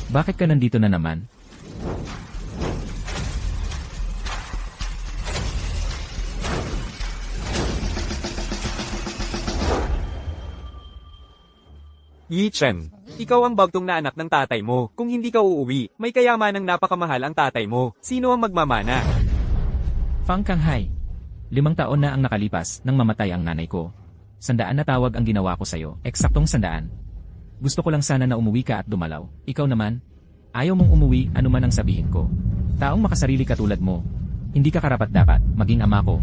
Bakit ka nandito na naman? Yi Chen, ikaw ang bagtong na anak ng tatay mo. Kung hindi ka uuwi, may kayamanang napakamahal ang tatay mo. Sino ang magmamana? Fang Kanghai. 5 taon na ang nakalipas nang mamatay ang nanay ko. 100 na tawag ang ginawa ko sa'yo, eksaktong 100. Gusto ko lang sana na umuwi ka at dumalaw. Ikaw naman, ayaw mong umuwi anuman ang sabihin ko. Taong makasarili katulad mo, hindi ka karapat-dapat maging ama ko.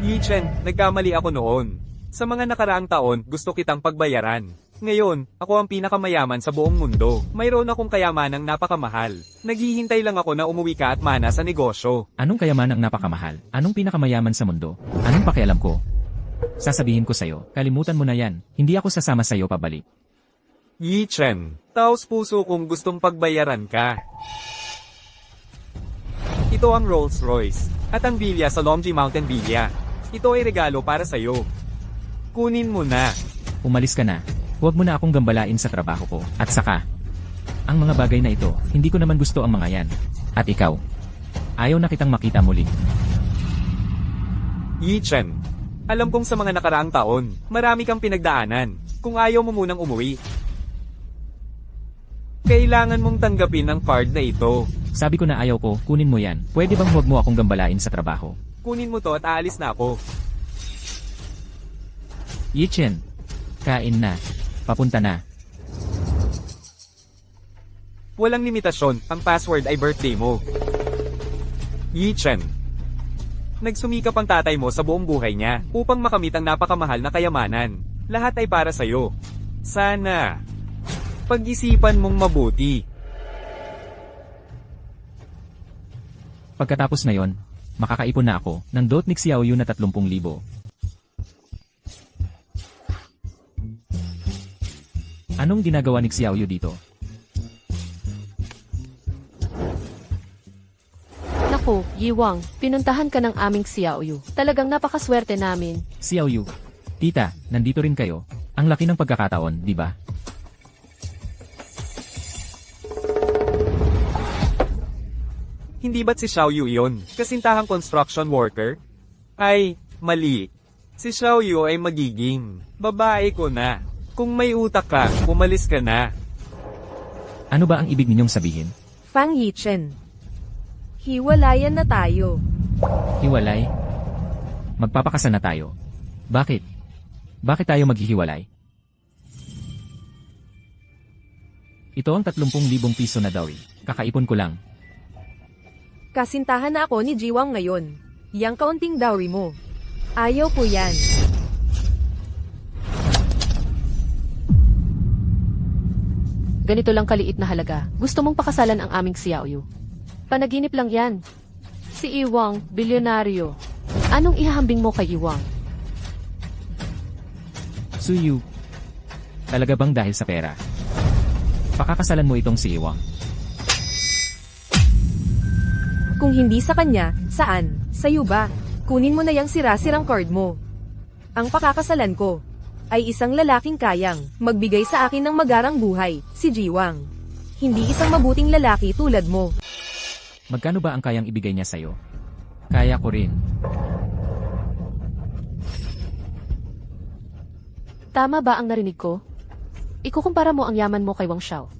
Yi Chen, nagkamali ako noon. Sa mga nakaraang taon, gusto kitang pagbayaran. Ngayon, ako ang pinakamayaman sa buong mundo. Mayroon akong kayamanang napakamahal. Naghihintay lang ako na umuwi ka at mana sa negosyo. Anong kayamanang napakakamahal? Anong pinakamayaman sa mundo? Anong pakialam ko? Sasabihin ko sa'yo, kalimutan mo na yan. Hindi ako sasama sa'yo pabalik. Yi Chen, taos puso kong gustong pagbayaran ka. Ito ang Rolls Royce, at ang bilya sa Lomji Mountain Villa. Ito ay regalo para sa'yo. Kunin mo na. Umalis ka na. Huwag mo na akong gambalain sa trabaho ko. At saka, ang mga bagay na ito, hindi ko naman gusto ang mga yan. At ikaw, ayaw na kitang makita muli. Yi Chen, alam kong sa mga nakaraang taon, marami kang pinagdaanan. Kung ayaw mo munang umuwi, kailangan mong tanggapin ang card na ito. Sabi ko na ayaw ko, kunin mo yan. Pwede bang huwag mo akong gambalain sa trabaho? Kunin mo to at aalis na ako. Yi Chen, kain na. Papunta na. Walang limitasyon, ang password ay birthday mo. Yi Chen, nagsumikap ang tatay mo sa buong buhay niya upang makamit ang napakamahal na kayamanan. Lahat ay para sa'yo. Sana, pag-isipan mong mabuti. Pagkatapos na yon, makakaipon na ako ng dot ni Xiaoyu na 30,000. Anong ginagawa ni Xiaoyu dito? Naku, Yiwang, pinuntahan ka ng aming Xiaoyu. Talagang napakaswerte namin. Xiaoyu, tita, nandito rin kayo. Ang laki ng pagkakataon, di ba? Hindi ba't si Xiaoyu yon? Kasintahang construction worker? Ay, mali. Si Xiaoyu ay magiging babae ko na. Kung may utak ka, umalis ka na. Ano ba ang ibig ninyong sabihin? Fang Yi Chen, hiwalayan na tayo. Hiwalay? Magpapakasal na tayo. Bakit? Bakit tayo maghihiwalay? Ito ang 30,000 piso na dowry. Kakaipon ko lang. Kasintahan na ako ni Jiwang ngayon. Yang kaunting dowry mo. Ayaw ko yan. Ganito lang kaliit na halaga. Gusto mong pakasalan ang aming Xiaoyu. Panaginip lang yan. Si Iwang, bilyonaryo. Anong ihahambing mo kay Iwang? Suyu, talaga bang dahil sa pera? Pakakasalan mo itong si Iwang. Kung hindi sa kanya, saan? Sa'yo ba? Kunin mo na yung sira-sirang card mo. Ang pakakasalan ko ay isang lalaking kayang magbigay sa akin ng magarang buhay, si Jiwang. Hindi isang mabuting lalaki tulad mo. Magkano ba ang kayang ibigay niya sa'yo? Kaya ko rin. Tama ba ang narinig ko? Ikukumpara mo ang yaman mo kay Wang Xiao.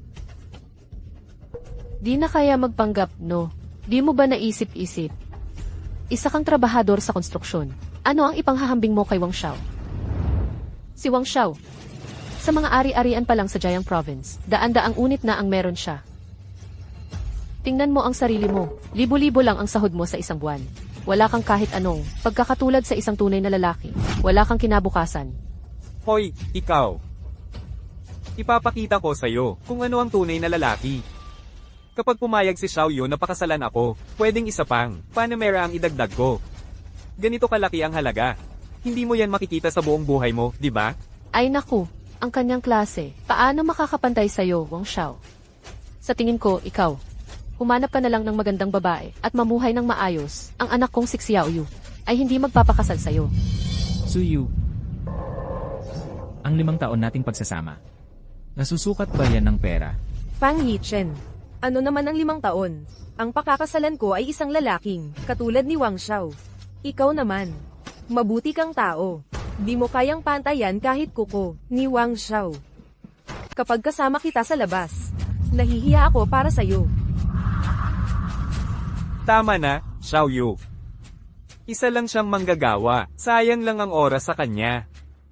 Di na kaya magpanggap, no? Di mo ba naisip-isip? Isa kang trabahador sa konstruksyon. Ano ang ipanghahambing mo kay Wang Xiao? Si Wang Xiao, sa mga ari-arian pa lang sa Jiang Province, daan-daang unit na ang meron siya. Tingnan mo ang sarili mo, libo-libo lang ang sahod mo sa isang buwan. Wala kang kahit anong pagkakatulad sa isang tunay na lalaki. Wala kang kinabukasan. Hoy, ikaw. Ipapakita ko sa'yo kung ano ang tunay na lalaki. Kapag pumayag si Xiaoyu na pakasalan ako, pwedeng isa pang Panamera ang idagdag ko. Ganito kalaki ang halaga. Hindi mo yan makikita sa buong buhay mo, di ba? Ay naku, ang kanyang klase. Paano makakapantay sa'yo, Wang Xiao? Sa tingin ko, ikaw. Humanap ka na lang ng magandang babae at mamuhay ng maayos. Ang anak kong si Xiaoyu ay hindi magpapakasal sa'yo. Suyu, ang 5 taon nating pagsasama. Nasusukat ba yan ng pera? Fang Yichen. Ano naman ang 5 taon? Ang pakakasalan ko ay isang lalaking, katulad ni Wang Xiao. Ikaw naman. Mabuti kang tao. Di mo kayang pantayan kahit kuko, ni Wang Xiao. Kapag kasama kita sa labas, nahihiya ako para sa'yo. Tama na, Xiao Yu. Isa lang siyang manggagawa, sayang lang ang oras sa kanya.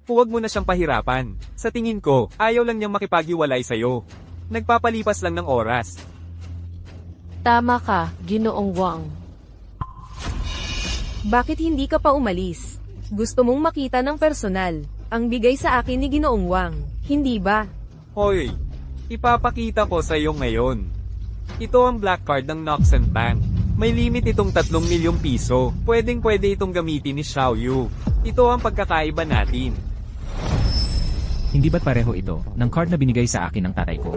Huwag mo na siyang pahirapan. Sa tingin ko, ayaw lang niyang makipaghiwalay sa'yo. Nagpapalipas lang ng oras. Tama ka, Ginoong Wang. Bakit hindi ka pa umalis? Gusto mong makita ng personal, ang bigay sa akin ni Ginoong Wang, hindi ba? Hoy, ipapakita ko sa iyo ngayon. Ito ang black card ng Noxen Bank. May limit itong 3 milyong piso. Pwedeng-pwede itong gamitin ni Xiao Yu. Ito ang pagkakaiba natin. Hindi ba't pareho ito ng card na binigay sa akin ng tatay ko?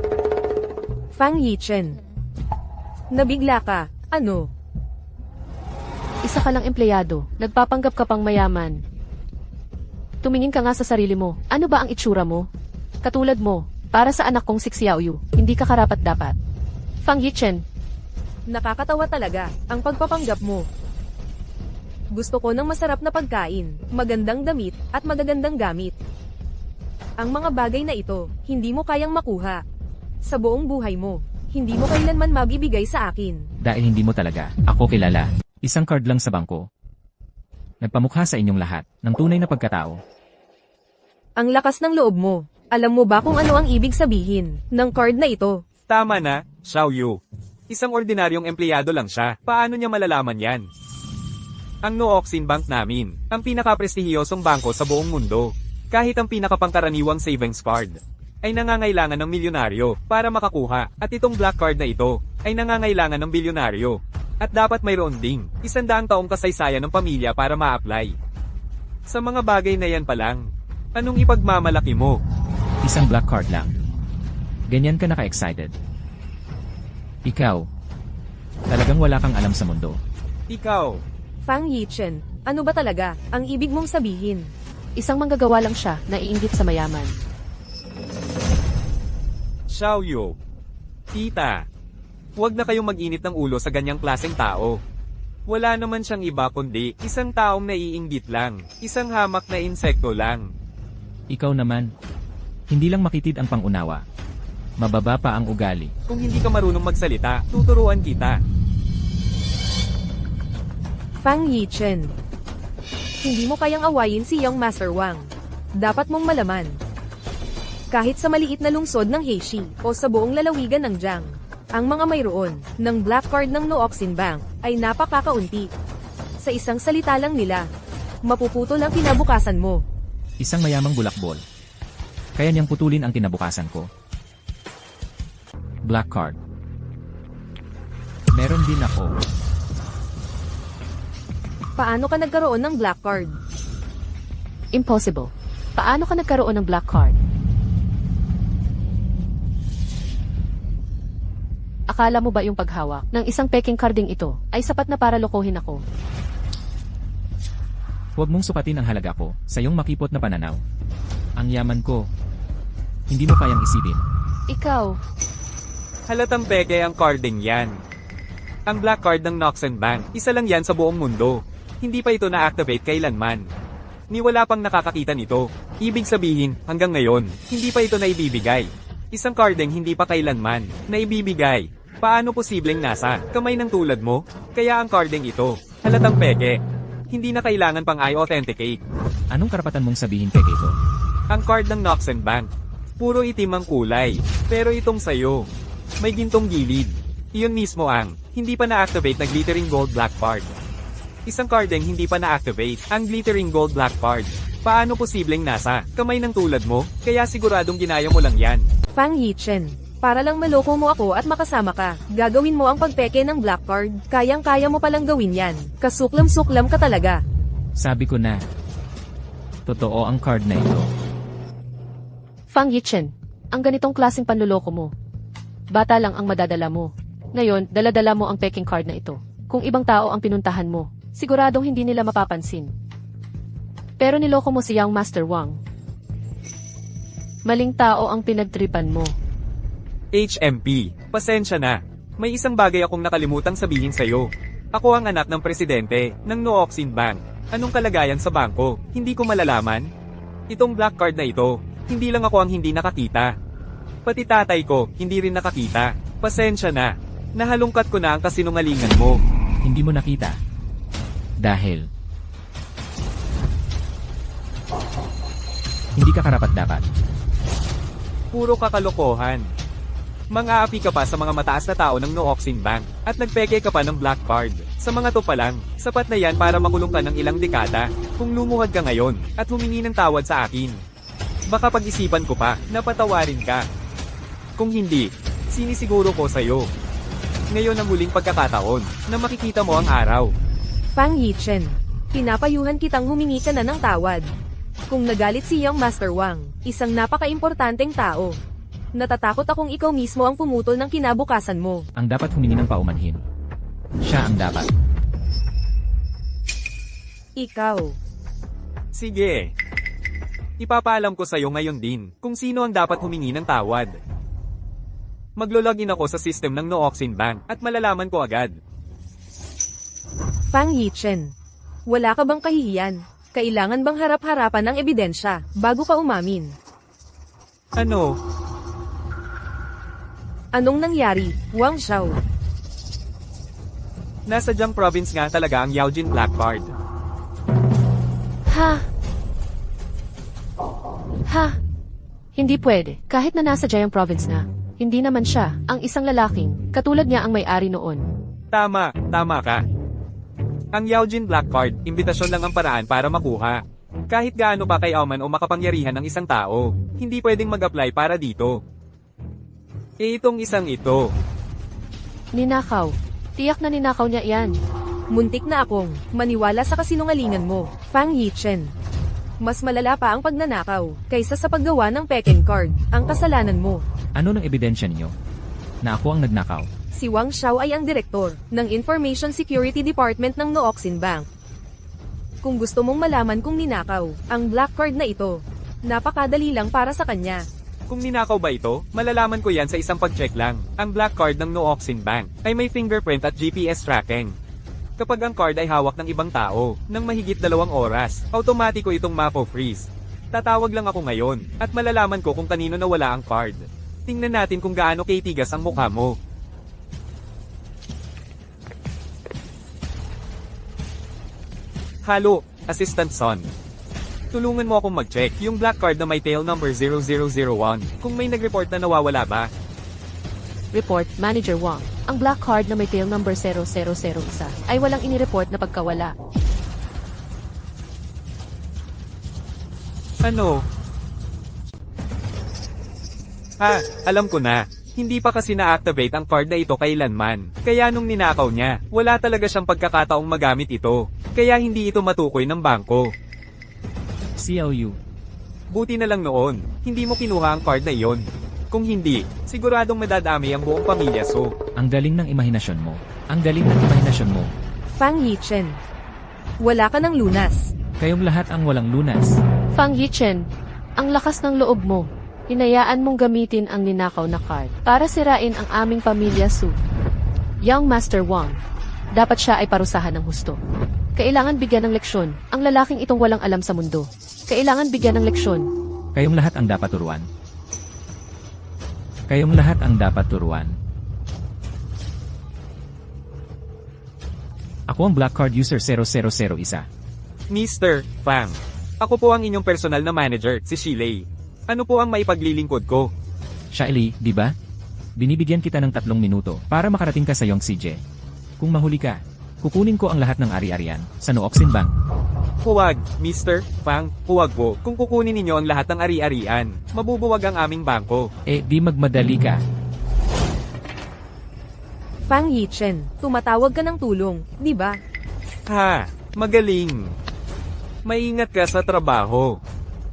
Fang Yichen. Nabigla ka, ano? Isa ka lang empleyado, nagpapanggap ka pang mayaman. Tumingin ka nga sa sarili mo, ano ba ang itsura mo? Katulad mo, para sa anak kong si Xiao Yu, hindi ka karapat-dapat. Fang Yichen, Nakakatawa talaga, ang pagpapanggap mo. Gusto ko ng masarap na pagkain, magandang damit, at magagandang gamit. Ang mga bagay na ito, hindi mo kayang makuha. Sa buong buhay mo, hindi mo kailanman mabibigay sa akin. Dahil hindi mo talaga ako kilala. Isang card lang sa bangko. Nagpamukha sa inyong lahat ng tunay na pagkatao. Ang lakas ng loob mo. Alam mo ba kung ano ang ibig sabihin ng card na ito? Tama na, Xiao Yu. Isang ordinaryong empleyado lang siya. Paano niya malalaman yan? Ang Nooxin Bank namin, ang pinakaprestihiyosong bangko sa buong mundo. Kahit ang pinakapangkaraniwang savings card ay nangangailangan ng milyonaryo para makakuha, at itong black card na ito ay nangangailangan ng bilyonaryo. At dapat mayroon ding 100 taong kasaysayan ng pamilya para ma-apply. Sa mga bagay na yan pa lang, anong ipagmamalaki mo? Isang black card lang. Ganyan ka naka-excited. Ikaw, talagang wala kang alam sa mundo. Ikaw, Fang Yichen, ano ba talaga ang ibig mong sabihin? isang manggagawa lang siya na iinggit sa mayaman. Xiao Yu. Tita, huwag na kayong mag-init ng ulo sa ganyang klaseng tao. Wala naman siyang iba kundi isang taong naiinggit lang, isang hamak na insekto lang. Ikaw naman, hindi lang makitid ang pangunawa. Mababa pa ang ugali. Kung hindi ka marunong magsalita, tuturuan kita. Fang Yichen. Hindi mo kayang awayin si Young Master Wang. Dapat mong malaman. Kahit sa maliit na lungsod ng Heishi o sa buong lalawigan ng Jiang, ang mga mayroon ng black card ng Nooxin Bank ay napakakaunti. Sa isang salita lang nila, mapuputol ang kinabukasan mo. Isang mayamang bulakbol. Kaya niyang putulin ang kinabukasan ko. Black card. Meron din ako. Paano ka nagkaroon ng black card? Impossible. Paano ka nagkaroon ng black card? Akala mo ba yung paghawak ng isang peking carding ito ay sapat na para lokohin ako? Huwag mong sukatin ang halaga ko sa iyong makipot na pananaw. Ang yaman ko, hindi mo kayang isipin. Ikaw, Halatang peke ang carding yan. Ang black card ng Noxen Bank, isa lang yan sa buong mundo. Hindi pa ito na-activate kailanman. Ni wala pang nakakakita nito. Ibig sabihin, hanggang ngayon, hindi pa ito naibibigay. Isang carding hindi pa kailanman naibibigay. Paano posibleng nasa kamay ng tulad mo? Kaya ang carding ito, halatang peke. Hindi na kailangan pang i-authenticate. Anong karapatan mong sabihin kay ito? Ang card ng Noxen Bank, puro itim ang kulay. Pero itong sayo, may gintong gilid. Iyon mismo ang hindi pa na-activate na glittering gold black card. Isang carding hindi pa na-activate ang glittering gold black card. Paano posibleng nasa kamay ng tulad mo? Kaya siguradong ginaya mo lang yan. Fang Yichen. Para lang maloko mo ako at makasama ka, gagawin mo ang pagpeke ng black card. Kayang-kaya mo palang gawin yan. Kasuklam-suklam ka talaga. Sabi ko na, totoo ang card na ito. Fang Yichen, ang ganitong klaseng panluloko mo. Bata lang ang madadala mo. Ngayon, daladala mo ang peking card na ito. Kung ibang tao ang pinuntahan mo, siguradong hindi nila mapapansin. Pero niloko mo si Young Master Wang. Maling tao ang pinagtripan mo. HMP, pasensya na. May isang bagay akong nakalimutang sabihin sa'yo. Ako ang anak ng presidente, ng Nooxin Bank. Anong kalagayan sa bangko? Hindi ko malalaman. Itong black card na ito, hindi lang ako ang hindi nakakita. Pati tatay ko, hindi rin nakakita. Pasensya na. Nahalungkat ko na ang kasinungalingan mo. Hindi mo nakita. Dahil hindi ka karapat-dapat. Puro kakalokohan. Mang-aapi ka pa sa mga mataas na tao ng Nooxin Bank, at nagpeke ka pa ng black card. Sa mga to pa lang, sapat na yan para makulong ka ng ilang dekada, kung lumuhad ka ngayon, at humingi ng tawad sa akin. Baka pag-isipan ko pa, napatawarin ka. Kung hindi, sinisiguro ko sa'yo. Ngayon ang muling pagkakataon, na makikita mo ang araw. Fang Yichen, pinapayuhan kitang humingi ka na ng tawad. Kung nagalit si Young Master Wang, isang napaka-importanteng tao. Natatakot akong ikaw mismo ang pumutol ng kinabukasan mo. Ang dapat humingi ng paumanhin. Siya ang dapat. Ikaw. Sige. Ipapaalam ko sa'yo ngayon din, kung sino ang dapat humingi ng tawad. Maglo-login ako sa system ng Nooxin Bank, at malalaman ko agad. Fang Yichen, wala ka bang kahihiyan? Kailangan bang harap-harapan ng ebidensya, bago ka umamin? Ano? Anong nangyari, Wang Xiao? Nasa Jiang Province nga talaga ang Yaojin Black Card. Ha? Ha? Hindi pwede. Kahit na nasa Jayang Province na, hindi naman siya, ang isang lalaking, katulad niya ang may-ari noon. Tama ka. Ang Yaojin Black Card, imbitasyon lang ang paraan para makuha. Kahit gaano pa kayaman o makapangyarihan ng isang tao, hindi pwedeng mag-apply para dito. Itong isang ito. Ninakaw. Tiyak na ninakaw niya iyan. Muntik na akong maniwala sa kasinungalingan mo, Fang Yichen. Mas malala pa ang pagnanakaw, kaysa sa paggawa ng peking card, ang kasalanan mo. Ano ng ebidensya ninyo? Na ako ang nagnakaw. Si Wang Xiao ay ang direktor ng Information Security Department ng Nooxin Bank. Kung gusto mong malaman kung ninakaw ang black card na ito, napakadali lang para sa kanya. Kung ninakaw ba ito, malalaman ko yan sa isang pag-check lang. Ang black card ng Nooxin Bank ay may fingerprint at GPS tracking. Kapag ang card ay hawak ng ibang tao, ng mahigit 2 oras, automatiko itong mapo-freeze. Tatawag lang ako ngayon, at malalaman ko kung kanino nawala ang card. Tingnan natin kung gaano kitigas ang mukha mo. Halo, Assistant Son. Tulungan mo akong mag-check yung black card na may tail number 0001, kung may nag-report na nawawala ba. Report, Manager Wang. Ang black card na may tail number 0001 ay walang inireport na pagkawala. Ano? Alam ko na. Hindi pa kasi na-activate ang card na ito kailanman. Kaya nung ninakaw niya, wala talaga siyang pagkakataong magamit ito. Kaya hindi ito matukoy ng bangko. CLU. Buti na lang noon, hindi mo kinuha ang card na iyon. Kung hindi, siguradong madadami ang buong pamilya so. Ang galing ng imahinasyon mo. Ang galing ng imahinasyon mo. Fang Yichen, wala ka ng lunas. Kayong lahat ang walang lunas. Fang Yichen, ang lakas ng loob mo. Hinayaan mong gamitin ang ninakaw na card para sirain ang aming pamilya Su. Young Master Wang, dapat siya ay parusahan ng husto. Kailangan bigyan ng leksyon ang lalaking itong walang alam sa mundo. Kailangan bigyan ng leksyon. Kayong lahat ang dapat turuan. Kayong lahat ang dapat turuan. Ako ang Black Card User 0001. Mr. Fang, ako po ang inyong personal na manager, si Shilei. Ano po ang maipaglilingkod ko? Shaili, di ba? Binibigyan kita ng 3 minuto para makarating ka sa Yongxije. Kung mahuli ka, kukunin ko ang lahat ng ari-arian sa Nooxin Bank. Huwag, Mr. Fang, huwag po. Kung kukunin ninyo ang lahat ng ari-arian, mabubuwag ang aming bangko. Di magmadali ka. Fang Yichen, tumatawag ka ng tulong, di ba? Magaling. Maingat ka sa trabaho.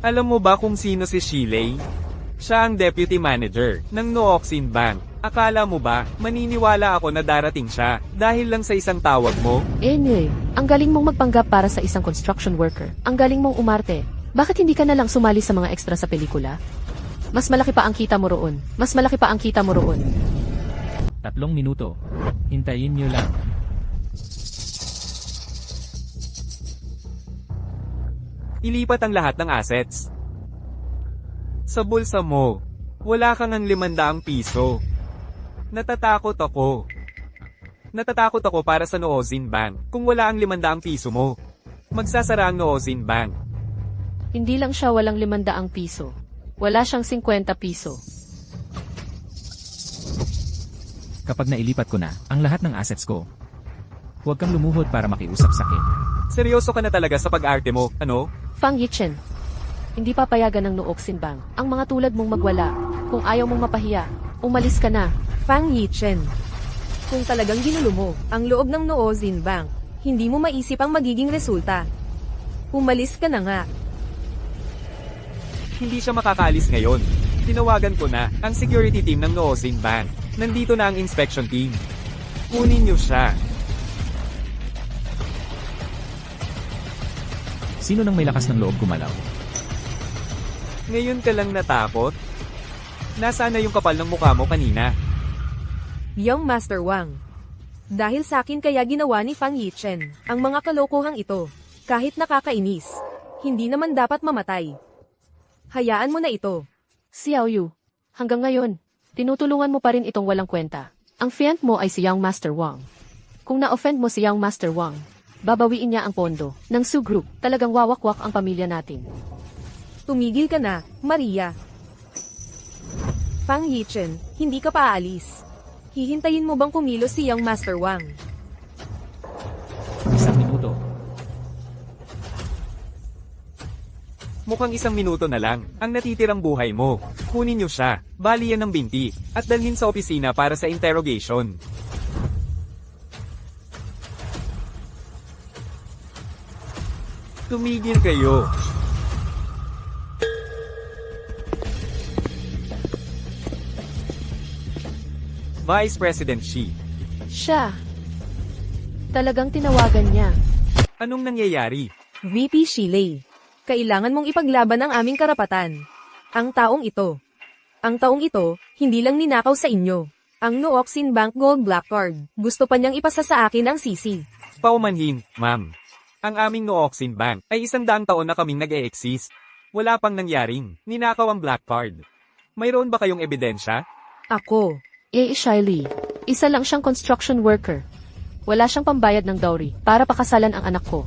Alam mo ba kung sino si Shilei? Siya ang deputy manager ng Nooxin Bank. Akala mo ba, maniniwala ako na darating siya dahil lang sa isang tawag mo? Anyway, ang galing mong magpanggap para sa isang construction worker. Ang galing mong umarte. Bakit hindi ka na lang sumali sa mga extra sa pelikula? Mas malaki pa ang kita mo roon. Mas malaki pa ang kita mo roon. 3 minuto. Hintayin nyo lang. Ilipat ang lahat ng assets. Sa bulsa mo, wala kang ang 500 piso. Natatakot ako. Natatakot ako para sa Noozin Bank kung wala ang 500 piso mo. Magsasara ang Noozin Bank. Hindi lang siya walang 500 piso. Wala siyang 50 piso. Kapag nailipat ko na ang lahat ng assets ko, huwag kang lumuhod para makiusap sa akin. Seryoso ka na talaga sa pag-arte mo, ano? Fang Yichen, hindi papayagan ng Nooxin Bank ang mga tulad mong magwala. Kung ayaw mong mapahiya, umalis ka na. Fang Yichen. Kung talagang ginulo mo ang loob ng Noozin Bank, hindi mo maisip ang magiging resulta. Umalis ka na nga. Hindi siya makakaalis ngayon. Tinawagan ko na ang security team ng Noozin Bank. Nandito na ang inspection team. Kunin niyo siya. Sino nang may lakas ng loob gumalaw? Ngayon ka lang natakot? Nasaan na yung kapal ng mukha mo kanina? Young Master Wang. Dahil sa akin kaya ginawa ni Fang Yichen ang mga kalokohang ito. Kahit nakakainis, hindi naman dapat mamatay. Hayaan mo na ito. Xiao Yu, hanggang ngayon, tinutulungan mo pa rin itong walang kwenta. Ang fiant mo ay si Young Master Wang. Kung na-offend mo si Young Master Wang, babawiin niya ang pondo ng Su Group. Talagang wawakwak ang pamilya natin. Tumigil ka na, Maria. Fang Yichen, hindi ka pa aalis. Hihintayin mo bang kumilos si Young Master Wang? 1 minuto. Mukhang 1 minuto na lang ang natitirang buhay mo. Kunin niyo siya, bali yan ng binti, at dalhin sa opisina para sa interrogation. Tumigil kayo. Vice President Xi, Siya. Talagang tinawagan niya. anong nangyayari? VP Shilei. Kailangan mong ipaglaban ang aming karapatan. Ang taong ito, hindi lang ninakaw sa inyo. Ang Nooxin Bank Gold Black Card. Gusto pa niyang ipasa sa akin ang sisi. Paumanhin, ma'am. Ang aming Nooxin Bank ay 100 taon na kaming nag-e-exist. Wala pang nangyaring ninakaw ang black card. Mayroon ba kayong ebidensya? Ako. Shiley. Isa lang siyang construction worker. Wala siyang pambayad ng dowry para pakasalan ang anak ko.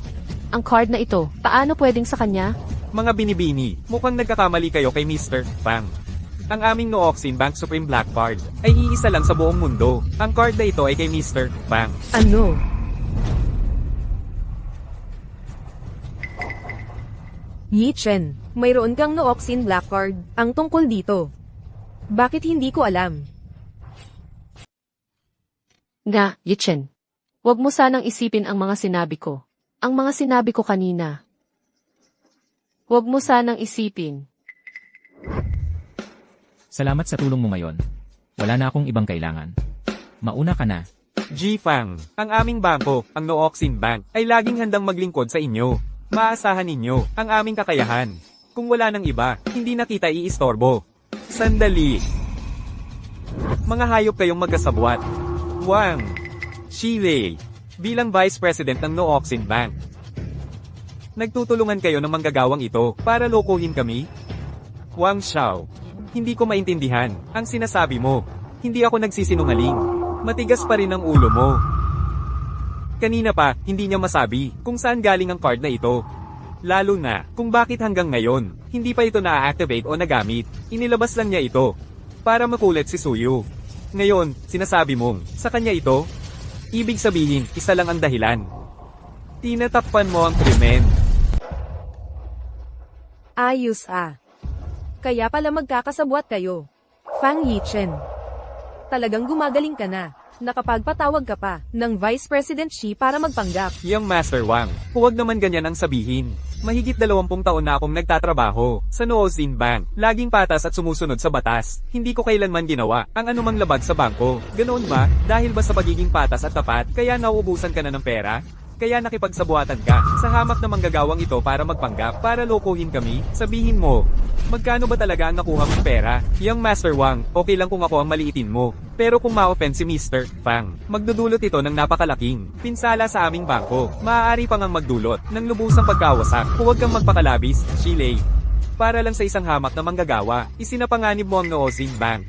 Ang card na ito, paano pwedeng sa kanya? Mga binibini, mukhang nagkakamali kayo kay Mr. Fang. Ang aming Nooxin Bank Supreme Black Card ay iisa lang sa buong mundo. Ang card na ito ay kay Mr. Fang. Ano? Yichen, mayroon kang Nooxin Black Card. Ang tungkol dito. Bakit hindi ko alam? Nga, Yichen. Huwag mo sanang isipin ang mga sinabi ko. Ang mga sinabi ko kanina. Huwag mo sanang isipin. Salamat sa tulong mo ngayon. Wala na akong ibang kailangan. Mauna ka na. G. Fang, ang aming bangko, ang Nooxin Bank, ay laging handang maglingkod sa inyo. Maasahan ninyo ang aming kakayahan. Kung wala nang iba, hindi na kita iistorbo. Sandali. Mga hayop kayong magkasabwat. Wang Shilei, bilang Vice President ng Nooxin Bank. Nagtutulungan kayo ng manggagawang ito para lokohin kami? Wang Xiao, hindi ko maintindihan ang sinasabi mo. Hindi ako nagsisinungaling. Matigas pa rin ang ulo mo. Kanina pa, hindi niya masabi kung saan galing ang card na ito. Lalo na, kung bakit hanggang ngayon, hindi pa ito na-activate o nagamit. Inilabas lang niya ito para makulit si Suyu. Ngayon, sinasabi mong, sa kanya ito? Ibig sabihin, isa lang ang dahilan. Tinatakpan mo ang krimen. Ayos ah. Kaya pala magkakasabwat kayo. Fang Yichen. Talagang gumagaling ka na. Nakapagpatawag ka pa ng Vice President Xi para magpanggap. Young Master Wang, huwag naman ganyan ang sabihin. Mahigit 20 taon na akong nagtatrabaho sa Nooxin Bank. Laging patas at sumusunod sa batas. Hindi ko kailanman ginawa ang anumang labag sa bangko. Ganoon ba? Dahil ba sa pagiging patas at tapat, kaya nauubusan ka na ng pera? kaya nakipagsabuatan ka sa hamak na manggagawang ito para magpanggap, para lokohin kami. Sabihin mo, magkano ba talaga ang nakuha mong pera? Yang Master Wang, okay lang kung ako ang maliitin mo. Pero kung ma-offend si Mr. Fang, magdudulot ito ng napakalaking pinsala sa aming bangko. Maaari pang ang magdulot ng lubusang pagkawasak. Huwag kang magpakalabis, Shilei. Para lang sa isang hamak na manggagawa, isinapanganib mo ang Noozin Bank.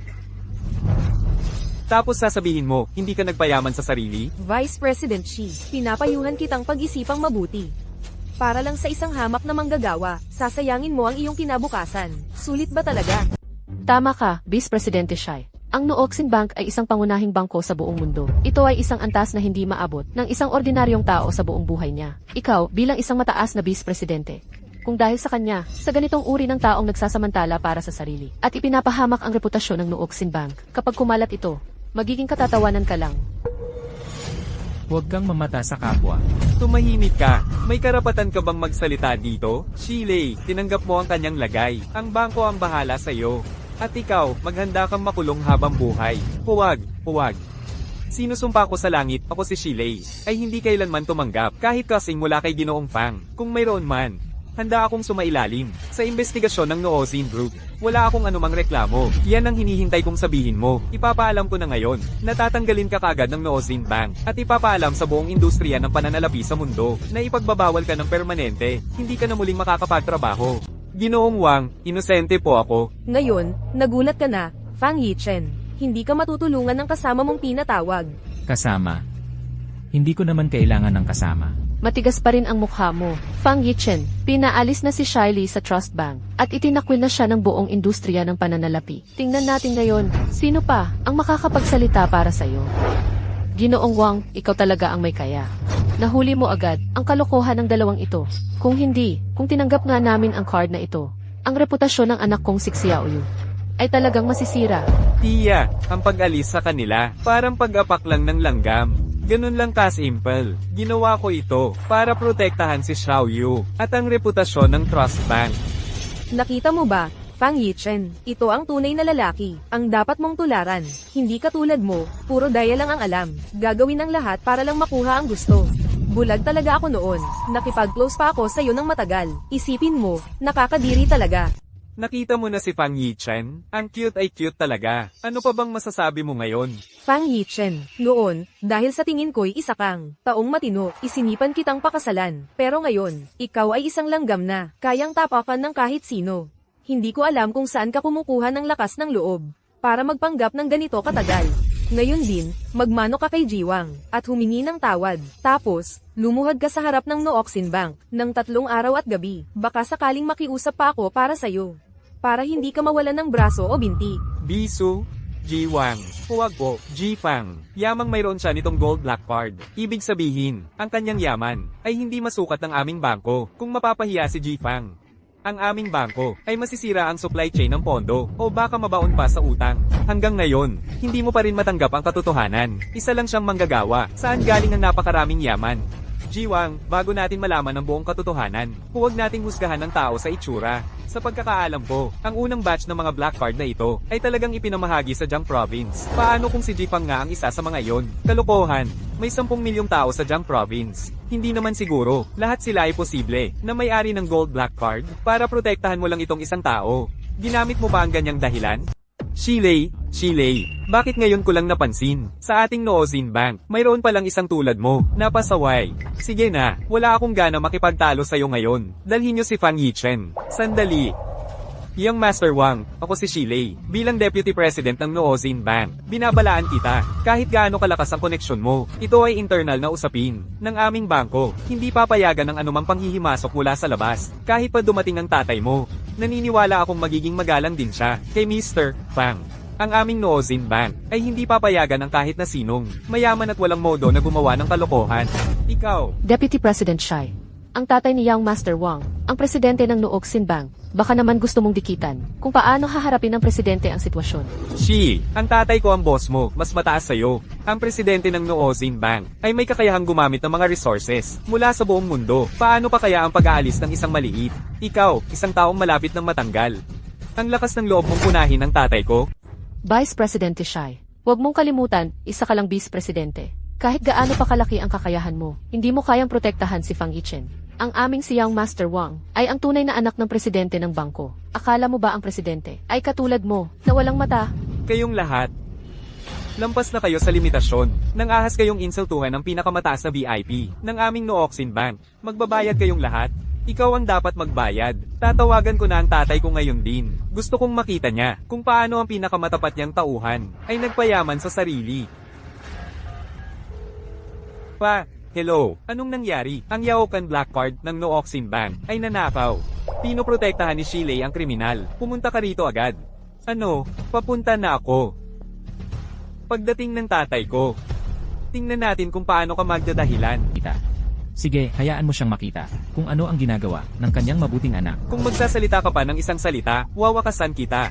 Tapos sasabihin mo, hindi ka nagpayaman sa sarili? Vice President Xi, pinapayuhan kitang pag-isipang mabuti. Para lang sa isang hamak na manggagawa, sasayangin mo ang iyong kinabukasan. Sulit ba talaga? Tama ka, Vice Presidente Shai. Ang Nooxin Bank ay isang pangunahing bangko sa buong mundo. Ito ay isang antas na hindi maabot ng isang ordinaryong tao sa buong buhay niya. Ikaw, bilang isang mataas na Vice Presidente, kung dahil sa kanya, sa ganitong uri ng taong nagsasamantala para sa sarili, at ipinapahamak ang reputasyon ng Nooxin Bank, kapag kumalat ito, magiging katatawanan ka lang. Huwag kang mamata sa kapwa. Tumahimik ka. May karapatan ka bang magsalita dito? Shilei, tinanggap mo ang kanyang lagay. Ang bangko ang bahala sa iyo. At ikaw, maghanda kang makulong habang buhay. Huwag, huwag. Sinusumpa ko sa langit, ako si Shilei, ay hindi kailanman tumanggap, kahit kasing mula kay Ginoong Fang. Kung mayroon man, handa akong sumailalim sa investigasyon ng Noozin Group. Wala akong anumang reklamo. Yan ang hinihintay kong sabihin mo. Ipapaalam ko na ngayon. Natatanggalin ka kagad ng Noozin Bank. At ipapaalam sa buong industriya ng pananalapi sa mundo na ipagbabawal ka ng permanente. Hindi ka na muling makakapagtrabaho. Ginoong Wang, inosente po ako. Ngayon, nagulat ka na, Fang Yichen. Hindi ka matutulungan ng kasama mong pinatawag. Kasama. Hindi ko naman kailangan ng kasama. Matigas pa rin ang mukha mo. Fang Yichen, pinaalis na si Shiley sa Trust Bank at itinakwil na siya ng buong industriya ng pananalapi. Tingnan natin ngayon, sino pa ang makakapagsalita para sa iyo? Ginoong Wang, ikaw talaga ang may kaya. Nahuli mo agad ang kalokohan ng dalawang ito. Kung hindi, kung tinanggap nga namin ang card na ito, ang reputasyon ng anak kong si Xiaoyu ay talagang masisira. Tiya, ang pag-alis sa kanila, parang pag-apak lang ng langgam. Ganun lang ka-simple. Ginawa ko ito para protektahan si Xiaoyu at ang reputasyon ng Trust Bank. Nakita mo ba, Fang Yichen? Ito ang tunay na lalaki, ang dapat mong tularan. Hindi katulad mo, puro daya lang ang alam. Gagawin ang lahat para lang makuha ang gusto. Bulag talaga ako noon. Nakipag-close pa ako sa iyo ng matagal. Isipin mo, nakakadiri talaga. Nakita mo na si Fang Yichen? Ang cute ay cute talaga. Ano pa bang masasabi mo ngayon? Fang Yichen, noon, dahil sa tingin ko'y isa kang taong matino, isinipan kitang pakasalan. Pero ngayon, ikaw ay isang langgam na, kayang tapakan ng kahit sino. Hindi ko alam kung saan ka kumukuha ng lakas ng loob para magpanggap ng ganito katagal. Ngayon din, magmano ka kay Jiwang at humingi ng tawad. Tapos, lumuhad ka sa harap ng Nooxin Bank ng 3 araw at gabi. Baka sakaling makiusap pa ako para sa'yo. Para hindi ka mawalan ng braso o binti. Bisu, Jiwang, huwag po, Jifang. Yamang mayroon siya nitong gold black card. Ibig sabihin, ang kanyang yaman ay hindi masukat ng aming bangko kung mapapahiya si Jifang. Ang aming bangko ay masisira ang supply chain ng pondo o baka mabaon pa sa utang. Hanggang ngayon, hindi mo pa rin matanggap ang katotohanan. Isa lang siyang manggagawa. Saan galing ang napakaraming yaman? Jiwang, bago natin malaman ang buong katotohanan, huwag nating husgahan ng tao sa itsura. Sa pagkakaalam ko, ang unang batch ng mga black card na ito ay talagang ipinamahagi sa Jiang Province. Paano kung si Jifang nga ang isa sa mga iyon? Kalokohan, may 10 milyong tao sa Jiang Province. Hindi naman siguro, lahat sila ay posible na may-ari ng gold black card para protektahan mo lang itong isang tao. Ginamit mo ba ang ganyang dahilan? Shilei, bakit ngayon ko lang napansin? Sa ating Noozin Bank, mayroon palang isang tulad mo, napasaway. Sige na, wala akong gana makipagtalo sa'yo ngayon. Dalhin niyo si Fang Yichen. Sandali. Yang Master Wang, ako si Shilei. Bilang Deputy President ng Noozin Bank, binabalaan kita. Kahit gaano kalakas ang koneksyon mo, ito ay internal na usapin ng aming bangko. Hindi papayagan ng anumang panghihimasok mula sa labas. Kahit pa dumating ang tatay mo, naniniwala akong magiging magalang din siya kay Mr. Fang. Ang aming Noozin Bank ay hindi papayagan ng kahit na sinong mayaman at walang modo na gumawa ng kalokohan. Ikaw, Deputy President Shai, ang tatay ni Yang Master Wang, ang presidente ng Nooxin Bank, baka naman gusto mong dikitan kung paano haharapin ng presidente ang sitwasyon. Shi, ang tatay ko ang boss mo, mas mataas sa'yo. Ang presidente ng Noozin Bank ay may kakayahang gumamit ng mga resources mula sa buong mundo. Paano pa kaya ang pag-aalis ng isang maliit? Ikaw, isang taong malapit ng matanggal. Ang lakas ng loob mong punahin ng tatay ko? Vice Presidente Shai, huwag mong kalimutan, isa ka lang Vice Presidente. Kahit gaano pa kalaki ang kakayahan mo, hindi mo kayang protektahan si Fang Yichen. Ang aming si Young Master Wang ay ang tunay na anak ng presidente ng bangko. Akala mo ba ang presidente ay katulad mo, na walang mata? Kayong lahat. Lampas na kayo sa limitasyon. Nang ahas kayong insultuhan ng pinakamataas na VIP ng aming Nooxin Bank. Magbabayad kayong lahat. Ikaw ang dapat magbayad. Tatawagan ko na ang tatay ko ngayon din. Gusto kong makita niya kung paano ang pinakamatapat niyang tauhan ay nagpayaman sa sarili. Hello, anong nangyari? Ang Yaokan Black Card ng Nooxin Bank ay nanakaw. Pinoprotektahan ni Shilei ang kriminal. Pumunta ka rito agad. Ano? Papunta na ako. Pagdating ng tatay ko, tingnan natin kung paano ka magdadahilan. Sige, hayaan mo siyang makita kung ano ang ginagawa ng kanyang mabuting anak. Kung magsasalita ka pa ng isang salita, wawakasan kita.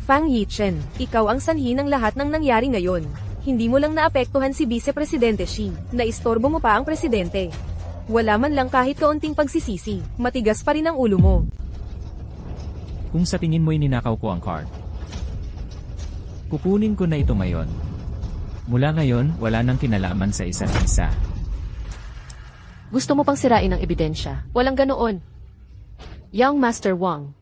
Fang Yichen, ikaw ang sanhi ng lahat ng nangyari ngayon. Hindi mo lang naapektuhan si Vice Presidente Xi, naistorbo mo pa ang presidente. Wala man lang kahit kaunting pagsisisi, matigas pa rin ang ulo mo. Kung sa tingin mo'y ninakaw ko ang card, kukunin ko na ito ngayon. Mula ngayon, wala nang kinalaman sa isa't isa. Gusto mo pang sirain ang ebidensya? Walang ganoon. Young Master Wang,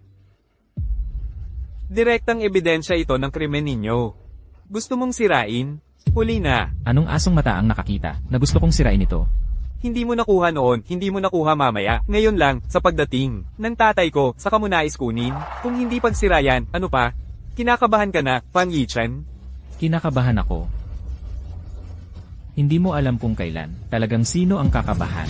Direktang ebidensya ito ng krimen ninyo. Gusto mong sirain? Huli na. Anong asong mata ang nakakita na gusto kong sirain ito? Hindi mo nakuha noon, hindi mo nakuha mamaya. Ngayon lang, sa pagdating ng tatay ko, saka mo nais kunin. Kung hindi pagsirayan, ano pa? Kinakabahan ka na, Fang Yichen? Kinakabahan ako. Hindi mo alam kung kailan, talagang sino ang kakabahan.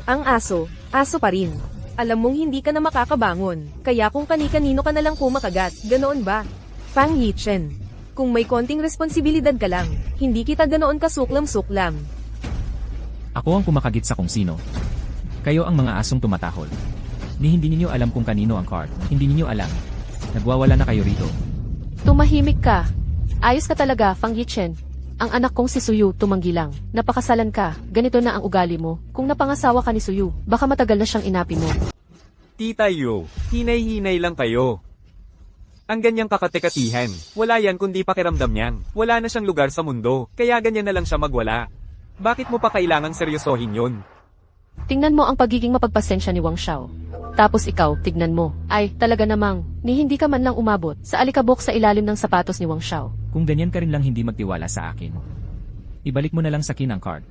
Ang aso pa rin. Alam mong hindi ka na makakabangon, kaya kung kani-kanino ka na lang kumakagat, ganoon ba? Fang Yichen, kung may konting responsibilidad ka lang, hindi kita ganoon kasuklam-suklam. Ako ang kumakagit sa kung sino. Kayo ang mga asong tumatahol. Hindi ninyo alam kung kanino ang card, hindi ninyo alam. Nagwawala na kayo rito. tumahimik ka. Ayos ka talaga, Fang Yichen. Ang anak kong si Suyu, tumanggi lang. Napakasalan ka, ganito na ang ugali mo. Kung napangasawa ka ni Suyu, baka matagal na siyang inapi mo. Tita Yo, hinay-hinay lang kayo. Ang ganyang kakatekatihan, wala yan kundi pakiramdam niyan. Wala na siyang lugar sa mundo, kaya ganyan na lang siya magwala. Bakit mo pa kailangang seryosohin yun? Tingnan mo ang pagiging mapagpasensya ni Wang Xiao. Tapos ikaw, tignan mo. Ay, talaga namang, ni hindi ka man lang umabot sa alikabok sa ilalim ng sapatos ni Wang Xiao. Kung ganyan ka rin lang hindi magtiwala sa akin, ibalik mo na lang sa akin ang card.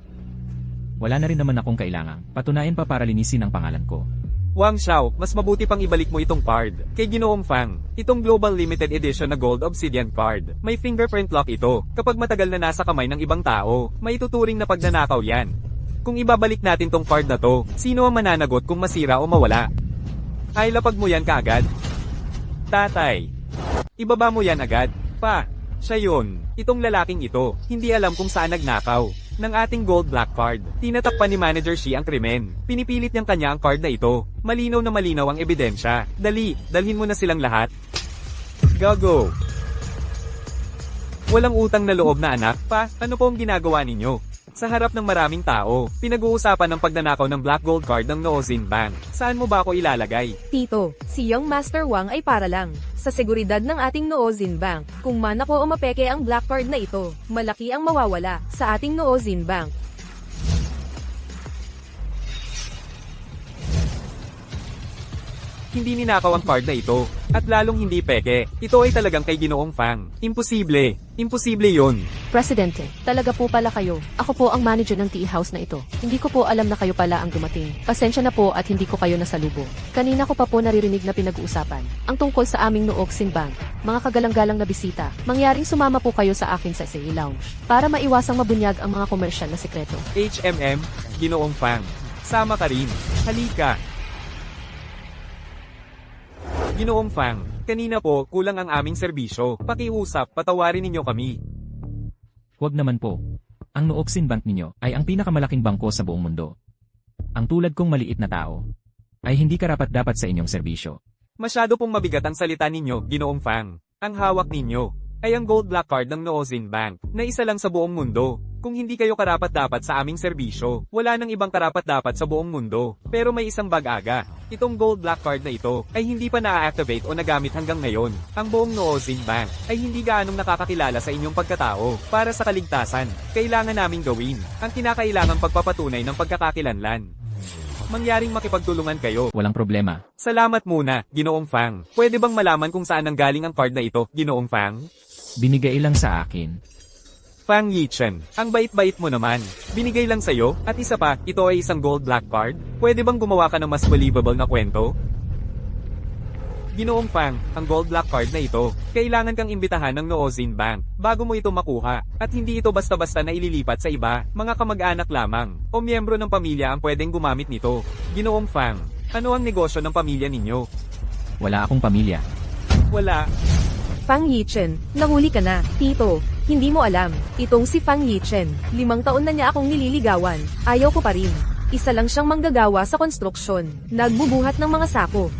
Wala na rin naman akong kailangan. Patunayan pa para linisin ang pangalan ko. Wang Xiao, mas mabuti pang ibalik mo itong card. Kay Ginoong Fang, itong Global Limited Edition na Gold Obsidian card. May fingerprint lock ito. Kapag matagal na nasa kamay ng ibang tao, may tuturing na pagnanakaw yan. Kung ibabalik natin tong card na to, sino ang mananagot kung masira o mawala? Ay lapag mo yan kaagad? Tatay, ibaba mo yan agad. Siya yun. Itong lalaking ito, hindi alam kung saan nagnakaw ng ating gold black card. Tinatakpan ni Manager Shi ang krimen. Pinipilit niyang kanya ang card na ito. Malinaw na malinaw ang ebidensya. Dali, dalhin mo na silang lahat. Gago. Walang utang na loob na anak. Ano po ang ginagawa ninyo? Sa harap ng maraming tao, pinag-uusapan ng pagnanakaw ng black gold card ng Nooxin Bank. Saan mo ba ako ilalagay? Tito, si Young Master Wang ay para lang sa seguridad ng ating Nooxin Bank. Kung manako o mapeke ang black card na ito, malaki ang mawawala sa ating Nooxin Bank. Hindi ninakaw ang card na ito, at lalong hindi peke. Ito ay talagang kay Ginoong Fang. Imposible. Imposible yon. Presidente, talaga po pala kayo. Ako po ang manager ng tea house na ito. Hindi ko po alam na kayo pala ang dumating. Pasensya na po at hindi ko kayo nasalubo. Kanina ko pa po naririnig na pinag-uusapan ang tungkol sa aming Nooxin Bank. Mga kagalang-galang na bisita, mangyaring sumama po kayo sa akin sa SA Lounge para maiwasang mabunyag ang mga komersyal na sekreto. HMM, Ginoong Fang. Sama ka rin. Halika. Ginoong Fang, kanina po, kulang ang aming serbisyo. Pakiusap, patawarin ninyo kami. Huwag naman po. Ang Nooxin Bank ninyo ay ang pinakamalaking bangko sa buong mundo. Ang tulad kong maliit na tao ay hindi karapat-dapat sa inyong serbisyo. Masyado pong mabigat ang salita ninyo, Ginoong Fang. Ang hawak ninyo ay ang gold black card ng Nooxin Bank, na isa lang sa buong mundo. Kung hindi kayo karapat-dapat sa aming serbisyo, wala nang ibang karapat-dapat sa buong mundo. Pero may isang bag-aga. Itong gold black card na ito ay hindi pa na-activate o nagamit hanggang ngayon. Ang buong Noozin Bank ay hindi gaanong nakakakilala sa inyong pagkatao. Para sa kaligtasan, kailangan naming gawin ang kinakailangang pagpapatunay ng pagkakakilanlan. Mangyaring makipagtulungan kayo. Walang problema. Salamat muna, Ginoong Fang. Pwede bang malaman kung saan nanggaling ang card na ito, Ginoong Fang? Binigay lang sa akin. Fang Yichen, ang bait-bait mo naman. Binigay lang sa'yo, at isa pa, ito ay isang gold black card. Pwede bang gumawa ka ng mas believable na kwento? Ginoong Fang, ang gold black card na ito, kailangan kang imbitahan ng Noozin Bank bago mo ito makuha, at hindi ito basta-basta na ililipat sa iba, mga kamag-anak lamang, o miyembro ng pamilya ang pwedeng gumamit nito. Ginoong Fang, ano ang negosyo ng pamilya ninyo? Wala akong pamilya. Wala. Fang Yichen, nahuli ka na, Tito. Hindi mo alam, itong si Fang Yichen, 5 taon na niya akong nililigawan, ayaw ko pa rin. Isa lang siyang manggagawa sa konstruksyon, nagbubuhat ng mga sako.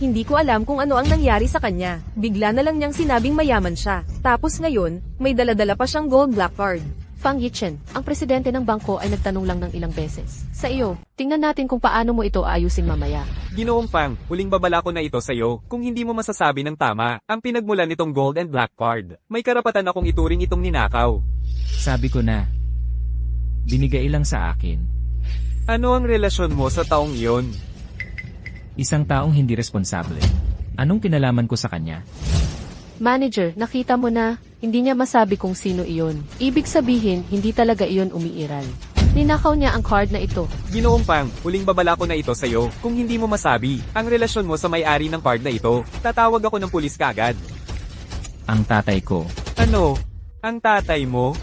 Hindi ko alam kung ano ang nangyari sa kanya, bigla na lang niyang sinabing mayaman siya, tapos ngayon, may daladala pa siyang gold black card. Fang Yichen, ang presidente ng bangko ay nagtanong lang ng ilang beses. Sa iyo, tingnan natin kung paano mo ito aayusin mamaya. Ginoong Fang, huling babala ko na ito sa'yo, kung hindi mo masasabi ng tama, ang pinagmulan nitong gold and black card. May karapatan akong ituring itong ninakaw. Sabi ko na. Binigay lang sa akin. Ano ang relasyon mo sa taong iyon? Isang taong hindi responsable. Anong kinalaman ko sa kanya? Manager, nakita mo na, hindi niya masabi kung sino iyon. Ibig sabihin, hindi talaga iyon umiiral. Ninakaw niya ang card na ito. Ginoong Fang, huling babala ko na ito sa'yo, kung hindi mo masabi, ang relasyon mo sa may-ari ng card na ito, tatawag ako ng pulis kaagad. Ang tatay ko. Ano? Ang tatay mo?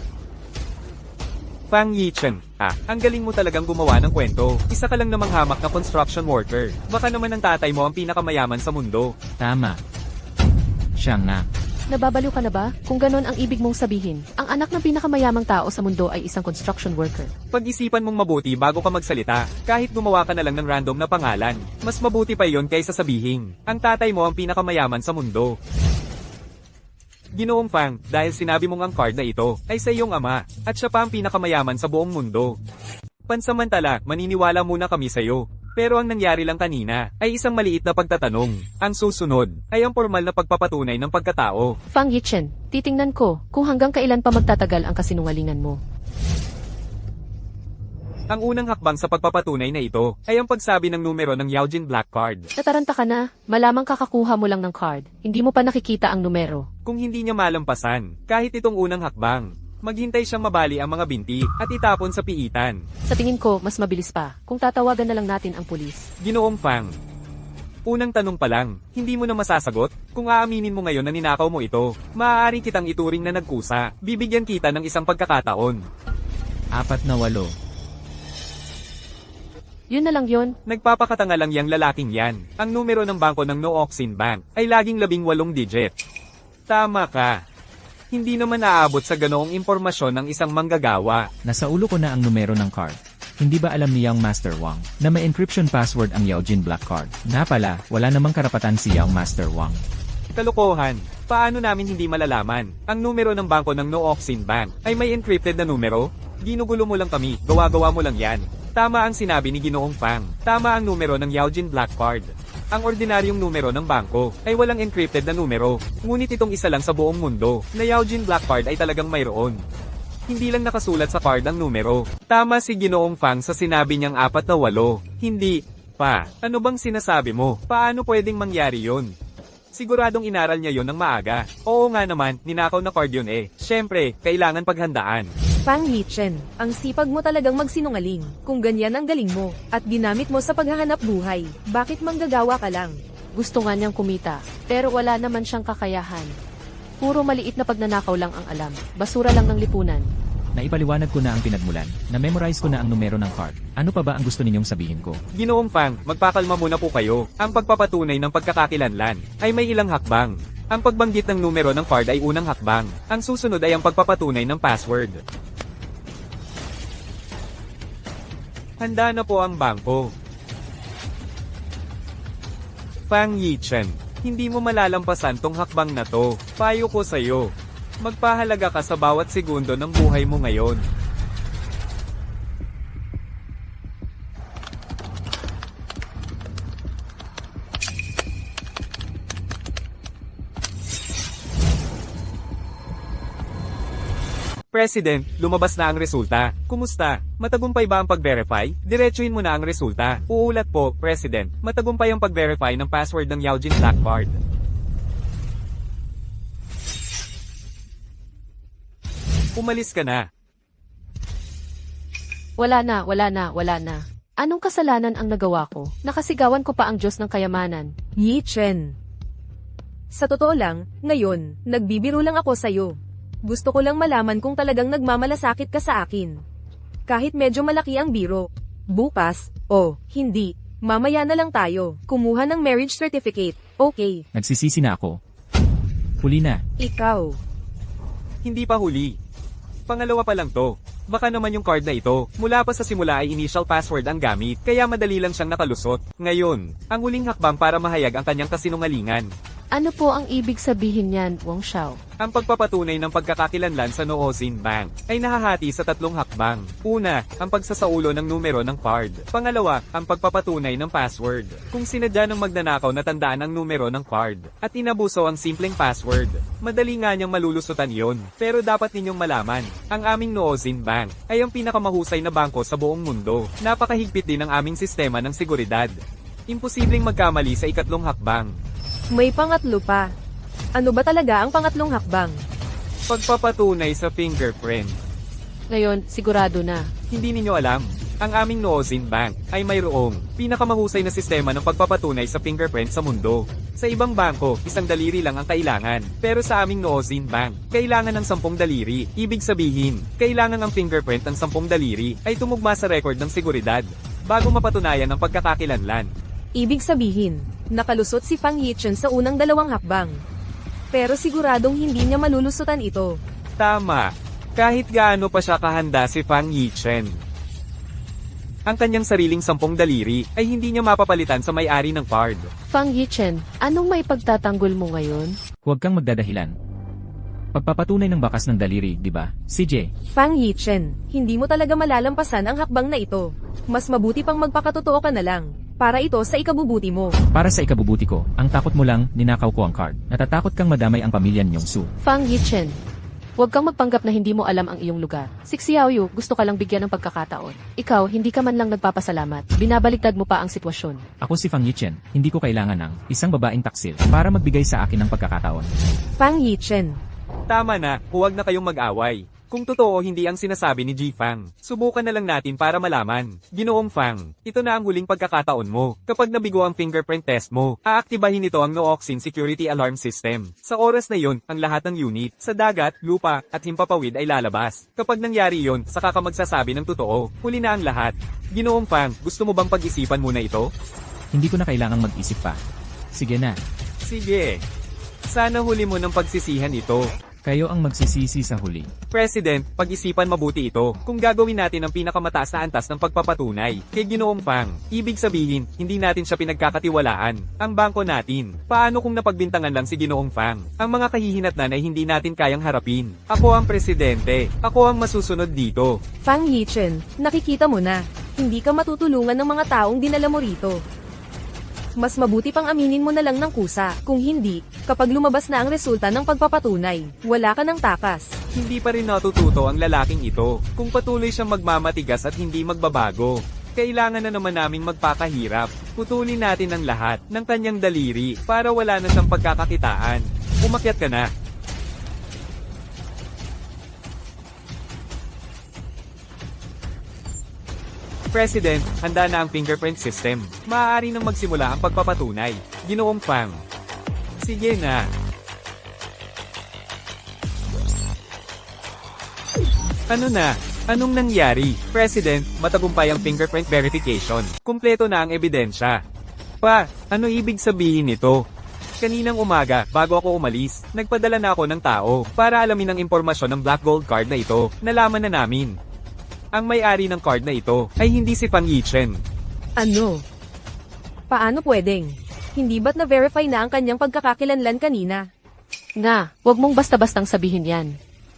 Fang Yichen, ang galing mo talagang gumawa ng kwento. Isa ka lang namang hamak na construction worker. Baka naman ang tatay mo ang pinakamayaman sa mundo. Tama. Siya nga. Nababaliw ka na ba? Kung ganon ang ibig mong sabihin, ang anak ng pinakamayamang tao sa mundo ay isang construction worker. Pag-isipan mong mabuti bago ka magsalita, kahit gumawa ka na lang ng random na pangalan. Mas mabuti pa yon kaysa sabihin, ang tatay mo ang pinakamayaman sa mundo. Ginoong Fang, dahil sinabi mong ang card na ito ay sa iyong ama, at siya pa ang pinakamayaman sa buong mundo. Pansamantala, maniniwala muna kami sa iyo. Pero ang nangyari lang kanina ay isang maliit na pagtatanong. Ang susunod ay ang formal na pagpapatunay ng pagkatao. Fang Yichen, titingnan ko kung hanggang kailan pa magtatagal ang kasinungalingan mo. Ang unang hakbang sa pagpapatunay na ito ay ang pagsabi ng numero ng Yaojin Black Card. Nataranta ka na, malamang kakakuha mo lang ng card, hindi mo pa nakikita ang numero. Kung hindi niya malampasan, kahit itong unang hakbang, maghintay siyang mabali ang mga binti at itapon sa piitan. Sa tingin ko, mas mabilis pa, kung tatawagan na lang natin ang pulis. Ginoong Fang, unang tanong pa lang, hindi mo na masasagot? Kung aaminin mo ngayon na ninakaw mo ito, maaari kitang ituring na nagkusa. Bibigyan kita ng isang pagkakataon. 4 na 8. Yun na lang yun. Nagpapakatanga lang yang lalaking yan. Ang numero ng bangko ng Noozin Bank ay laging 18 digit. Tama ka. Hindi naman naabot sa ganoong impormasyon ng isang manggagawa. Nasa ulo ko na ang numero ng card. Hindi ba alam ni Yang Master Wang na may encryption password ang Yaojin Black Card? Na pala, wala namang karapatan si Yang Master Wang. Kalokohan. Paano namin hindi malalaman? Ang numero ng bangko ng Noozin Bank ay may encrypted na numero? Ginugulo mo lang kami, gawa-gawa mo lang yan. Tama ang sinabi ni Ginoong Fang. Tama ang numero ng Yaojin Black Card. Ang ordinaryong numero ng bangko ay walang encrypted na numero. Ngunit itong isa lang sa buong mundo na Yaojin Black Card ay talagang mayroon. Hindi lang nakasulat sa card ang numero. Tama si Ginoong Fang sa sinabi niyang 4 na 8. Hindi pa. Ano bang sinasabi mo? Paano pwedeng mangyari yon? Siguradong inaral niya yon ng maaga. Oo nga naman, ninakaw na card yun eh. Siyempre, kailangan paghandaan. Fang Yichen, ang sipag mo talagang magsinungaling. Kung ganyan ang galing mo, at ginamit mo sa paghahanap buhay, bakit manggagawa ka lang? Gusto nga niyang kumita, pero wala naman siyang kakayahan. Puro maliit na pagnanakaw lang ang alam, basura lang ng lipunan. Naipaliwanag ko na ang pinagmulan, na-memorize ko na ang numero ng card. Ano pa ba ang gusto ninyong sabihin ko? Ginoong Fang, magpakalma muna po kayo. Ang pagpapatunay ng pagkakakilanlan ay may ilang hakbang. Ang pagbanggit ng numero ng card ay unang hakbang. Ang susunod ay ang pagpapatunay ng password. Handa na po ang bangko. Fang Yichen, hindi mo malalampasan tong hakbang na to. Payo ko sa'yo. Magpahalaga ka sa bawat segundo ng buhay mo ngayon. President, lumabas na ang resulta. Kumusta? Matagumpay ba ang pag-verify? Diretsuhin mo na ang resulta. Uulat po, President. Matagumpay ang pag-verify ng password ng Yaojin Blackbard. Umalis ka na. Wala na. Anong kasalanan ang nagawa ko? Nakasigawan ko pa ang Diyos ng kayamanan. Yi Chen. Sa totoo lang, ngayon, nagbibiro lang ako sa'yo. Gusto ko lang malaman kung talagang nagmamalasakit ka sa akin. Kahit medyo malaki ang biro. Bukas, hindi. Mamaya na lang tayo. Kumuha ng marriage certificate. Okay. Nagsisisi na ako. Huli na. Ikaw. Hindi pa huli. Pangalawa pa lang to. Baka naman yung card na ito, mula pa sa simula ay initial password ang gamit, kaya madali lang siyang nakalusot. Ngayon, ang huling hakbang para mahayag ang kanyang kasinungalingan. Ano po ang ibig sabihin niyan, Wang Xiao? Ang pagpapatunay ng pagkakakilanlan sa Noozin Bank ay nahahati sa 3 hakbang. Una, ang pagsasaulo ng numero ng card. Pangalawa, ang pagpapatunay ng password. Kung sinadya ng magnanakaw na tandaan ang numero ng card at inabuso ang simpleng password, madali nga niyang malulusutan yon. Pero dapat ninyong malaman, ang aming Noozin Bank ay ang pinakamahusay na bangko sa buong mundo. Napakahigpit din ang aming sistema ng seguridad. Imposibleng magkamali sa 3 hakbang. May pangatlo pa. Ano ba talaga ang pangatlong hakbang? Pagpapatunay sa fingerprint. Ngayon, sigurado na. Hindi ninyo alam, ang aming Noozin Bank ay mayroong pinakamahusay na sistema ng pagpapatunay sa fingerprint sa mundo. Sa ibang bangko, 1 daliri lang ang kailangan. Pero sa aming Noozin Bank, kailangan ng 10 daliri. Ibig sabihin, kailangan ang fingerprint ng 10 daliri ay tumugma sa record ng seguridad bago mapatunayan ang pagkakakilanlan. Ibig sabihin, nakalusot si Fang Yichen sa unang 2 hakbang. Pero siguradong hindi niya malulusutan ito. Tama. Kahit gaano pa siya kahanda si Fang Yichen. Ang kanyang sariling 10 daliri ay hindi niya mapapalitan sa may-ari ng card. Fang Yichen, anong may pagtatanggol mo ngayon? Huwag kang magdadahilan. Pagpapatunay ng bakas ng daliri, di ba? CJ, Fang Yichen, hindi mo talaga malalampasan ang hakbang na ito. Mas mabuti pang magpakatotoo ka na lang. Para ito sa ikabubuti mo. para sa ikabubuti ko, ang takot mo lang, ninakaw ko ang card. Natatakot kang madamay ang pamilya niyong Su. Fang Yichen, huwag kang magpanggap na hindi mo alam ang iyong lugar. Si Xiaoyu, gusto ka lang bigyan ng pagkakataon. Ikaw, hindi ka man lang nagpapasalamat. Binabaliktad mo pa ang sitwasyon. Ako si Fang Yichen, hindi ko kailangan ng isang babaeng taksil para magbigay sa akin ng pagkakataon. Fang Yichen. Tama na, huwag na kayong mag-away. Kung totoo hindi ang sinasabi ni Ji Fang, subukan na lang natin para malaman. Ginoong Fang, ito na ang huling pagkakataon mo. Kapag nabigo ang fingerprint test mo, aaktibahin ito ang Nooxin Security Alarm System. Sa oras na yon, ang lahat ng unit, sa dagat, lupa, at himpapawid ay lalabas. Kapag nangyari yon, saka ka magsasabi ng totoo. Huli na ang lahat. Ginoong Fang, gusto mo bang pag-isipan muna ito? Hindi ko na kailangang mag-isip pa. Sige na, Sige. Sana huli mo ng pagsisihan ito. kayo ang magsisisi sa huli. President, pag-isipan mabuti ito kung gagawin natin ang pinakamataas na antas ng pagpapatunay kay Ginoong Fang. Ibig sabihin, hindi natin siya pinagkakatiwalaan. Ang bangko natin. Paano kung napagbintangan lang si Ginoong Fang? Ang mga kahihinatnan ay hindi natin kayang harapin. Ako ang presidente. Ako ang masusunod dito. Fang Yichen, nakikita mo na. Hindi ka matutulungan ng mga taong dinala mo rito. Mas mabuti pang aminin mo na lang ng kusa. Kung hindi, kapag lumabas na ang resulta ng pagpapatunay, wala ka ng takas. Hindi pa rin natututo ang lalaking ito kung patuloy siyang magmamatigas at hindi magbabago. Kailangan na naman naming magpakahirap. Putulin natin ang lahat ng kanyang daliri para wala na siyang pagkakakitaan. Umakyat ka na. President, handa na ang fingerprint system. Maaari nang magsimula ang pagpapatunay. Ginoong Fang. Sige na. Ano na? Anong nangyari? President, matagumpay ang fingerprint verification. Kumpleto na ang ebidensya. Pa, ano ibig sabihin nito? Kaninang umaga, bago ako umalis, nagpadala na ako ng tao para alamin ang impormasyon ng Black Gold card na ito. Nalaman na namin. Ang may-ari ng card na ito ay hindi si Fang Yichen. Ano? Paano pwedeng? Hindi ba't na-verify na ang kanyang pagkakakilanlan kanina? Nga, huwag mong basta-bastang sabihin yan.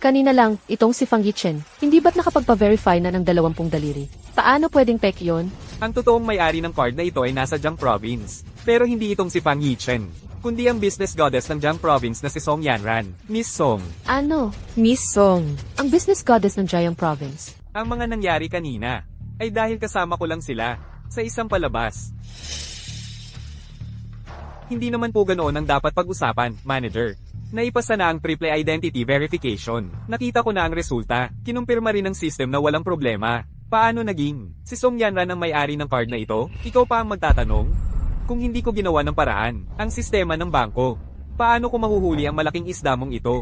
Kanina lang, itong si Fang Yichen, hindi ba't nakapagpa-verify na ng 20 daliri? Paano pwedeng fake yon? Ang totoong may-ari ng card na ito ay nasa Jiang Province. Pero hindi itong si Fang Yichen. kundi ang business goddess ng Jiang Province na si Song Yanran, Miss Song. Ano? Miss Song. Ang business goddess ng Jiang Province. Ang mga nangyari kanina, ay dahil kasama ko lang sila, sa isang palabas. Hindi naman po ganoon ang dapat pag-usapan, manager. Naipasa na ang triple identity verification. Nakita ko na ang resulta. Kinumpirma rin ng system na walang problema. Paano naging? Si Song Yanran ang may-ari ng card na ito? Ikaw pa ang magtatanong? Kung hindi ko ginawa ng paraan, ang sistema ng bangko, paano ko mahuhuli ang malaking isda mong ito?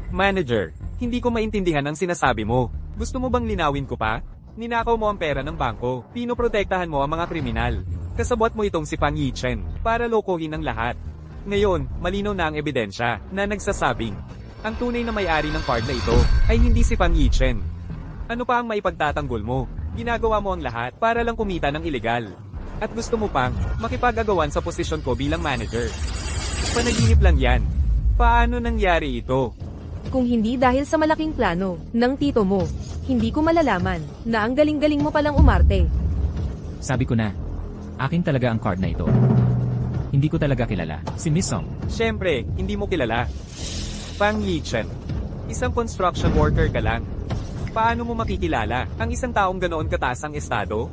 Manager, hindi ko maintindihan ang sinasabi mo. Gusto mo bang linawin ko pa? Ninakaw mo ang pera ng bangko. Pinoprotektahan mo ang mga kriminal. Kasabwat mo itong si Pang Yichen para lokohin ang lahat. Ngayon, malinaw na ang ebidensya na nagsasabing ang tunay na may-ari ng card na ito ay hindi si Pang Yichen. Ano pa ang maipagtatanggol mo? Ginagawa mo ang lahat para lang kumita ng ilegal. At gusto mo pang makipag-agawan sa posisyon ko bilang manager. Panaginip lang yan. Paano nangyari ito? Kung hindi dahil sa malaking plano ng tito mo, hindi ko malalaman na ang galing-galing mo palang umarte. Sabi ko na, akin talaga ang card na ito. Hindi ko talaga kilala si Miss Song. Siyempre, hindi mo kilala. Pang Yichen. Isang construction worker ka lang. Paano mo makikilala ang isang taong ganoon kataas ang estado?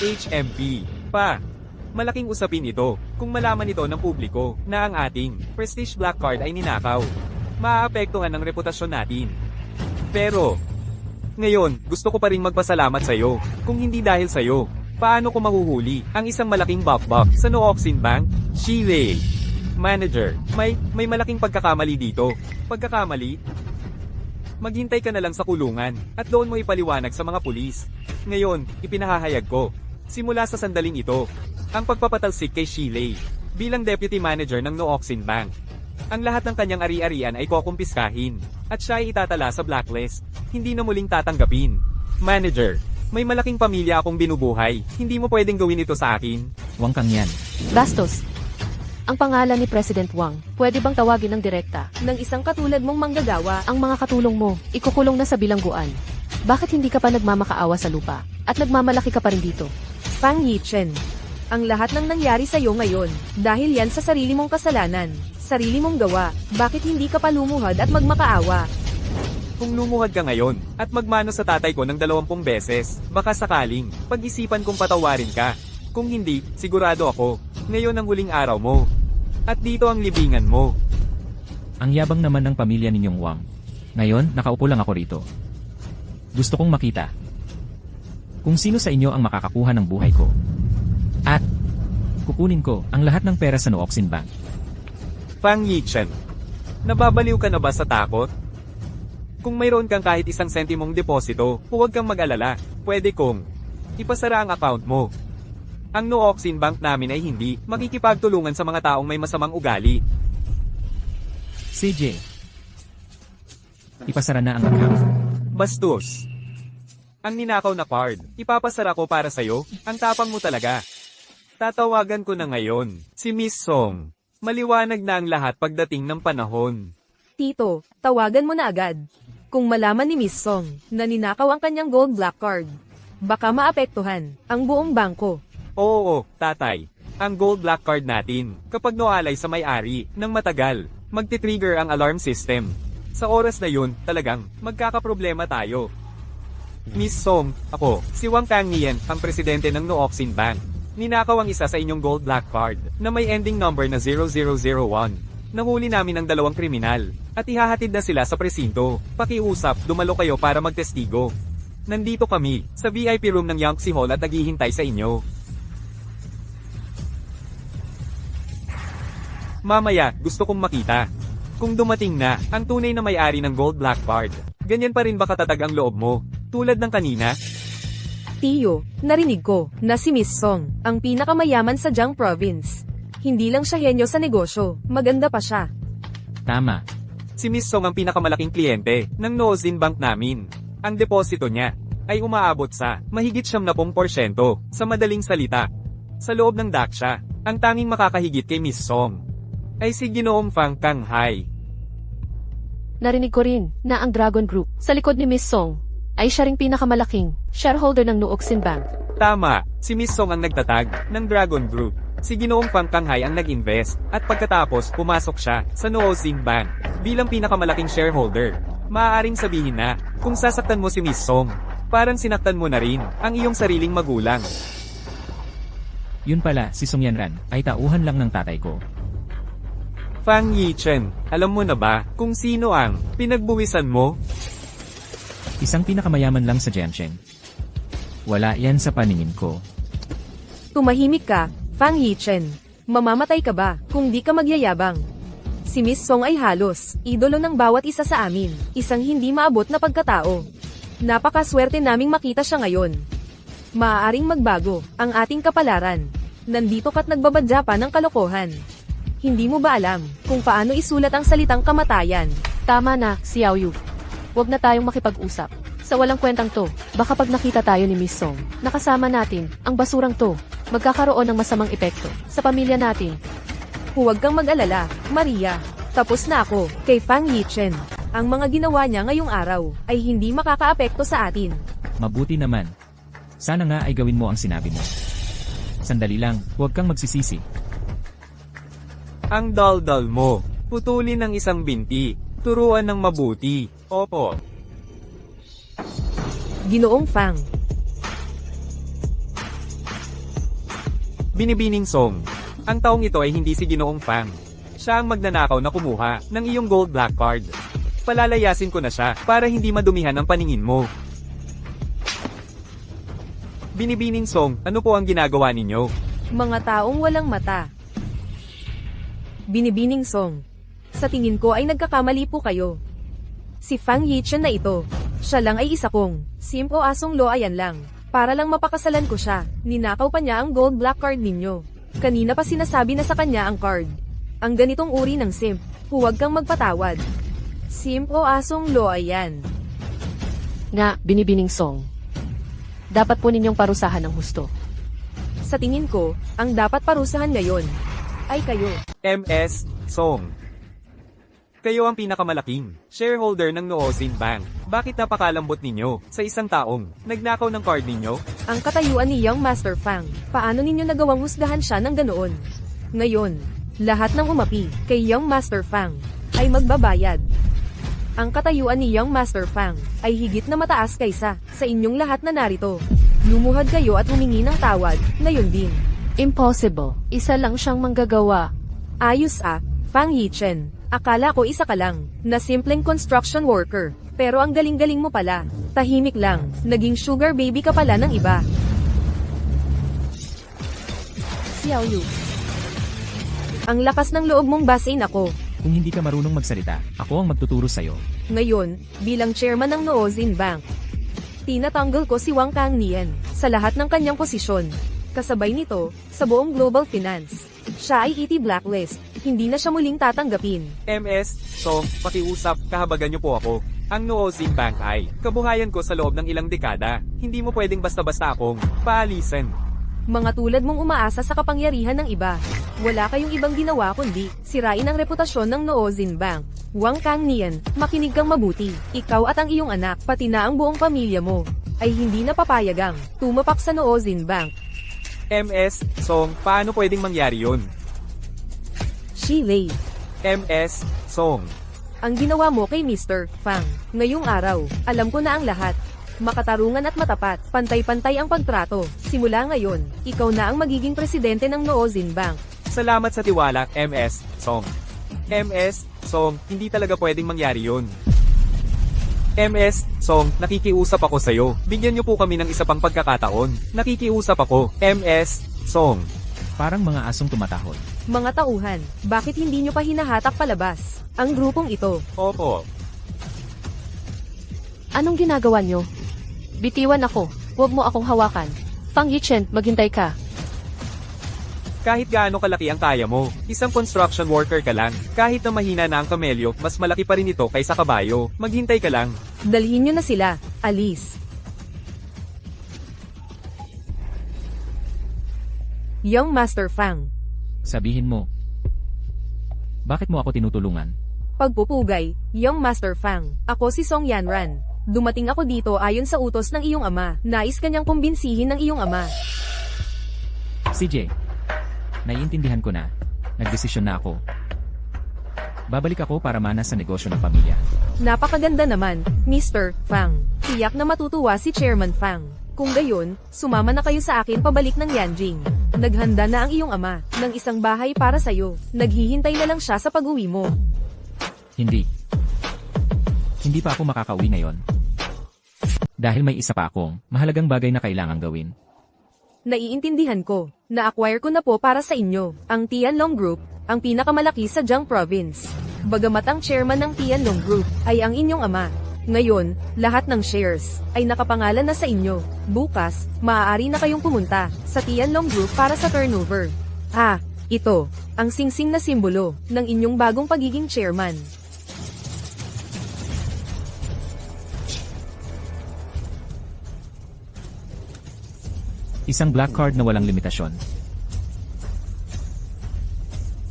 HMP. Pa. Malaking usapin ito kung malaman ito ng publiko na ang ating Prestige Black Card ay ninakaw. Maaapektuhan ang reputasyon natin. Pero, ngayon, gusto ko pa rin magpasalamat sa'yo. Kung hindi dahil sa'yo, paano ko mahuhuli ang isang malaking bakbak sa Nooxin Bank? Shirley. Manager, may malaking pagkakamali dito. Pagkakamali? Maghintay ka na lang sa kulungan at doon mo ipaliwanag sa mga pulis. Ngayon, ipinahahayag ko. Simula sa sandaling ito, ang pagpapatalsik kay Shirley bilang deputy manager ng Nooxin Bank. Ang lahat ng kanyang ari-arian ay kukumpiskahin at siya ay itatala sa blacklist. Hindi na muling tatanggapin. Manager, may malaking pamilya akong binubuhay. Hindi mo pwedeng gawin ito sa akin. Wang kang yan. Bastos. Ang pangalan ni President Wang, pwede bang tawagin ng direkta? Ng isang katulad mong manggagawa, Ang mga katulong mo, ikukulong na sa bilangguan. Bakit hindi ka pa nagmamakaawa sa lupa? At nagmamalaki ka pa rin dito? Pang Yichen. Ang lahat ng nangyari sa'yo ngayon, dahil yan sa sarili mong kasalanan, sarili mong gawa, bakit hindi ka pa lumuhad at magmakaawa? Kung lumuhad ka ngayon at magmano sa tatay ko ng 20 beses, baka sakaling pag-isipan kong patawarin ka. Kung hindi, sigurado ako, ngayon ang huling araw mo. At dito ang libingan mo. Ang yabang naman ng pamilya ninyong Wang. Ngayon, nakaupo lang ako rito. Gusto kong makita kung sino sa inyo ang makakakuha ng buhay ko. At kukunin ko ang lahat ng pera sa Nooxin Bank. Pang Yichen, nababaliw ka na ba sa takot? Kung mayroon kang kahit isang sentimong deposito, huwag kang mag-alala. Pwede kong ipasara ang account mo. Ang Nooxin Bank namin ay hindi makikipagtulungan sa mga taong may masamang ugali. CJ, ipasara na ang account. Bastos. Ang ninakaw na card, ipapasara ko para sa'yo, ang tapang mo talaga. Tatawagan ko na ngayon, si Miss Song. Maliwanag na ang lahat pagdating ng panahon. Tito, tawagan mo na agad. Kung malaman ni Miss Song na ninakaw ang kanyang gold black card, baka maapektuhan ang buong bangko. Oo, tatay. Ang gold black card natin, kapag noalay sa may-ari, ng matagal, magti-trigger ang alarm system. Sa oras na yun, talagang, magkakaproblema tayo. Miss Song, ako, si Wang Kangnian, ang presidente ng Nooxin Bank. Ninakaw ang isa sa inyong gold black card, na may ending number na 0001. Nahuli namin ang 2 kriminal, at ihahatid na sila sa presinto. Pakiusap, dumalo kayo para magtestigo. Nandito kami, sa VIP room ng Yangtze Hall at naghihintay sa inyo. Mamaya, gusto kong makita. Kung dumating na, ang tunay na may-ari ng gold black card, ganyan pa rin ba katatag ang loob mo? Tulad ng kanina? Tiyo, narinig ko na si Miss Song ang pinakamayaman sa Jiang Province. Hindi lang siya henyo sa negosyo, maganda pa siya. Tama. Si Miss Song ang pinakamalaking kliyente ng Nooxin Bank namin. Ang deposito niya ay umaabot sa mahigit 70%. Sa madaling salita, sa loob ng Daksha, ang tanging makakahigit kay Miss Song ay si Ginoong Fang Kanghai. Narinig ko rin na ang Dragon Group, sa likod ni Miss Song, ay siya ring pinakamalaking shareholder ng Nooxin Bank. Tama, si Miss Song ang nagtatag ng Dragon Group. Si Ginoong Fang Kanghay ang nag-invest, at pagkatapos pumasok siya sa Noozin Bank bilang pinakamalaking shareholder. Maaaring sabihin na, kung sasaktan mo si Miss Song, parang sinaktan mo na rin ang iyong sariling magulang. Yun pala, si Song Yanran, ay tauhan lang ng tatay ko. Fang Yichen, alam mo na ba kung sino ang pinagbuwisan mo? Isang pinakamayaman lang sa Jiansheng. Wala yan sa paningin ko. Tumahimik ka, Fang Yichen. Mamamatay ka ba kung di ka magyayabang? Si Miss Song ay halos idolo ng bawat isa sa amin, isang hindi maabot na pagkatao. Napakaswerte naming makita siya ngayon. Maaaring magbago ang ating kapalaran. Nandito ka't nagbabadya pa ng kalokohan. Hindi mo ba alam kung paano isulat ang salitang kamatayan? Tama na, Xiao Yu. Huwag na tayong makipag-usap. Sa walang kwentang to, baka pag nakita tayo ni Miss Song, nakasama natin, ang basurang to, magkakaroon ng masamang epekto sa pamilya natin. Huwag kang mag-alala, Maria. Tapos na ako, kay Fang Yichen. Ang mga ginawa niya ngayong araw, ay hindi makakaapekto sa atin. Mabuti naman. Sana nga ay gawin mo ang sinabi mo. Sandali lang, huwag kang magsisisi. Ang daldal mo. Putulin ng isang binti. Turuan ng mabuti. Opo. Ginoong Fang. Binibining Song. Ang taong ito ay hindi si Ginoong Fang. Siya ang magnanakaw na kumuha ng iyong gold black card. Palalayasin ko na siya para hindi madumihan ang paningin mo. Binibining Song, ano po ang ginagawa ninyo? Mga taong walang mata. Binibining Song. Sa tingin ko ay nagkakamali po kayo. Si Fang Yichen na ito. Siya lang ay isa kong simp o asong loayan lang. Para lang mapakasalan ko siya, ninakaw pa niya ang gold black card ninyo. Kanina pa sinasabi na sa kanya ang card. Ang ganitong uri ng simp, huwag kang magpatawad. Simp o asong loayan. Nga, Binibining Song. Dapat po ninyong parusahan ng husto. Sa tingin ko, ang dapat parusahan ngayon ay kayo. MS Song. Kayo ang pinakamalaking shareholder ng Noozin Bank. Bakit napakalambot ninyo sa isang taong nagnakaw ng card ninyo? Ang katayuan ni Young Master Fang, paano ninyo nagawang husgahan siya ng ganoon? Ngayon, lahat ng umapi kay Young Master Fang ay magbabayad. Ang katayuan ni Young Master Fang ay higit na mataas kaysa sa inyong lahat na narito. Lumuhad kayo at humingi ng tawad, ngayon din. Impossible. Isa lang siyang manggagawa. Ayos Fang Yichen. Akala ko isa ka lang, na simpleng construction worker. Pero ang galing-galing mo pala. Tahimik lang, naging sugar baby ka pala ng iba. Xiao Yu. Ang lakas ng loob mong basain ako. Kung hindi ka marunong magsalita, ako ang magtuturo sa'yo. Ngayon, bilang chairman ng Noozin Bank, tinatanggal ko si Wang Kangnian sa lahat ng kanyang posisyon. Kasabay nito, sa buong global finance. Siya ay ET blacklist, hindi na siya muling tatanggapin. MS Song, pakiusap, kahabagan niyo po ako. Ang Noozin Bank ay kabuhayan ko sa loob ng ilang dekada. Hindi mo pwedeng basta-basta akong paalisin. Mga tulad mong umaasa sa kapangyarihan ng iba. Wala kayong ibang ginawa kundi sirain ang reputasyon ng Noozin Bank. Wang Kangnian, makinig kang mabuti. Ikaw at ang iyong anak, pati na ang buong pamilya mo, ay hindi na papayagang tumapak sa Noozin Bank. MS Song, paano pwedeng mangyari yun? Shilei. MS Song. Ang ginawa mo kay Mr. Fang, ngayong araw, alam ko na ang lahat. Makatarungan at matapat, pantay-pantay ang pagtrato. Simula ngayon, ikaw na ang magiging presidente ng Noozin Bank. Salamat sa tiwala, MS Song. MS Song, hindi talaga pwedeng mangyari yun. MS Song, nakikiusap ako sa'yo. Bigyan niyo po kami ng isa pang pagkakataon. Nakikiusap ako, MS Song. Parang mga asong tumatahol. Mga tauhan, bakit hindi nyo pa hinahatak palabas ang grupong ito? Opo. Anong ginagawa nyo? Bitiwan ako. Huwag mo akong hawakan. Fang Yichen, maghintay ka. Kahit gaano kalaki ang kaya mo, isang construction worker ka lang. Kahit na mahina na ang kamelyo, mas malaki pa rin ito kaysa kabayo. Maghintay ka lang. Dalhin nyo na sila, Alice. Young Master Fang. Sabihin mo. Bakit mo ako tinutulungan? Pagpupugay, Young Master Fang. Ako si Song Yanran. Dumating ako dito ayon sa utos ng iyong ama. Nais kanyang kumbinsihin ng iyong ama. CJ. Naiintindihan ko na. Nagdesisyon na ako. Babalik ako para mana sa negosyo ng pamilya. Napakaganda naman, Mr. Fang. Tiyak na matutuwa si Chairman Fang. Kung gayon, sumama na kayo sa akin pabalik ng Yanjing. Naghanda na ang iyong ama ng isang bahay para sa'yo. Naghihintay na lang siya sa pag-uwi mo. Hindi. Hindi pa ako makakauwi ngayon. Dahil may isa pa akong mahalagang bagay na kailangang gawin. Naiintindihan ko. Na-acquire ko na po para sa inyo, ang Tianlong Group, ang pinakamalaki sa Jiang Province. Bagamat ang chairman ng Tianlong Group ay ang inyong ama. Ngayon, lahat ng shares ay nakapangalan na sa inyo. Bukas, maaari na kayong pumunta sa Tianlong Group para sa turnover. Ito, ang singsing na simbolo ng inyong bagong pagiging chairman. Isang black card na walang limitasyon.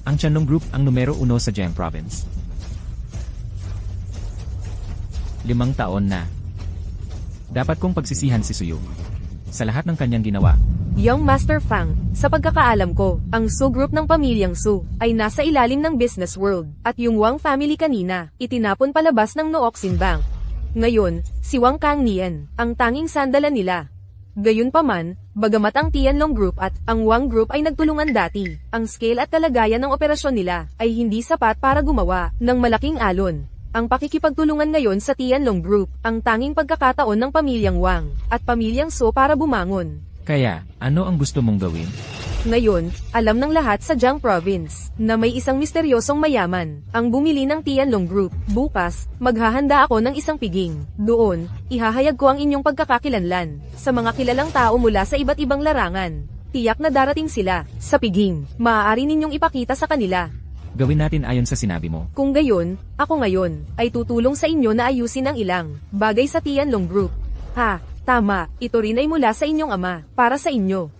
Ang Tianlong Group ang numero 1 sa Jiang Province. 5 taon na. Dapat kong pagsisihan si Suyu sa lahat ng kanyang ginawa. Young Master Fang, sa pagkakaalam ko, ang Su Group ng pamilyang Su ay nasa ilalim ng business world, at yung Wang family kanina, itinapon palabas ng Nooxin Bank. Ngayon, si Wang Kangnian, ang tanging sandalan nila. Gayunpaman, bagamat ang Tianlong Group at ang Wang Group ay nagtulungan dati, ang scale at kalagayan ng operasyon nila ay hindi sapat para gumawa ng malaking alon. Ang pakikipagtulungan ngayon sa Tianlong Group, ang tanging pagkakataon ng pamilyang Wang at pamilyang So para bumangon. Kaya, ano ang gusto mong gawin? Ngayon, alam ng lahat sa Jiang Province na may isang misteryosong mayaman ang bumili ng Tianlong Group. Bukas, maghahanda ako ng isang piging. Doon, ihahayag ko ang inyong pagkakakilanlan sa mga kilalang tao mula sa iba't ibang larangan. Tiyak na darating sila sa piging. Maaari ninyong ipakita sa kanila. Gawin natin ayon sa sinabi mo. Kung gayon, ako ngayon ay tutulong sa inyo na ayusin ang ilang bagay sa Tianlong Group. Tama, ito rin ay mula sa inyong ama, para sa inyo.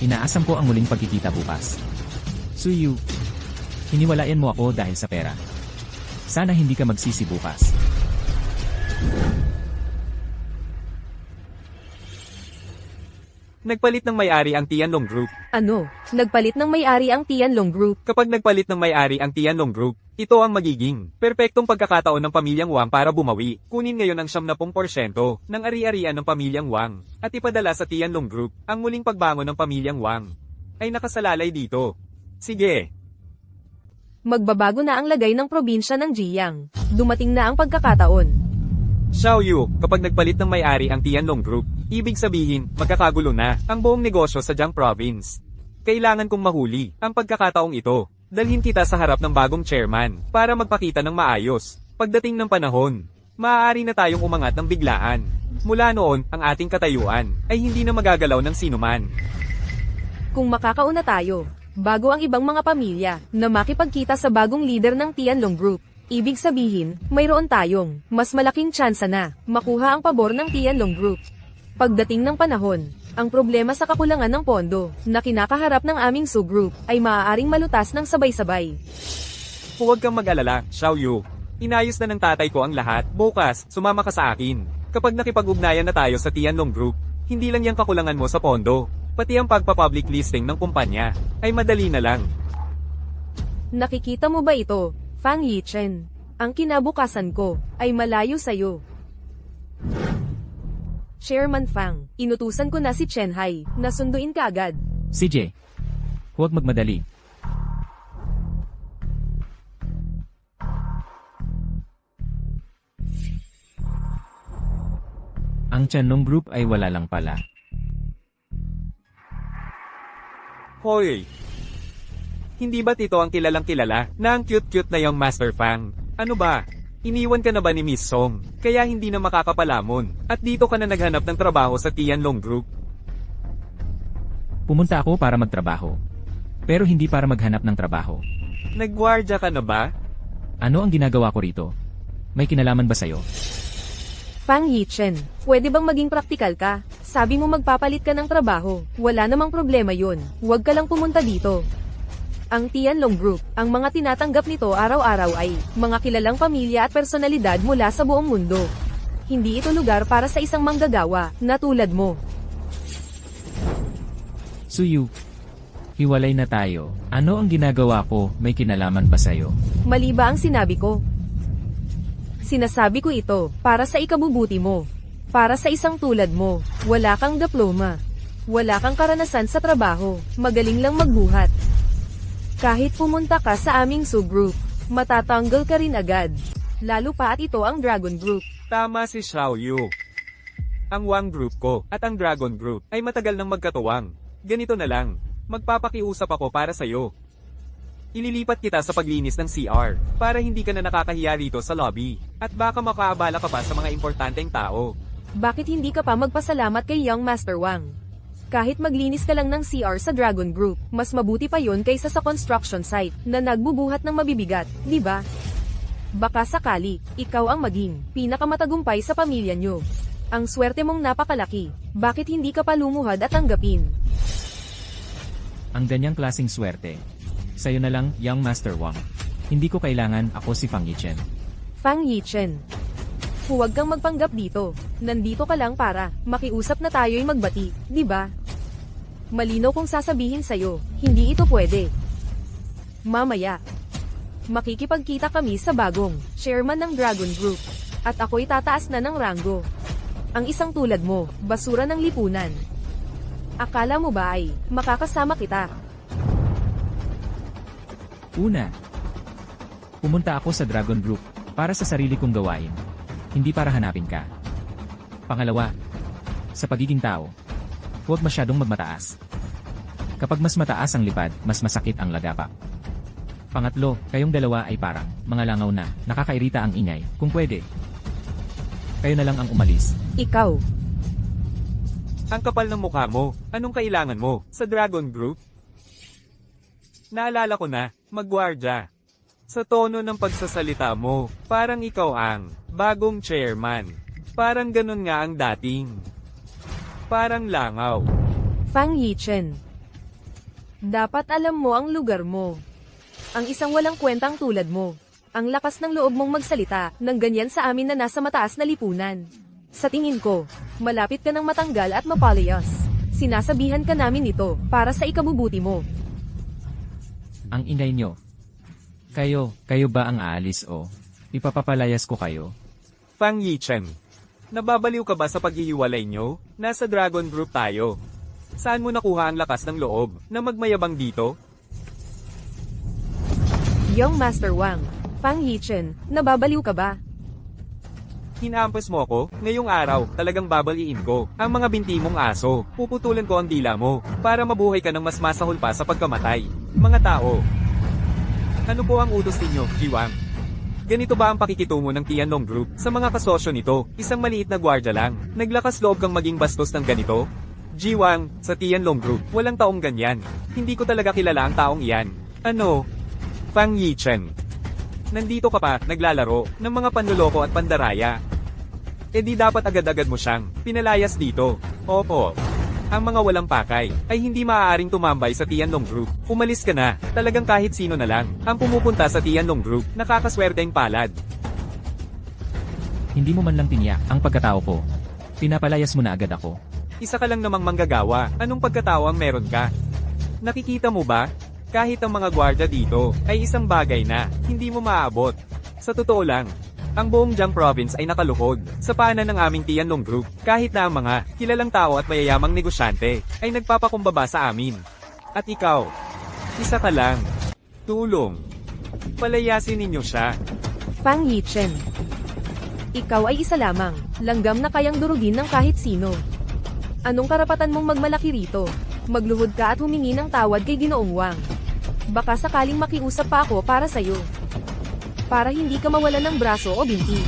Inaasam ko ang muling pagkikita bukas. Suyu, hiniwalayan mo ako dahil sa pera. Sana hindi ka magsisi bukas. Nagpalit ng may-ari ang Tianlong Group. Ano? Nagpalit ng may-ari ang Tianlong Group? Kapag nagpalit ng may-ari ang Tianlong Group, ito ang magiging perpektong pagkakataon ng pamilyang Wang para bumawi. Kunin ngayon ang 70% ng ari-arian ng pamilyang Wang at ipadala sa Tianlong Group. Ang muling pagbangon ng pamilyang Wang ay nakasalalay dito. Sige. Magbabago na ang lagay ng probinsya ng Jiang. Dumating na ang pagkakataon. Xiao Yu, kapag nagpalit ng may-ari ang Tianlong Group, ibig sabihin, magkakagulo na ang buong negosyo sa Jiang Province. Kailangan kong mahuli ang pagkakataong ito. Dalhin kita sa harap ng bagong chairman para magpakita ng maayos. Pagdating ng panahon, maaari na tayong umangat ng biglaan. Mula noon, ang ating katayuan ay hindi na magagalaw ng sinuman. Kung makakauna tayo, bago ang ibang mga pamilya na makipagkita sa bagong leader ng Tianlong Group, ibig sabihin, mayroon tayong mas malaking tsansa na makuha ang pabor ng Tianlong Group. Pagdating ng panahon, ang problema sa kakulangan ng pondo na kinakaharap ng aming Su Group ay maaaring malutas ng sabay-sabay. Huwag kang mag-alala, Xiao Yu. Inayos na ng tatay ko ang lahat. Bukas, sumama ka sa akin. Kapag nakipag-ugnayan na tayo sa Tianlong Group, hindi lang yung kakulangan mo sa pondo, pati ang pagpa-public listing ng kumpanya, ay madali na lang. Nakikita mo ba ito, Fang Yichen? Ang kinabukasan ko ay malayo sa'yo. Chairman Fang, inutusan ko na si Chen Hai na sunduin ka agad. CJ, huwag magmadali. Ang Tianlong Group ay wala lang pala. Hoy! Hindi ba't ito ang kilalang kilala na ang cute-cute na yung Master Fang? Ano ba? Iniwan ka na ba ni Miss Song, kaya hindi na makakapalamon, at dito ka na naghanap ng trabaho sa Tianlong Group? Pumunta ako para magtrabaho. Pero hindi para maghanap ng trabaho. Nagwardya ka na ba? Ano ang ginagawa ko rito? May kinalaman ba sa'yo? Fang Yichen, pwede bang maging praktikal ka? Sabi mo magpapalit ka ng trabaho, wala namang problema yun. Huwag ka lang pumunta dito. Ang Tianlong Group, ang mga tinatanggap nito araw-araw ay mga kilalang pamilya at personalidad mula sa buong mundo. Hindi ito lugar para sa isang manggagawa na tulad mo. Suyu. Hiwalay na tayo. Ano ang ginagawa ko? May kinalaman ba sa'yo? Mali ba ang sinabi ko? Sinasabi ko ito, para sa ikabubuti mo. Para sa isang tulad mo, wala kang diploma. Wala kang karanasan sa trabaho, magaling lang magbuhat. Kahit pumunta ka sa aming subgroup, matatanggal ka rin agad. Lalo pa at ito ang Dragon Group. Tama si Xiaoyu. Ang Wang Group ko, at ang Dragon Group, ay matagal nang magkatuwang. Ganito na lang. Magpapakiusap ako para sa'yo. Ililipat kita sa paglinis ng CR, para hindi ka na nakakahiya rito sa lobby, at baka makaabala ka pa sa mga importanteng tao. Bakit hindi ka pa magpasalamat kay Young Master Wang? Kahit maglinis ka lang ng CR sa Dragon Group, mas mabuti pa yon kaysa sa construction site, na nagbubuhat ng mabibigat, di ba? Baka sakali, ikaw ang maging pinakamatagumpay sa pamilya nyo. Ang swerte mong napakalaki, bakit hindi ka pa lumuhad at tanggapin? Ang ganyang klasing swerte. Sa'yo na lang, Young Master Wang. Hindi ko kailangan, ako si Fang Yichen. Fang Yichen. Huwag kang magpanggap dito. Nandito ka lang para makiusap na tayo'y magbati, di ba? Malinaw kong sasabihin sa'yo, hindi ito pwede. Mamaya, makikipagkita kami sa bagong chairman ng Dragon Group. At ako'y tataas na ng ranggo. Ang isang tulad mo, basura ng lipunan. Akala mo ba ay makakasama kita? Una, pumunta ako sa Dragon Group para sa sarili kong gawain, hindi para hanapin ka. Pangalawa, sa pagiging tao, huwag masyadong magmataas. Kapag mas mataas ang lipad, mas masakit ang lagapa. Pangatlo, kayong dalawa ay parang mga langaw na nakakairita ang ingay, kung pwede. Kayo na lang ang umalis. Ikaw. Ang kapal ng mukha mo, anong kailangan mo, sa Dragon Group? Naalala ko na, magwardya. Sa tono ng pagsasalita mo, parang ikaw ang bagong chairman. Parang ganun nga ang dating. Parang langaw. Fang Yichen. Dapat alam mo ang lugar mo. Ang isang walang kwentang tulad mo. Ang lakas ng loob mong magsalita ng ganyan sa amin na nasa mataas na lipunan. Sa tingin ko, malapit ka ng matanggal at mapalayas. Sinasabihan ka namin ito para sa ikabubuti mo. Ang ingay nyo. Kayo ba ang aalis o ipapapalayas ko kayo? Fang Yichen. Nababaliw ka ba sa paghihiwalay nyo? Nasa Dragon Group tayo. Saan mo nakuha ang lakas ng loob na magmayabang dito? Young Master Wang, Fang Yichen, nababaliw ka ba? Hinahampas mo ako, ngayong araw, talagang babaliin ko, ang mga binti mong aso, puputulan ko ang dila mo, para mabuhay ka ng mas masahol pa sa pagkamatay. Mga tao. Ano po ang utos ninyo, Jiwang? Ganito ba ang pakikitungo ng Tianlong Group sa mga kasosyo nito, isang maliit na gwardya lang, naglakas loob kang maging bastos ng ganito? Jiwang, sa Tianlong Group, walang taong ganyan. Hindi ko talaga kilala ang taong iyan. Ano? Fang Yichen. Nandito ka pa, naglalaro, ng mga panluloko at pandaraya. E di dapat agad-agad mo siyang pinalayas dito. Opo. Ang mga walang pakay, ay hindi maaaring tumambay sa Tianlong Group. Umalis ka na, talagang kahit sino na lang, ang pumupunta sa Tianlong Group, nakakaswerteng palad. Hindi mo man lang tiniyak ang pagkatao ko. Pinapalayas mo na agad ako. Isa ka lang namang manggagawa, anong pagkatao ang meron ka? Nakikita mo ba? Kahit ang mga gwardya dito, ay isang bagay na, hindi mo maaabot. Sa totoo lang, ang buong Jiang Province ay nakaluhod, sa paanan ng aming Tianlong Group, kahit na ang mga kilalang tao at mayayamang negosyante, ay nagpapakumbaba sa amin. At ikaw, isa ka lang. Tulong. Palayasin ninyo siya. Fang Yichen. Ikaw ay isa lamang, langgam na kayang durugin ng kahit sino. Anong karapatan mong magmalaki rito? Magluhod ka at humingi ng tawad kay Ginoong Wang. Baka sakaling makiusap pa ako para sa'yo. Para hindi ka mawalan ng braso o binti.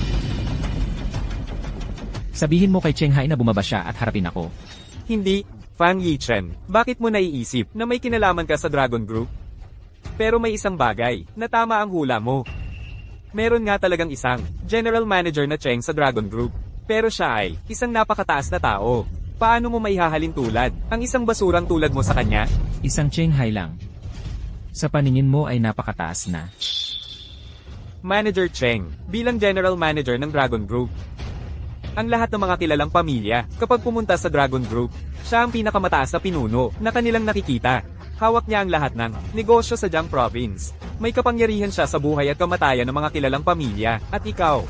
Sabihin mo kay Cheng Hai na bumaba siya at harapin ako. Hindi, Fang Yichen. Bakit mo naiisip na may kinalaman ka sa Dragon Group? Pero may isang bagay, na tama ang hula mo. Meron nga talagang isang general manager na Cheng sa Dragon Group. Pero siya ay isang napakataas na tao. Paano mo maihahalin tulad ang isang basurang tulad mo sa kanya? Isang Cheng Hai lang. Sa paningin mo ay napakataas na. Manager Cheng, bilang general manager ng Dragon Group. Ang lahat ng mga kilalang pamilya, kapag pumunta sa Dragon Group, Siya ang pinakamataas na pinuno na kanilang nakikita. Hawak niya ang lahat ng negosyo sa Jiang Province. May kapangyarihan siya sa buhay at kamatayan ng mga kilalang pamilya. At ikaw,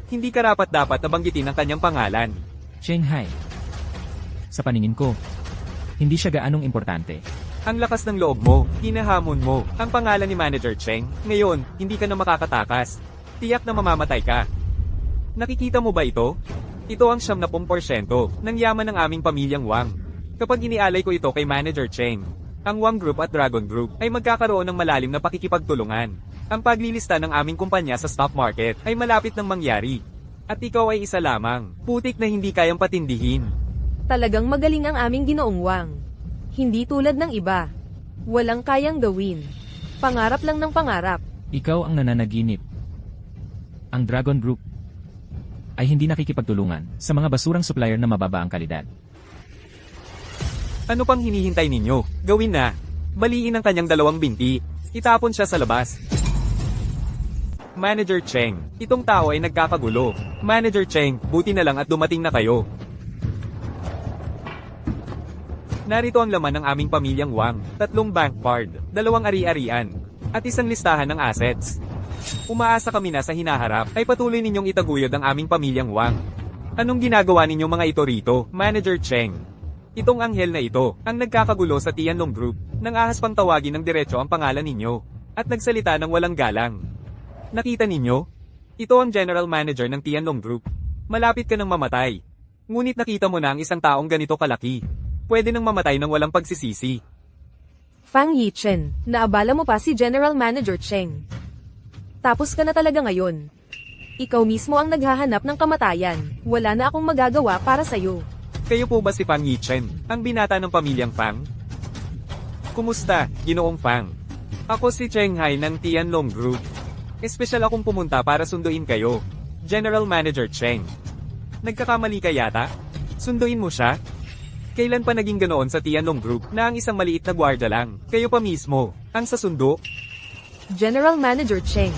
hindi karapat-dapat na banggitin ang kanyang pangalan. Shanghai. Sa paningin ko, hindi siya gaanong importante. Ang lakas ng loob mo, hinahamon mo, ang pangalan ni Manager Cheng. Ngayon, hindi ka na makakatakas. Tiyak na mamamatay ka. Nakikita mo ba ito? Ito ang 70% ng yaman ng aming pamilyang Wang. Kapag inialay ko ito kay Manager Cheng, ang Wang Group at Dragon Group ay magkakaroon ng malalim na pakikipagtulungan. Ang paglilista ng aming kumpanya sa stock market ay malapit ng mangyari. At ikaw ay isa lamang, putik na hindi kayang patindihin. Talagang magaling ang aming Ginoong Wang. Hindi tulad ng iba. Walang kayang gawin. Pangarap lang ng pangarap. Ikaw ang nananaginip. Ang Dragon Group ay hindi nakikipagtulungan sa mga basurang supplier na mababa ang kalidad. Ano pang hinihintay ninyo? Gawin na. Baliin ang kanyang dalawang binti. Itapon siya sa labas. Manager Cheng, itong tao ay nagkakagulo. Manager Cheng, buti na lang at dumating na kayo. Narito ang laman ng aming pamilyang Wang, 3 bank card, 2 ari-arian, at isang listahan ng assets. Umaasa kami na sa hinaharap ay patuloy ninyong itaguyod ang aming pamilyang Wang. Anong ginagawa ninyong mga ito rito, Manager Cheng? Itong anghel na ito, ang nagkakagulo sa Tianlong Group, nang ahas pang tawagin ng diretso ang pangalan ninyo, at nagsalita ng walang galang. Nakita ninyo? Ito ang General Manager ng Tianlong Group. Malapit ka nang mamatay. Ngunit nakita mo na ang isang taong ganito kalaki. Pwede nang mamatay ng walang pagsisisi. Fang Yichen, naabala mo pa si General Manager Cheng. Tapos ka na talaga ngayon. Ikaw mismo ang naghahanap ng kamatayan. Wala na akong magagawa para sa'yo. Kayo po ba si Fang Yichen, ang binata ng pamilyang Fang? Kumusta, Ginoong Fang? Ako si Cheng Hai ng Tianlong Group. Espesyal akong pumunta para sunduin kayo, General Manager Cheng. Nagkakamali ka yata? Sunduin mo siya? Kailan pa naging ganoon sa Tianlong Group na ang isang maliit na gwardiya lang, kayo pa mismo, ang sasundo? General Manager Cheng.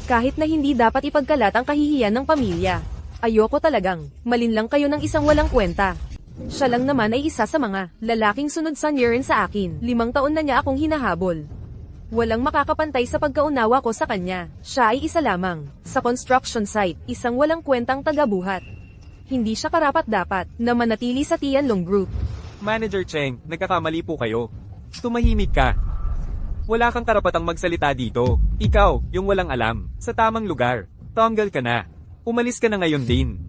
Kahit na hindi dapat ipagkalat ang kahihiyan ng pamilya. Ayoko talagang, malinlang kayo ng isang walang kwenta. Siya lang naman ay isa sa mga lalaking sunod sa Niren sa akin. 5 taon na niya akong hinahabol. Walang makakapantay sa pagkaunawa ko sa kanya. Siya ay isa lamang. Sa construction site, isang walang kwentang tagabuhat. Hindi siya karapat-dapat na manatili sa Tianlong Group. Manager Cheng, nagkakamali po kayo. Tumahimik ka. Wala kang karapatang magsalita dito. Ikaw, yung walang alam, sa tamang lugar. Tanggal ka na. Umalis ka na ngayon din.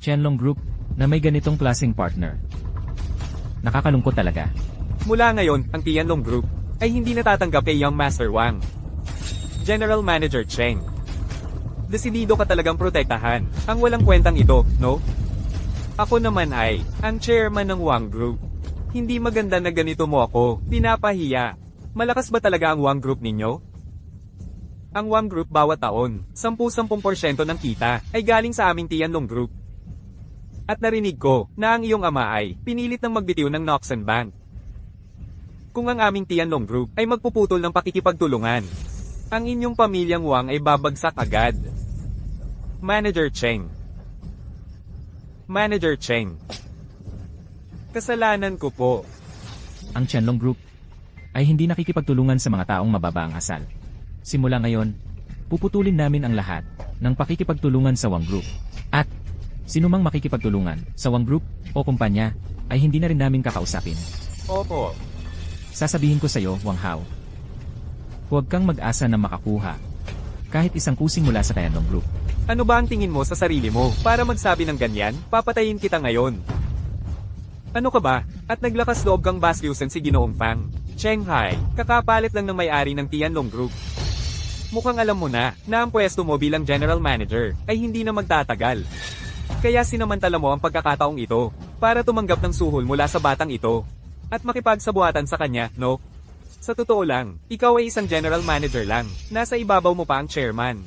Tianlong Group na may ganitong klaseng partner. Nakakalungkot talaga. Mula ngayon, ang Tianlong Group ay hindi natatanggap kay Young Master Wang. General Manager Cheng. Desidido ka talagang protektahan ang walang kwentang ito, no? Ako naman ay ang chairman ng Wang Group. Hindi maganda na ganito mo ako, pinapahiya. Malakas ba talaga ang Wang Group ninyo? Ang Wang Group bawat taon, 10% ng kita ay galing sa aming Tianlong Group. At narinig ko na ang iyong ama ay pinilit ng magbitiw ng Noxan Bank. Kung ang aming Tianlong Group ay magpuputol ng pakikipagtulungan, ang inyong pamilyang Wang ay babagsak agad. Manager Cheng. Manager Cheng. Kasalanan ko po. Ang Tianlong Group ay hindi nakikipagtulungan sa mga taong mababa ang asal. Simula ngayon, puputulin namin ang lahat ng pakikipagtulungan sa Wang Group. At sinumang makikipagtulungan sa Wang Group o kumpanya ay hindi na rin namin kakausapin. Opo. Sasabihin ko sa iyo, Wang Hao. Huwag kang mag-asa na makakuha kahit isang kusing mula sa Tianlong Group. Ano ba ang tingin mo sa sarili mo para magsabi ng ganyan? Papatayin kita ngayon. Ano ka ba? At naglakas loob kang bastyusan si Ginoong Fang. Cheng Hai, kakapalit lang ng may-ari ng Tianlong Group. Mukhang alam mo na ang pwesto mo bilang General Manager ay hindi na magtatagal. Kaya sinamantala mo ang pagkakataong ito para tumanggap ng suhol mula sa batang ito at makipagsabuhatan sa kanya, no? Sa totoo lang, ikaw ay isang General Manager lang, nasa ibabaw mo pa ang Chairman.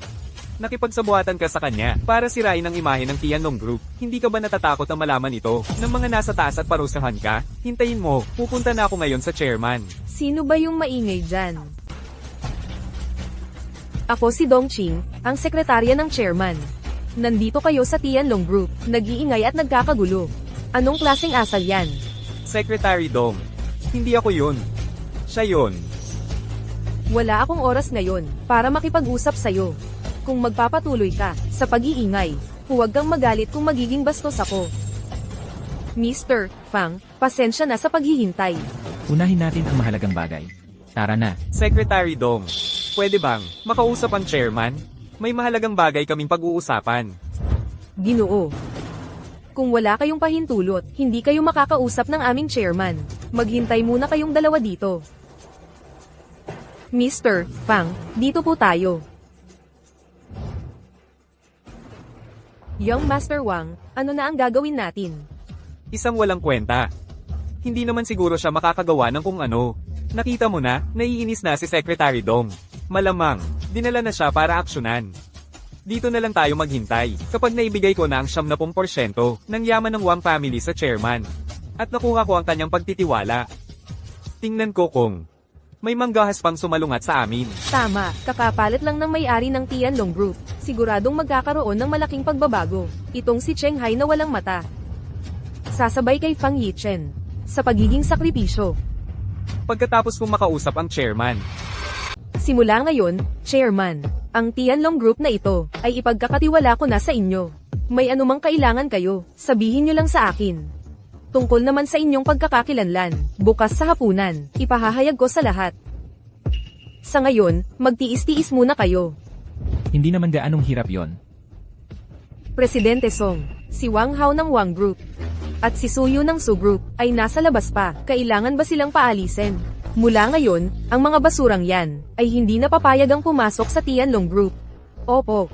Nakipagsabuhatan ka sa kanya para sirain ang imahe ng Tianlong Group. Hindi ka ba natatakot na malaman ito ng mga nasa taas at parusahan ka? Hintayin mo, pupunta na ako ngayon sa Chairman. Sino ba yung maingay dyan? Ako si Dongqing, ang sekretarya ng chairman. Nandito kayo sa Tianlong Group, nag-iingay at nagkakagulo. Anong klaseng asal yan? Secretary Dong. Hindi ako yun. Siya yun. Wala akong oras ngayon para makipag-usap sa'yo. Kung magpapatuloy ka sa pag-iingay, huwag kang magalit kung magiging bastos ako. Mr. Fang, pasensya na sa paghihintay. Unahin natin ang mahalagang bagay. Tara na. Secretary Dong. Pwede bang makausap ang chairman? May mahalagang bagay kaming pag-uusapan. Ginoo. Kung wala kayong pahintulot, hindi kayo makakausap ng aming chairman. Maghintay muna kayong dalawa dito. Mr. Fang, dito po tayo. Young Master Wang, ano na ang gagawin natin? Isang walang kwenta. Hindi naman siguro siya makakagawa ng kung ano. Nakita mo na, naiinis na si Secretary Dong. Malamang, dinala na siya para aksyonan. Dito na lang tayo maghintay, kapag naibigay ko na ang 70% ng yaman ng Wang family sa chairman. At nakuha ko ang kanyang pagtitiwala. Tingnan ko kung may manggahas pang sumalungat sa amin. Tama, kakapalit lang ng may-ari ng Tianlong Group. Siguradong magkakaroon ng malaking pagbabago. Itong si Cheng Hai na walang mata. Sasabay kay Fang Yichen sa pagiging sakripisyo. Pagkatapos kong makausap ang chairman, Simula ngayon, Chairman, ang Tianlong Group na ito ay ipagkakatiwala ko na sa inyo. May anumang kailangan kayo, sabihin nyo lang sa akin. Tungkol naman sa inyong pagkakakilanlan, bukas sa hapunan, ipahahayag ko sa lahat. Sa ngayon, magtiis-tiis muna kayo. Hindi naman gaanong hirap yon. Presidente Song, si Wang Hao ng Wang Group, at si Suyu ng Su Group, ay nasa labas pa. Kailangan ba silang paalisin? Mula ngayon, ang mga basurang yan, ay hindi na papayag ang pumasok sa Tianlong Group. Opo.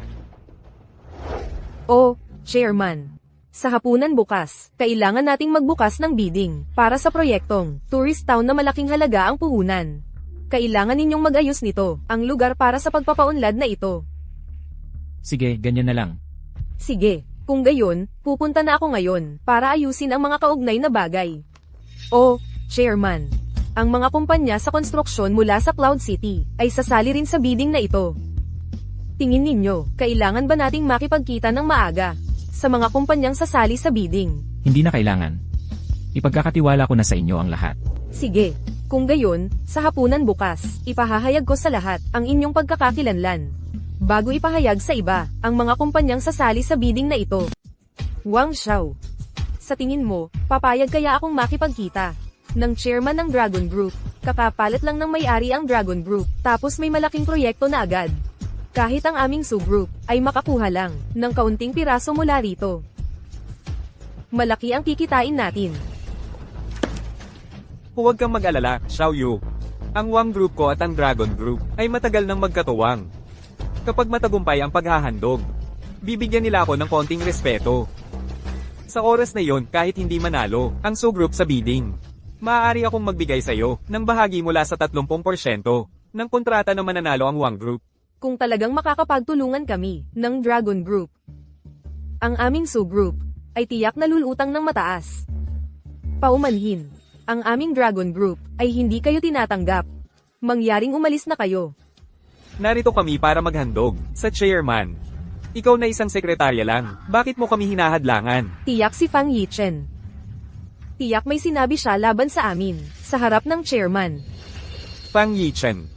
O, Chairman. Sa hapunan bukas, kailangan nating magbukas ng bidding, para sa proyektong, tourist town na malaking halaga ang puhunan. Kailangan ninyong mag-ayos nito, ang lugar para sa pagpapaunlad na ito. Sige, ganyan na lang. Sige, kung gayon, pupunta na ako ngayon, para ayusin ang mga kaugnay na bagay. O, Chairman. Ang mga kumpanya sa konstruksyon mula sa Cloud City, ay sasali rin sa bidding na ito. Tingin ninyo, kailangan ba nating makipagkita ng maaga, sa mga kumpanyang sasali sa bidding? Hindi na kailangan. Ipagkakatiwala ko na sa inyo ang lahat. Sige, kung gayon, sa hapunan bukas, ipahahayag ko sa lahat, ang inyong pagkakakilanlan. Bago ipahayag sa iba, ang mga kumpanyang sasali sa bidding na ito. Wang Xiao. Sa tingin mo, papayag kaya akong makipagkita ng chairman ng Dragon Group? Kakapalit lang ng may-ari ang Dragon Group, tapos may malaking proyekto na agad. Kahit ang aming Su Group, ay makakuha lang, ng kaunting piraso mula rito. Malaki ang kikitain natin. huwag kang mag-alala, Xiao Yu. Ang Wang Group ko at ang Dragon Group, ay matagal nang magkatuwang. Kapag matagumpay ang paghahandog, bibigyan nila ako ng konting respeto. Sa oras na yon, kahit hindi manalo, ang Su Group sa bidding, maaari akong magbigay sa'yo, ng bahagi mula sa 30% ng kontrata na mananalo ang Wang Group. Kung talagang makakapagtulungan kami, ng Dragon Group, ang aming Su Group, ay tiyak na lulutang ng mataas. Paumanhin, ang aming Dragon Group, ay hindi kayo tinatanggap. Mangyaring umalis na kayo. Narito kami para maghandog, sa chairman. Ikaw na isang sekretarya lang, bakit mo kami hinahadlangan? Tiyak si Fang Yichen. Tiyak may sinabi siya laban sa amin, sa harap ng chairman. Fang Yichen.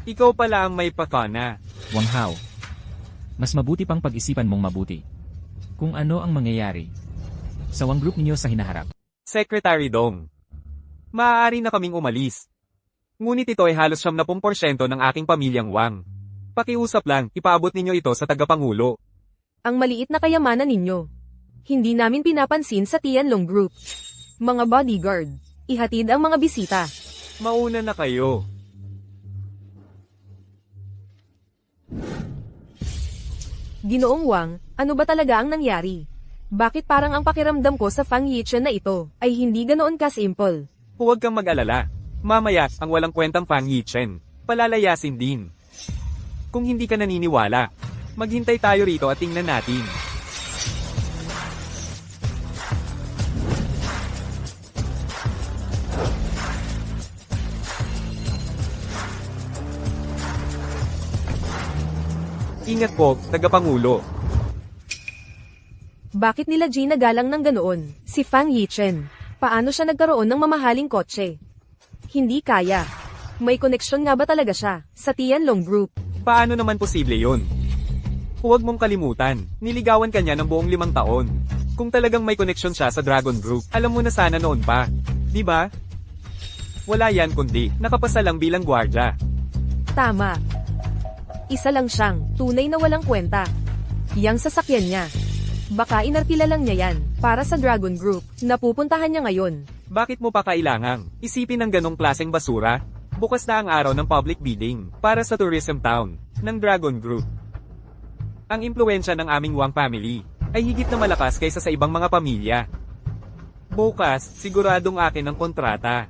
Ikaw pala ang may pakana. Wang Hao. Mas mabuti pang pag-isipan mong mabuti. Kung ano ang mangyayari sa Wang Group ninyo sa hinaharap. Secretary Dong. Maaari na kaming umalis. Ngunit ito ay halos 70% ng aking pamilyang Wang. Pakiusap lang, ipaabot ninyo ito sa tagapangulo. Ang maliit na kayamanan ninyo. Hindi namin pinapansin sa Tianlong Group. Mga bodyguard, ihatid ang mga bisita. Mauna na kayo. Ginoong Wang, ano ba talaga ang nangyari? Bakit parang ang pakiramdam ko sa Fang Yichen na ito, ay hindi ganoon ka-simple? Huwag kang mag-alala. Mamaya, ang walang kwentang Fang Yichen, palalayasin din. Kung hindi ka naniniwala, maghintay tayo rito at tingnan natin. Ingat po, tagapangulo. Bakit nila ginagalang ng ganoon, si Fang Yichen? Paano siya nagkaroon ng mamahaling kotse? Hindi kaya. May koneksyon nga ba talaga siya sa Tianlong Group? Paano naman posible yun? Huwag mong kalimutan, niligawan ka niya ng buong 5 taon. Kung talagang may koneksyon siya sa Dragon Group, alam mo na sana noon pa. Di ba? Wala yan kundi, nakapasa lang bilang gwardya. Tama. Isa lang siyang, tunay na walang kwenta. Yang sasakyan niya. Baka inarkila lang niya yan, para sa Dragon Group, na pupuntahan niya ngayon. Bakit mo pa kailangang isipin ng ganong klaseng basura? Bukas na ang araw ng public bidding, para sa tourism town, ng Dragon Group. Ang impluensya ng aming Wang family, ay higit na malakas kaysa sa ibang mga pamilya. Bukas, siguradong akin ang kontrata.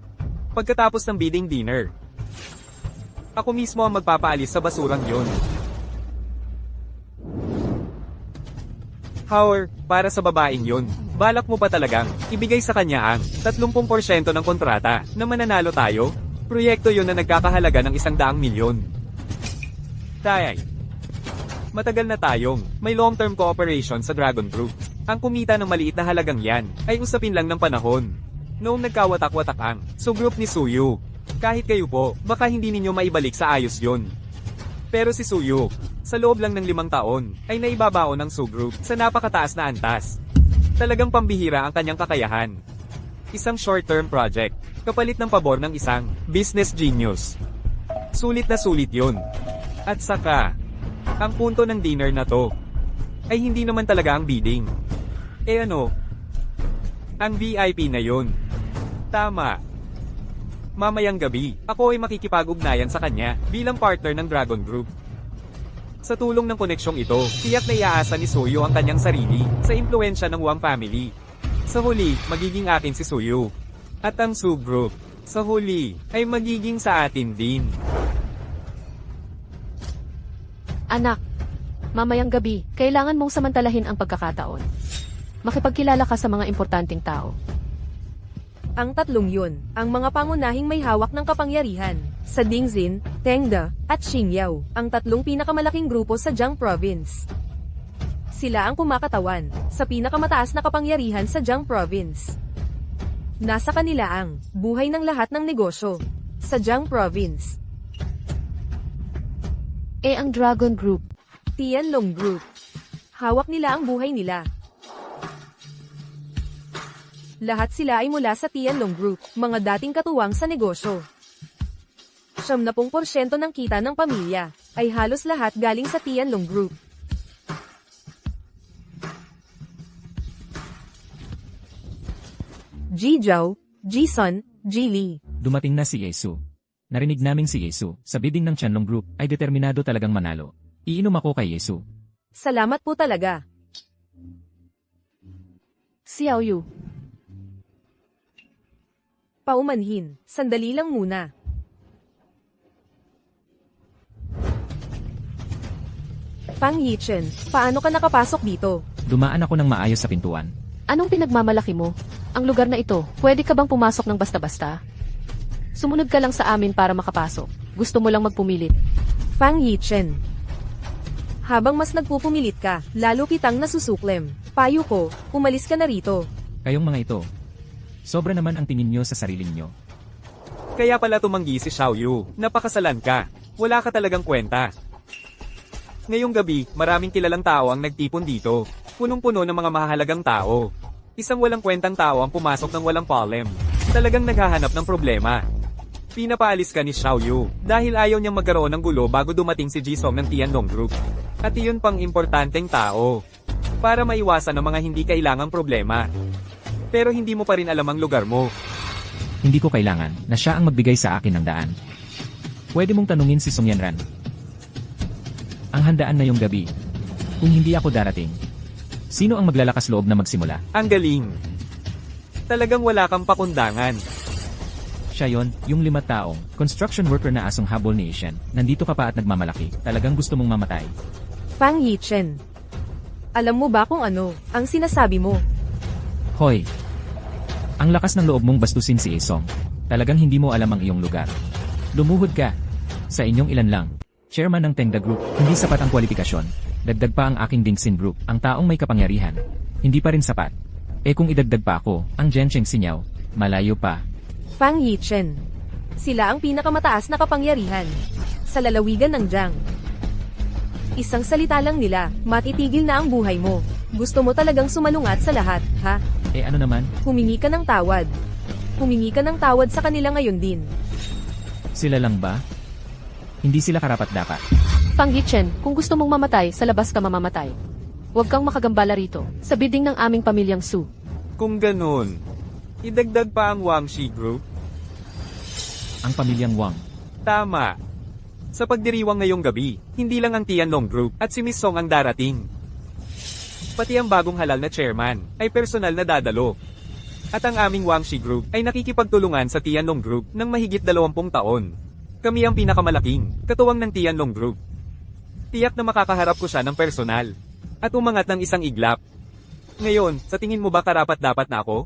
Pagkatapos ng bidding dinner, ako mismo ang magpapaalis sa basurang yon. However, para sa babaeng yon, balak mo pa talagang ibigay sa kanya ang 30% ng kontrata na mananalo tayo? Proyekto yon na nagkakahalaga ng 100 milyon. Tay, matagal na tayong may long-term cooperation sa Dragon Group. Ang kumita ng maliit na halagang yan ay usapin lang ng panahon. Noong nagkawatak-watak ang Group ni Suyu. Kahit kayo po, baka hindi ninyo maibalik sa ayos yon. Pero si Suyu, sa loob lang ng 5 taon, ay naibabaon ng Group sa napakataas na antas. Talagang pambihira ang kanyang kakayahan. Isang short-term project, kapalit ng pabor ng isang business genius. Sulit na sulit yun. At saka, ang punto ng dinner na to, ay hindi naman talaga ang bidding. Eh ano? Ang VIP na yun. Tama. Mamayang gabi, ako ay makikipag-ugnayan sa kanya bilang partner ng Dragon Group. Sa tulong ng koneksyong ito, tiyak na iaasa ni Suyu ang kanyang sarili sa impluensya ng Wang family. Sa huli, magiging akin si Suyu. At ang Su Group, sa huli, ay magiging sa atin din. Anak, mamayang gabi, kailangan mong samantalahin ang pagkakataon. Makipagkilala ka sa mga importanteng tao. Ang tatlong yun, ang mga pangunahing may hawak ng kapangyarihan, sa Dingzin, Tengda, at Xingyao, ang tatlong pinakamalaking grupo sa Jiang Province. Sila ang kumakatawan, sa pinakamataas na kapangyarihan sa Jiang Province. Nasa kanila ang buhay ng lahat ng negosyo, sa Jiang Province. Ang Dragon Group. Tianlong Group. Hawak nila ang buhay nila. Lahat sila ay mula sa Tianlong Group, mga dating katuwang sa negosyo. 70% ng kita ng pamilya, ay halos lahat galing sa Tianlong Group. Ji Zhao, Ji Sun, Ji Li. Dumating na si Yesu. Narinig naming si Yesu, sa bidding ng Tianlong Group, ay determinado talagang manalo. Iinom ako kay Yesu. Salamat po talaga. Xiao Yu. Paumanhin, sandali lang muna. Pang Yichen, paano ka nakapasok dito? Dumaan ako ng maayos sa pintuan. Anong pinagmamalaki mo? Ang lugar na ito, pwede ka bang pumasok ng basta-basta? Sumunod ka lang sa amin para makapasok. Gusto mo lang magpumilit. Pang Yichen. Habang mas nagpupumilit ka, lalo kitang nasusuklem. Payo ko, umalis ka na rito. Kayong mga ito. Sobra naman ang tingin nyo sa sarili nyo. Kaya pala tumanggi si Xiaoyu, napakasalan ka. Wala ka talagang kwenta. Ngayong gabi, maraming kilalang tao ang nagtipon dito. Punong-puno ng mga mahalagang tao. Isang walang kwentang tao ang pumasok ng walang palem. Talagang naghahanap ng problema. Pinapaalis ka ni Xiaoyu dahil ayaw niyang magkaroon ng gulo bago dumating si Jisong ng Tianlong Group. At iyon pang importanteng tao. Para maiwasan ang mga hindi kailangang problema. Pero hindi mo pa rin alam ang lugar mo. Hindi ko kailangan na siya ang magbigay sa akin ng daan. Pwede mong tanungin si Song Yanran. Ang handaan na yung gabi. Kung hindi ako darating, sino ang maglalakas loob na magsimula? Ang galing. Talagang wala kang pakundangan. Siya yon, yung 5 taong, construction worker na asong habol ni Asian. Nandito ka pa at nagmamalaki. Talagang gusto mong mamatay. Pang Yichen. Alam mo ba kung ano ang sinasabi mo? Hoy! Ang lakas ng loob mong bastusin si Isong. Talagang hindi mo alam ang iyong lugar. Lumuhod ka. Sa inyong ilan lang. Chairman ng Tengda Group, hindi sapat ang kwalifikasyon. Dagdag pa ang aking Dingxin Group, ang taong may kapangyarihan. Hindi pa rin sapat. Kung idagdag pa ako, ang Gensheng Sinyaw, Malayo pa. Fang Yichen. Sila ang pinakamataas na kapangyarihan sa lalawigan ng Jiang. Isang salita lang nila, matitigil na ang buhay mo. Gusto mo talagang sumalungat sa lahat, ha? Eh ano naman? Humingi ka ng tawad. Humingi ka ng tawad sa kanila ngayon din. Sila lang ba? Hindi sila karapat-dapat. Fang Yichen, kung gusto mong mamatay, sa labas ka mamamatay. Huwag kang makagambala rito, sa biding ng aming pamilyang Su. Kung ganun, idagdag pa ang Wangshi Group? Ang pamilyang Wang. Tama. Sa pagdiriwang ngayong gabi, hindi lang ang Tianlong Group at si Miss Song ang darating. Pati ang bagong halal na chairman ay personal na dadalo. At ang aming Wangshi Group ay nakikipagtulungan sa Tianlong Group ng mahigit 20 taon. Kami ang pinakamalaking katuwang ng Tianlong Group. Tiyak na makakaharap ko siya ng personal at umangat ng isang iglap. Ngayon, sa tingin mo ba karapat-dapat na ako?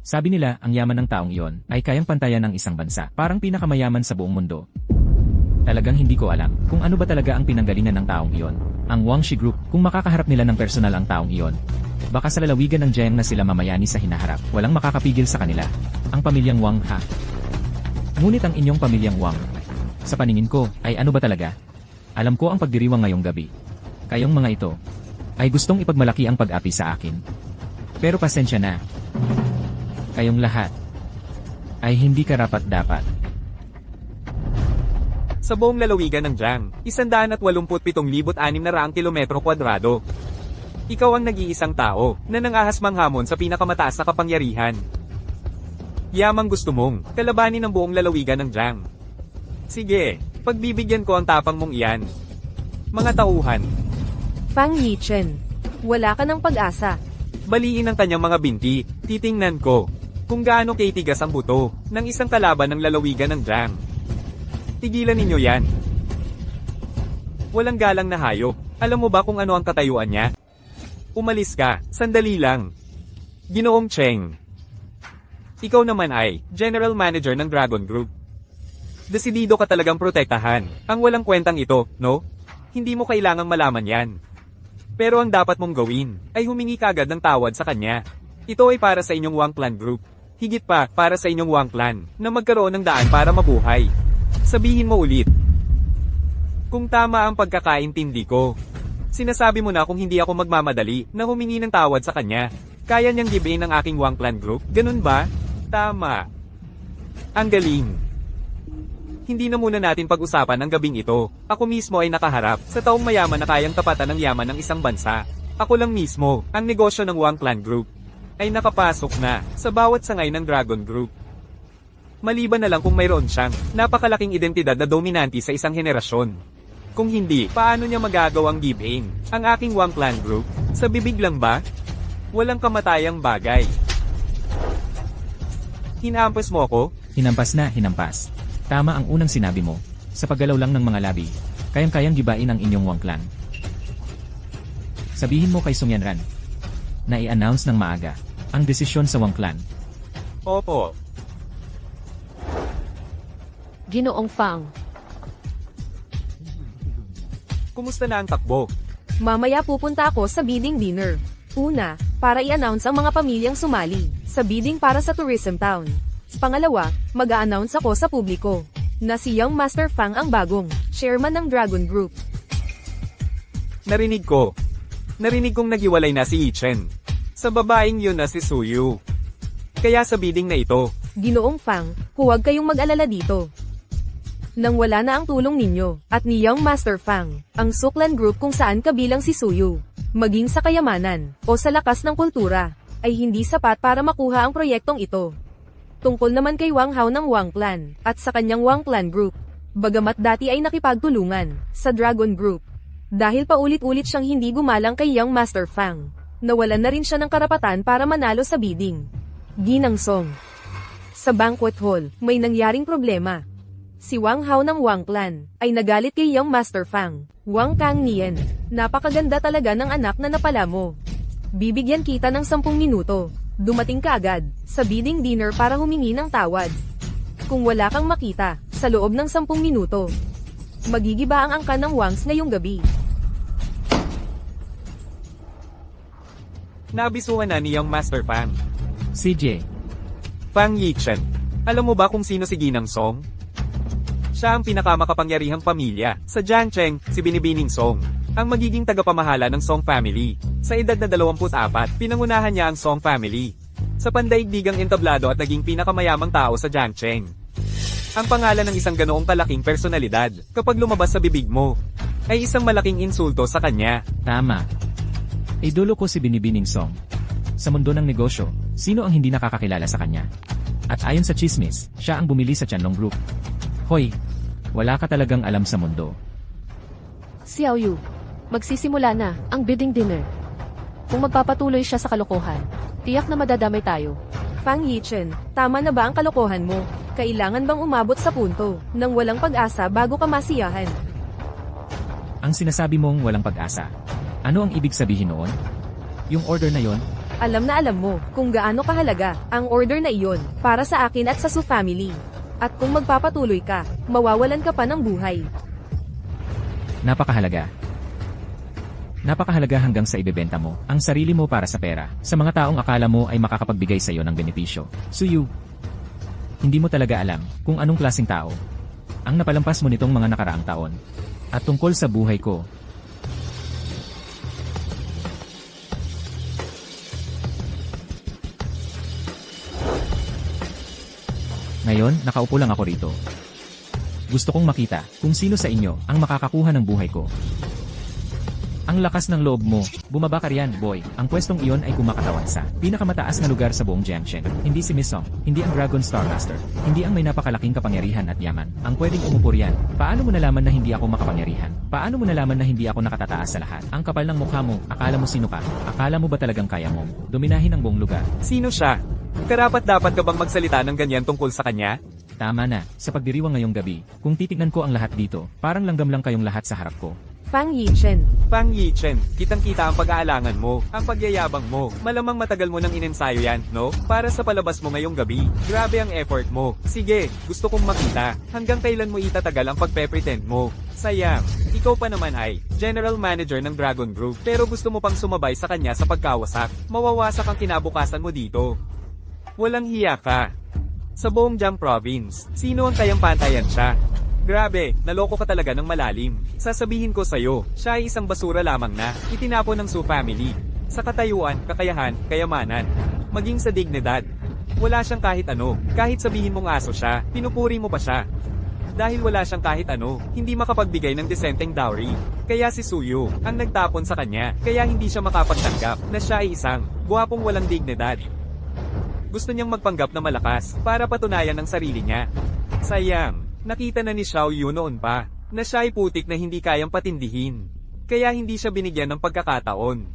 Sabi nila, ang yaman ng taong iyon ay kayang pantayan ng isang bansa. Parang pinakamayaman sa buong mundo. Talagang hindi ko alam kung ano ba talaga ang pinanggalingan ng taong iyon. Ang Wangshi Group, kung makakaharap nila ng personal ang taong iyon, baka sa lalawigan ng Jiang na sila mamayani sa hinaharap, walang makakapigil sa kanila. Ang pamilyang Wang ha. Ngunit ang inyong pamilyang Wang, sa paningin ko, ay ano ba talaga? Alam ko ang pagdiriwang ngayong gabi. Kayong mga ito, ay gustong ipagmalaki ang pag-api sa akin. Pero pasensya na. Kayong lahat, ay hindi karapat-dapat. Sa buong lalawigan ng Jiang, 187,600 kilometro kwadrado. Ikaw ang nag-iisang tao na nangahas manghamon sa pinakamataas na kapangyarihan. Yamang gusto mong kalabanin ang buong lalawigan ng Jiang. Sige, pagbibigyan ko ang tapang mong iyan. Mga tauhan, Fang Yichen. Wala ka ng pag-asa. baliin ang kanyang mga binti, titingnan ko kung gaano kitigas ang buto ng isang kalaban ng lalawigan ng Jiang. Tigilan ninyo yan. Walang galang na hayop. Alam mo ba kung ano ang katayuan niya? Umalis ka, sandali lang. Ginoong Cheng. Ikaw naman ay General Manager ng Dragon Group. Desidido ka talagang protektahan ang walang kwentang ito, no? Hindi mo kailangang malaman yan. Pero ang dapat mong gawin ay humingi kagad ng tawad sa kanya. Ito ay para sa inyong Wang Clan Group. Higit pa, para sa inyong Wang Clan na magkaroon ng daan para mabuhay. Sabihin mo ulit. Kung tama ang pagkakaintindi ko. Sinasabi mo na kung hindi ako magmamadali na humingi ng tawad sa kanya. Kaya niyang gibain ang aking Wang Clan Group, ganun ba? Tama. Ang galing. Hindi na muna natin pag-usapan ang gabing ito. Ako mismo ay nakaharap sa taong mayaman na kayang tapatan ng yaman ng isang bansa. Ako lang mismo, ang negosyo ng Wang Clan Group, ay nakapasok na sa bawat sangay ng Dragon Group. Maliban na lang kung mayroon siyang napakalaking identidad na dominante sa isang henerasyon. Kung hindi, paano niya magagawang give-in ang aking Wang Clan Group? Sa bibig lang ba? Walang kamatayang bagay. Hinampas mo ako? Hinampas na, hinampas. Tama ang unang sinabi mo. Sa paggalaw lang ng mga labi, kayang-kayang gibain ang inyong Wang Clan. Sabihin mo kay Song Yanran na i-announce ng maaga ang desisyon sa Wang Clan. Opo. Ginoong Fang. Kumusta na ang takbo? Mamaya pupunta ako sa bidding dinner. Una, para i-announce ang mga pamilyang sumali sa bidding para sa tourism town. Pangalawa, mag-a-announce ako sa publiko na si Young Master Fang ang bagong chairman ng Dragon Group. Narinig ko. Narinig kong nagiwalay na si Yichen sa babaeng yun na si Suyu. Kaya sa bidding na ito, Ginoong Fang, huwag kayong mag-alala dito. Nang wala na ang tulong ninyo, at ni Young Master Fang, ang Suklan Group kung saan kabilang si Suyu, maging sa kayamanan, o sa lakas ng kultura, ay hindi sapat para makuha ang proyektong ito. Tungkol naman kay Wang Hao ng Wang Clan, at sa kanyang Wang Clan Group, bagamat dati ay nakipagtulungan sa Dragon Group, dahil paulit-ulit siyang hindi gumalang kay Young Master Fang, nawalan na rin siya ng karapatan para manalo sa bidding. Ginang Song. Sa banquet hall, may nangyaring problema. Si Wang Hao ng Wang Clan ay nagalit kay Young Master Fang. Wang Kang Nian, napakaganda talaga ng anak na napala mo. Bibigyan kita ng 10 minuto. Dumating ka agad sa bidding dinner para humingi ng tawad. Kung wala kang makita sa loob ng 10 minuto, magigiba ang angkan ng Wangs ngayong gabi. nabisuhan na ni Young Master Fang. CJ, Fang Yichen. Alam mo ba kung sino si Ginang Song? Siya ang pinakamakapangyarihang pamilya. Sa Jiangcheng, si Binibining Song. Ang magiging tagapamahala ng Song family. Sa edad na 24, pinangunahan niya ang Song family. Sa pandaigdigang entablado at naging pinakamayamang tao sa Jiangcheng. Ang pangalan ng isang ganoong kalaking personalidad, kapag lumabas sa bibig mo, ay isang malaking insulto sa kanya. Tama. Idolo ko si Binibining Song. Sa mundo ng negosyo, sino ang hindi nakakakilala sa kanya? At ayon sa chismis, siya ang bumili sa Tianlong Group. Hoy, wala ka talagang alam sa mundo. Xiao Yu, magsisimula na ang bidding dinner. Kung magpapatuloy siya sa kalokohan, tiyak na madadamay tayo. Fang Yichen, tama na ba ang kalokohan mo? Kailangan bang umabot sa punto nang walang pag-asa bago ka masiyahan? Ang sinasabi mong walang pag-asa. Ano ang ibig sabihin noon? Yung order na yon? Alam na alam mo kung gaano kahalaga ang order na iyon para sa akin at sa Su family. At kung magpapatuloy ka, mawawalan ka pa ng buhay. Napakahalaga. Napakahalaga hanggang sa ibebenta mo ang sarili mo para sa pera sa mga taong akala mo ay makakapagbigay sa iyo ng benepisyo. Suyu, hindi mo talaga alam kung anong klaseng tao ang napalampas mo nitong mga nakaraang taon. At tungkol sa buhay ko, ngayon, nakaupo lang ako rito. Gusto kong makita kung sino sa inyo ang makakakuha ng buhay ko. Ang lakas ng loob mo, bumaba ka riyan, boy. Ang pwestong iyon ay kumakatawan sa pinakamataas na lugar sa buong Jiangcheng. Hindi si Miss Song, hindi ang Dragon Star Master, hindi ang may napakalaking kapangyarihan at yaman. Ang pwedeng umupo riyan. Paano mo nalaman na hindi ako makapangyarihan? Paano mo nalaman na hindi ako nakatataas sa lahat? Ang kapal ng mukha mo, akala mo sino ka? Akala mo ba talagang kaya mo dominahin ang buong lugar? Sino siya? Karapat-dapat ka bang magsalita ng ganyan tungkol sa kanya? Tama na, sa pagdiriwang ngayong gabi, kung titignan ko ang lahat dito, parang langgam lang kayong lahat sa harap ko. Fang Yichen, Fang Yichen, kitang-kita ang pag-aalangan mo, ang pagyayabang mo. Malamang matagal mo nang inensayo yan, no? Para sa palabas mo ngayong gabi. Grabe ang effort mo. Sige, gusto kong makita. Hanggang kailan mo itatagal ang pagpe-pretend mo? Sayang, ikaw pa naman ay General Manager ng Dragon Group, pero gusto mo pang sumabay sa kanya sa pagkawasak. Mawawasak ang kinabukasan mo dito. Walang hiya ka. Sa buong Jiang Province, sino ang kayang pantayan siya? Grabe, naloko ka talaga ng malalim. Sasabihin ko sa'yo, siya ay isang basura lamang na itinapon ng Su family. Sa katayuan, kakayahan, kayamanan, maging sa dignidad. Wala siyang kahit ano, kahit sabihin mong aso siya, pinupuri mo pa siya. Dahil wala siyang kahit ano, hindi makapagbigay ng desenteng dowry. Kaya si Suyu, ang nagtapon sa kanya, kaya hindi siya makapagtanggap na siya ay isang guwapong walang dignidad. Gusto niyang magpanggap na malakas para patunayan ang sarili niya. Sayang, nakita na ni Xiao Yu noon pa na siya ay putik na hindi kayang patindihin. Kaya hindi siya binigyan ng pagkakataon.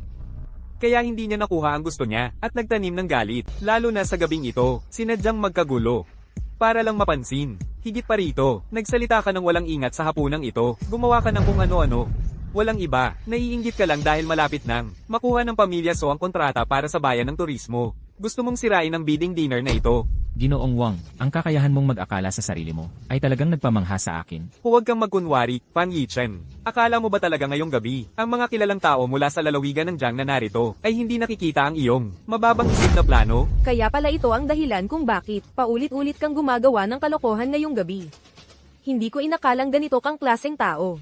Kaya hindi niya nakuha ang gusto niya at nagtanim ng galit, lalo na sa gabing ito, sinadyang magkagulo. Para lang mapansin, higit pa rito, nagsalita ka ng walang ingat sa hapunang ito, gumawa ka ng kung ano-ano. Walang iba, naiinggit ka lang dahil malapit nang makuha ng pamilya So ang kontrata para sa bayan ng turismo. Gusto mong sirain ang bidding dinner na ito. Ginoong Wang, ang kakayahan mong mag-akala sa sarili mo ay talagang nagpamangha sa akin. Huwag kang magkunwari, Fang Yichen. Akala mo ba talaga ngayong gabi, ang mga kilalang tao mula sa lalawigan ng Jiang na narito ay hindi nakikita ang iyong mababang isip na plano? kaya pala ito ang dahilan kung bakit paulit-ulit kang gumagawa ng kalokohan ngayong gabi. Hindi ko inakalang ganito kang klaseng tao.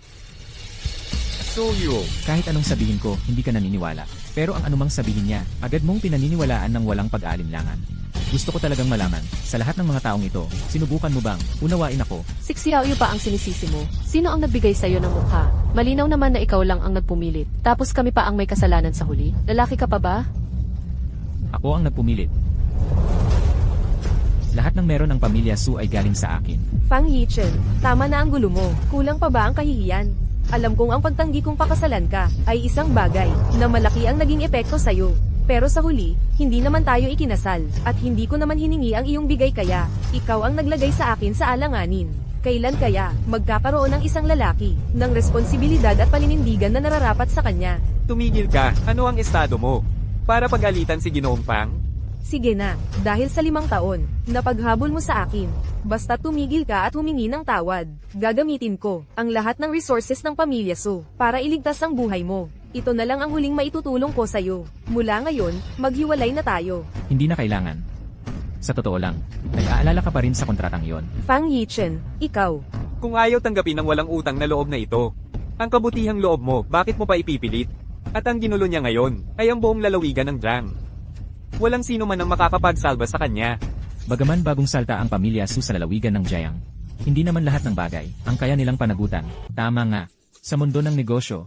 Suyu. Kahit anong sabihin ko, hindi ka naniniwala. Pero ang anumang sabihin niya, agad mong pinaniniwalaan ng walang pag-aalinlangan. Gusto ko talagang malaman, sa lahat ng mga taong ito, sinubukan mo bang unawain ako? Si Xiao Yu pa ang sinisisi mo. Sino ang nagbigay sa'yo ng mukha? Malinaw naman na ikaw lang ang nagpumilit. Tapos kami pa ang may kasalanan sa huli. Lalaki ka pa ba? Ako ang nagpumilit. Lahat ng meron ng pamilya Su ay galing sa akin. Fang Yichen, tama na ang gulo mo. Kulang pa ba ang kahihiyan? Alam kong ang pagtanggi kong pakasalan ka ay isang bagay na malaki ang naging epekto sa'yo. Pero sa huli, hindi naman tayo ikinasal at hindi ko naman hiningi ang iyong bigay kaya ikaw ang naglagay sa akin sa alanganin. Kailan kaya magkakaroon ng isang lalaki ng responsibilidad at paninindigan na nararapat sa kanya? Tumigil ka, ano ang estado mo? Para pagalitan si Ginoong Fang? Sige na, dahil sa 5 taon, na paghabol mo sa akin, basta tumigil ka at humingi ng tawad, gagamitin ko ang lahat ng resources ng pamilya So para iligtas ang buhay mo. Ito na lang ang huling maitutulong ko sa'yo. Mula ngayon, maghiwalay na tayo. Hindi na kailangan. Sa totoo lang, nag-aalala ka pa rin sa kontratang yon. Fang Yichen, ikaw. Kung ayaw tanggapin ng walang utang na loob na ito, ang kabutihang loob mo, bakit mo pa ipipilit? At ang ginulo niya ngayon, ay ang buong lalawigan ng Jiang. Walang sino man ang makakapagsalba sa kanya. Bagaman bagong salta ang pamilya Su sa lalawigan ng Jiang, hindi naman lahat ng bagay ang kaya nilang panagutan. Tama nga, sa mundo ng negosyo,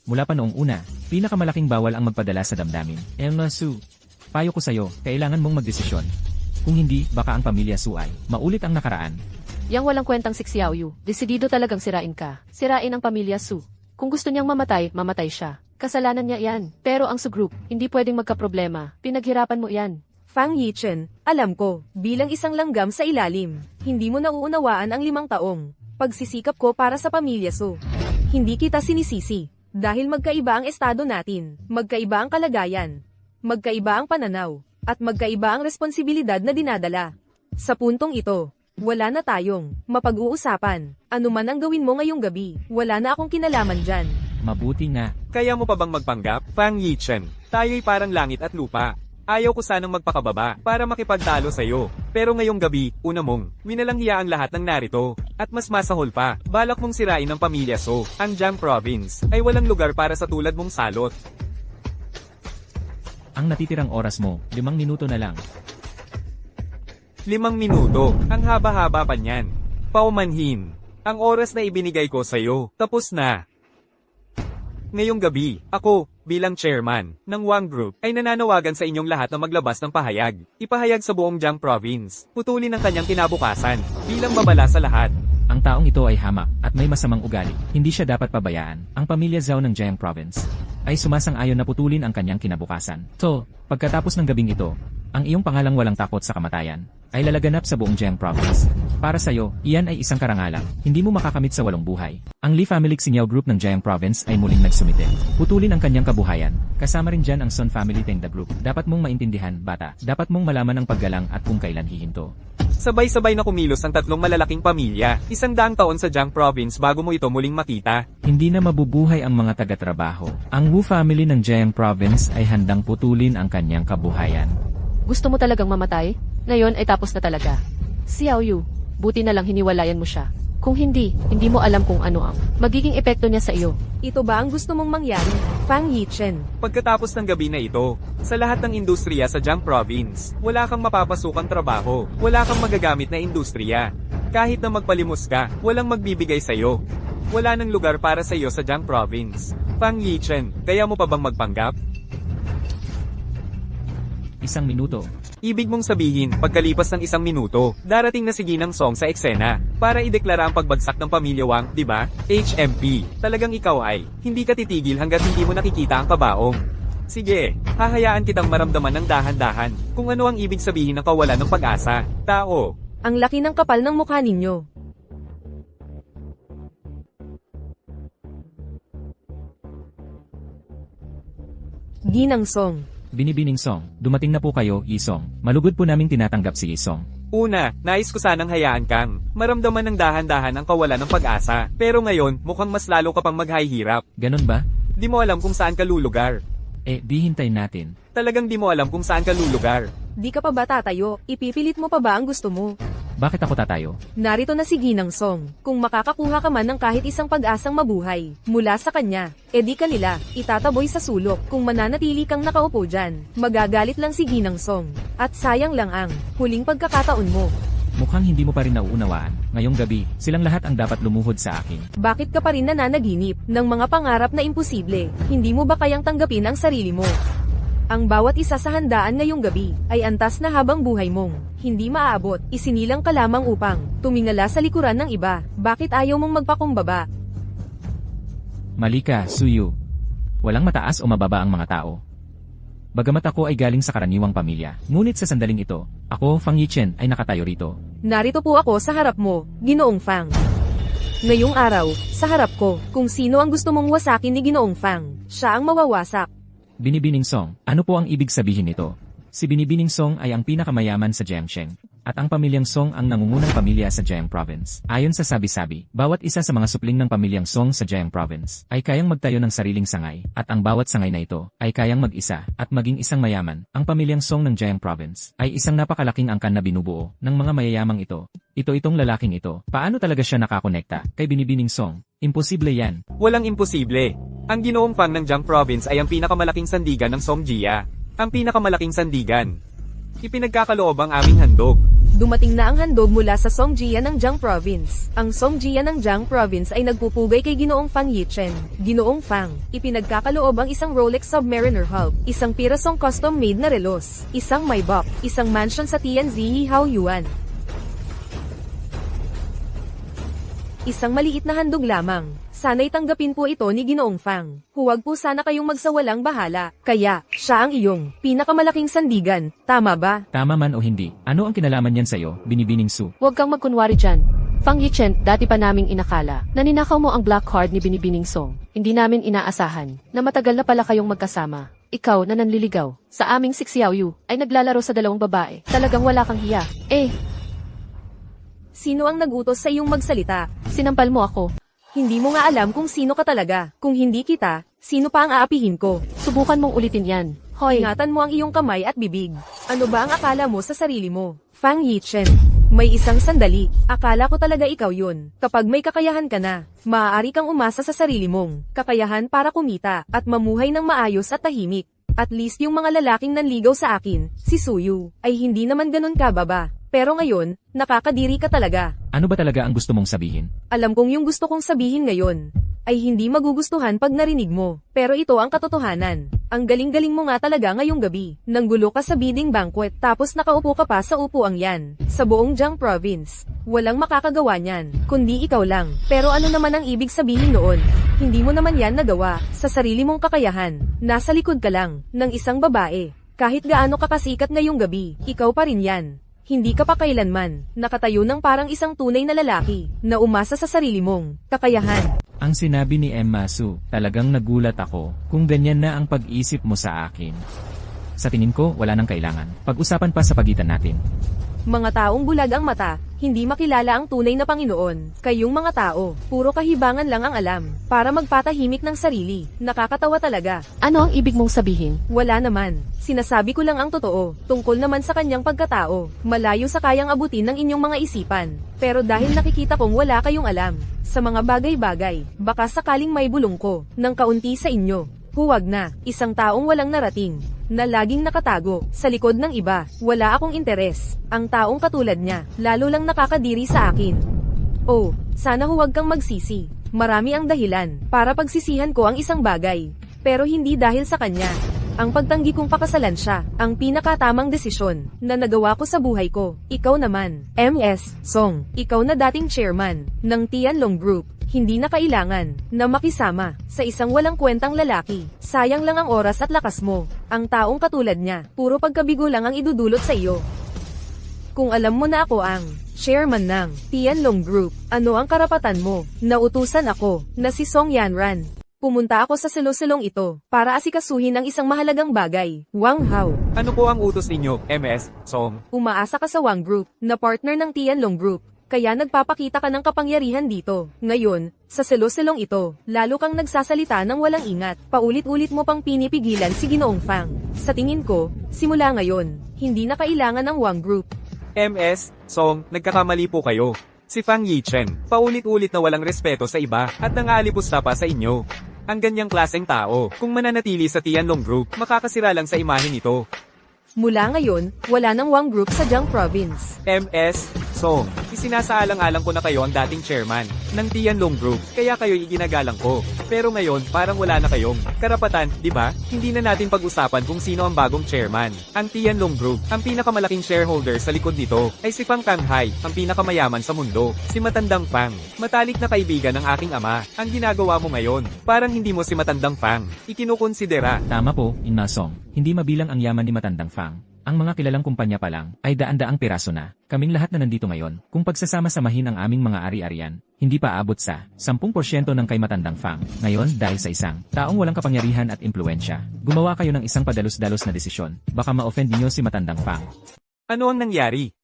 mula pa noong una, pinakamalaking bawal ang magpadala sa damdamin. Emma Su, payo ko sa'yo, kailangan mong magdesisyon. Kung hindi, baka ang pamilya Su ay maulit ang nakaraan. Yang walang kwentang si Xiao Yu, desidido talagang sirain ka. Sirain ang pamilya Su. Kung gusto niyang mamatay, mamatay siya. Kasalanan niya yan. Pero ang Su Group, hindi pwedeng magkaproblema. Pinaghirapan mo yan. Fang Yichen, alam ko, bilang isang langgam sa ilalim, hindi mo nauunawaan ang 5 taong pagsisikap ko para sa pamilya Su. Hindi kita sinisisi. Dahil magkaiba ang estado natin, magkaiba ang kalagayan, magkaiba ang pananaw, at magkaiba ang responsibilidad na dinadala. Sa puntong ito, wala na tayong mapag-uusapan. Ano man ang gawin mo ngayong gabi, wala na akong kinalaman dyan. Mabuti nga. Kaya mo pa bang magpanggap, Fang Yichen? Tayo'y parang langit at lupa. Ayaw ko sanang magpakababa para makipagtalo sa'yo. Pero ngayong gabi, una mong, winalanghiya ang lahat ng narito. At mas masahol pa, balak mong sirain ang pamilya So. Ang Jiang Province ay walang lugar para sa tulad mong salot. Ang natitirang oras mo, 5 minuto na lang. 5 minuto, ang haba-haba pa niyan. Paumanhin. Ang oras na ibinigay ko sa'yo, tapos na. Ngayong gabi, ako, bilang chairman ng Wang Group, ay nananawagan sa inyong lahat na maglabas ng pahayag. Ipahayag sa buong Jiang Province. Putulin ang kanyang kinabukasan, bilang babala sa lahat. Ang taong ito ay hamak at may masamang ugali. Hindi siya dapat pabayaan. Ang pamilya Zhao ng Jiang Province ay sumasang-ayon na putulin ang kanyang kinabukasan. So, pagkatapos ng gabing ito, ang iyong pangalang walang takot sa kamatayan ay lalaganap sa buong Jiang Province. Para sa'yo, iyan ay isang karangalan. Hindi mo makakamit sa walong buhay. Ang Li Family Xingyao Group ng Jiang Province ay muling nagsumite. Putulin ang kanyang kabuhayan. Kasama rin dyan ang Sun Family Tengda Group. Dapat mong maintindihan, bata. Dapat mong malaman ang paggalang at kung kailan hihinto. Sabay-sabay na kumilos ang 3 malalaking pamilya. 100 taon sa Jiang Province bago mo ito muling makita. Hindi na mabubuhay ang mga taga-trabaho. Ang Wu family ng Jiang Province ay handang putulin ang kanyang kabuhayan. Gusto mo talagang mamatay? Ngayon ay tapos na talaga. Xiao Yu, buti na lang hiniwalayan mo siya. Kung hindi mo alam kung ano ang magiging epekto niya sa iyo. Ito ba ang gusto mong mangyari, Fang Yichen? Pagkatapos ng gabi na ito, sa lahat ng industriya sa Jiang Province, wala kang mapapasukang trabaho, wala kang magagamit na industriya. Kahit na magpalimos ka, walang magbibigay sa'yo. Wala nang lugar para sa'yo sa Jiang Province. Fang Yichen, kaya mo pa bang magpanggap? 1 minuto. Ibig mong sabihin, pagkalipas ng 1 minuto, darating na si Ginang Song sa eksena, para ideklara ang pagbagsak ng pamilya Wang, di ba? HMP, talagang ikaw ay, hindi ka titigil hanggat hindi mo nakikita ang kabaong. Sige, hahayaan kitang maramdaman ng dahan-dahan, kung ano ang ibig sabihin ng kawalan ng pag-asa. Tao. Ang laki ng kapal ng mukha ninyo. Ginang Song. Binibining Song, dumating na po kayo, Yisong. Malugod po naming tinatanggap si Yisong. Una, nais ko sanang hayaan kang maramdaman ng dahan-dahan ang kawalan ng pag-asa. Pero ngayon, mukhang mas lalo ka pang maghahirap. Ganon ba? Di mo alam kung saan ka lulugar. Di hintayin natin. Talagang di mo alam kung saan ka lulugar. Di ka pa ba tatayo? Ipipilit mo pa ba ang gusto mo? Bakit ako tatayo? Narito na si Ginang Song. Kung makakakuha ka man ng kahit isang pag-asang mabuhay mula sa kanya, di ka nila itataboy sa sulok. Kung mananatili kang nakaupo dyan, magagalit lang si Ginang Song. At sayang lang ang huling pagkakataon mo. Mukhang hindi mo pa rin nauunawaan. Ngayong gabi, silang lahat ang dapat lumuhod sa akin. Bakit ka pa rin nananaginip ng mga pangarap na imposible? Hindi mo ba kayang tanggapin ang sarili mo? Ang bawat isa sa handaan ngayong gabi ay antas na habang buhay mong hindi maaabot, isinilang ka lamang upang tumingala sa likuran ng iba. Bakit ayaw mong magpakumbaba? Malika, Suyu. Walang mataas o mababa ang mga tao. Bagamat ako ay galing sa karaniwang pamilya, ngunit sa sandaling ito, ako, Fang Yichen, ay nakatayo rito. Narito po ako sa harap mo, Ginoong Fang. Ngayong araw, sa harap ko, kung sino ang gusto mong wasakin ni Ginoong Fang, siya ang mawawasak. Binibining Song, ano po ang ibig sabihin nito? Si Binibining Song ay ang pinakamayaman sa Jiangsheng. at ang pamilyang Song ang nangungunang pamilya sa Jiang Province. Ayon sa sabi-sabi, bawat isa sa mga supling ng pamilyang Song sa Jiang Province ay kayang magtayo ng sariling sangay, at ang bawat sangay na ito ay kayang mag-isa at maging isang mayaman. Ang pamilyang Song ng Jiang Province ay isang napakalaking angkan na binubuo ng mga mayayamang ito. Itong lalaking ito, paano talaga siya nakakonekta kay Binibining Song? Imposible yan. Walang imposible. Ang Ginoong Fang ng Jiang Province ay ang pinakamalaking sandigan ng Songjia. Ang pinakamalaking sandigan. Ipinagkakaloob ang aming handog. Dumating na ang handog mula sa Songjia ng Jiang Province. Ang Songjia ng Jiang Province ay nagpupugay kay Ginoong Fang Yichen. Ginoong Fang, ipinagkakaloob ang isang Rolex Submariner Hulk, isang pirasong custom-made na relos, isang Maybach, isang mansion sa Tianzi Haoyuan. Isang maliit na handog lamang. Sana'y tanggapin po ito ni Ginoong Fang. Huwag po sana kayong magsawalang bahala. Kaya, siya ang iyong pinakamalaking sandigan. Tama ba? Tama man o hindi, ano ang kinalaman niyan sa'yo, Binibining Su? Huwag kang magkunwari dyan. Fang Yichen, dati pa naming inakala na ninakaw mo ang black card ni Binibining Song. Hindi namin inaasahan na matagal na pala kayong magkasama. Ikaw na nanliligaw sa aming si Xiaoyu ay naglalaro sa dalawang babae. Talagang wala kang hiya. Sino ang nagutos sa iyong magsalita? Sinampal mo ako. Hindi mo nga alam kung sino ka talaga. Kung hindi kita, sino pa ang aapihin ko? Subukan mong ulitin yan. Hoy, Ingatan mo ang iyong kamay at bibig. Ano ba ang akala mo sa sarili mo? Fang Yichen. May isang sandali. Akala ko talaga ikaw yun. Kapag may kakayahan ka na, maaari kang umasa sa sarili mong kakayahan para kumita at mamuhay ng maayos at tahimik. At least yung mga lalaking nanligaw sa akin, si Suyu, ay hindi naman ganun kababa. Pero ngayon, nakakadiri ka talaga. Ano ba talaga ang gusto mong sabihin? Alam kong yung gusto kong sabihin ngayon ay hindi magugustuhan pag narinig mo. Pero ito ang katotohanan. Ang galing-galing mo nga talaga ngayong gabi. Nanggulo ka sa bidding banquet tapos nakaupo ka pa sa upuang yan. Sa buong Jiang Province. Walang makakagawa niyan, kundi ikaw lang. Pero ano naman ang ibig sabihin noon? Hindi mo naman yan nagawa sa sarili mong kakayahan. Nasa likod ka lang ng isang babae. Kahit gaano ka kasikat ngayong gabi, ikaw pa rin yan. Hindi ka pa kailanman nakatayo ng parang isang tunay na lalaki na umasa sa sarili mong kakayahan. Ang sinabi ni Emma Su, talagang nagulat ako kung ganyan na ang pag-isip mo sa akin. Sa tingin ko, wala nang kailangan. Pag-usapan pa sa pagitan natin. Mga taong bulag ang mata, hindi makilala ang tunay na Panginoon. Kayong mga tao, puro kahibangan lang ang alam para magpatahimik ng sarili. Nakakatawa talaga. ano ang ibig mong sabihin? Wala naman. Sinasabi ko lang ang totoo, tungkol naman sa kanyang pagkatao. Malayo sa kayang abutin ng inyong mga isipan. Pero dahil nakikita kong wala kayong alam sa mga bagay-bagay, baka sakaling may bulong ko ng kaunti sa inyo. Huwag na, isang taong walang narating, na laging nakatago sa likod ng iba. Wala akong interes. Ang taong katulad niya, lalo lang nakakadiri sa akin. Oh, sana huwag kang magsisi. Marami ang dahilan para pagsisihan ko ang isang bagay. Pero hindi dahil sa kanya. Ang pagtanggi kong pakasalan siya, ang pinakatamang desisyon na nagawa ko sa buhay ko. Ikaw naman, MS Song, ikaw na dating chairman ng Tianlong Group, hindi na kailangan na makisama sa isang walang kwentang lalaki. Sayang lang ang oras at lakas mo. Ang taong katulad niya, puro pagkabigo lang ang idudulot sa iyo. Kung alam mo na ako ang chairman ng Tianlong Group, ano ang karapatan mo? Nautusan ako na si Song Yanran. Pumunta ako sa silong ito para asikasuhin ang isang mahalagang bagay. Wang Hao. Ano po ang utos ninyo, MS, Song? Umaasa ka sa Wang Group na partner ng Tianlong Group. Kaya nagpapakita ka ng kapangyarihan dito. Ngayon, sa selo-selong ito, lalo kang nagsasalita ng walang ingat. Paulit-ulit mo pang pinipigilan si Ginoong Fang. Sa tingin ko, simula ngayon, hindi na kailangan ng Wang Group. MS, Song, nagkakamali po kayo. Si Fang Yichen, paulit-ulit na walang respeto sa iba, at nangaalipusta pa sa inyo. Ang ganyang klaseng tao, kung mananatili sa Tianlong Group, makakasira lang sa imahe nito. Mula ngayon, wala nang Wang Group sa Jiang Province. MS, Song, isinasaalang-alang ko na kayo ang dating chairman ng Tianlong Group, kaya kayo iginagalang ko. Pero ngayon, parang wala na kayong karapatan, di ba? Hindi na natin pag-usapan kung sino ang bagong chairman. Ang Tianlong Group, ang pinakamalaking shareholder sa likod nito, ay si Fang Kanghai, ang pinakamayaman sa mundo. Si Matandang Fang, matalik na kaibigan ng aking ama. Ang ginagawa mo ngayon, parang hindi mo si Matandang Fang ikinukonsidera. Tama po, Inma Song. Hindi mabilang ang yaman ni Matandang Fang. Ang mga kilalang kumpanya pa lang ay daan-daang piraso na. Kaming lahat na nandito ngayon, kung pagsasama-samahin ang aming mga ari-arian, hindi pa abot sa 10% ng kay Matandang Fang. Ngayon, dahil sa isang taong walang kapangyarihan at impluensya, gumawa kayo ng isang padalos-dalos na desisyon. Baka ma-offend niyo si Matandang Fang. Ano ang nangyari?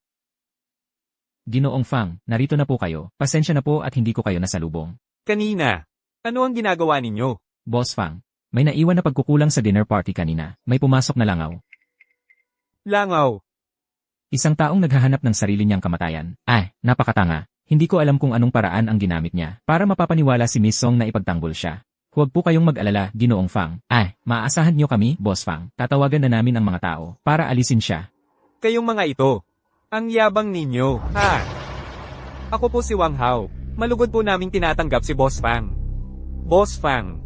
Ginoong Fang, narito na po kayo. Pasensya na po at hindi ko kayo nasalubong. Kanina. Ano ang ginagawa ninyo? Boss Fang, may naiwan na pagkukulang sa dinner party kanina. May pumasok na langaw. Langaw. Isang taong naghahanap ng sarili niyang kamatayan. Ay, napakatanga. Hindi ko alam kung anong paraan ang ginamit niya para mapapaniwala si Miss Song na ipagtanggol siya. Huwag po kayong mag-alala, Ginoong Fang. Ay, maaasahan niyo kami, Boss Fang. Tatawagan na namin ang mga tao para alisin siya. Kayong mga ito. Ang yabang ninyo. Ha? Ako po si Wang Hao. Malugod po naming tinatanggap si Boss Fang. Boss Fang.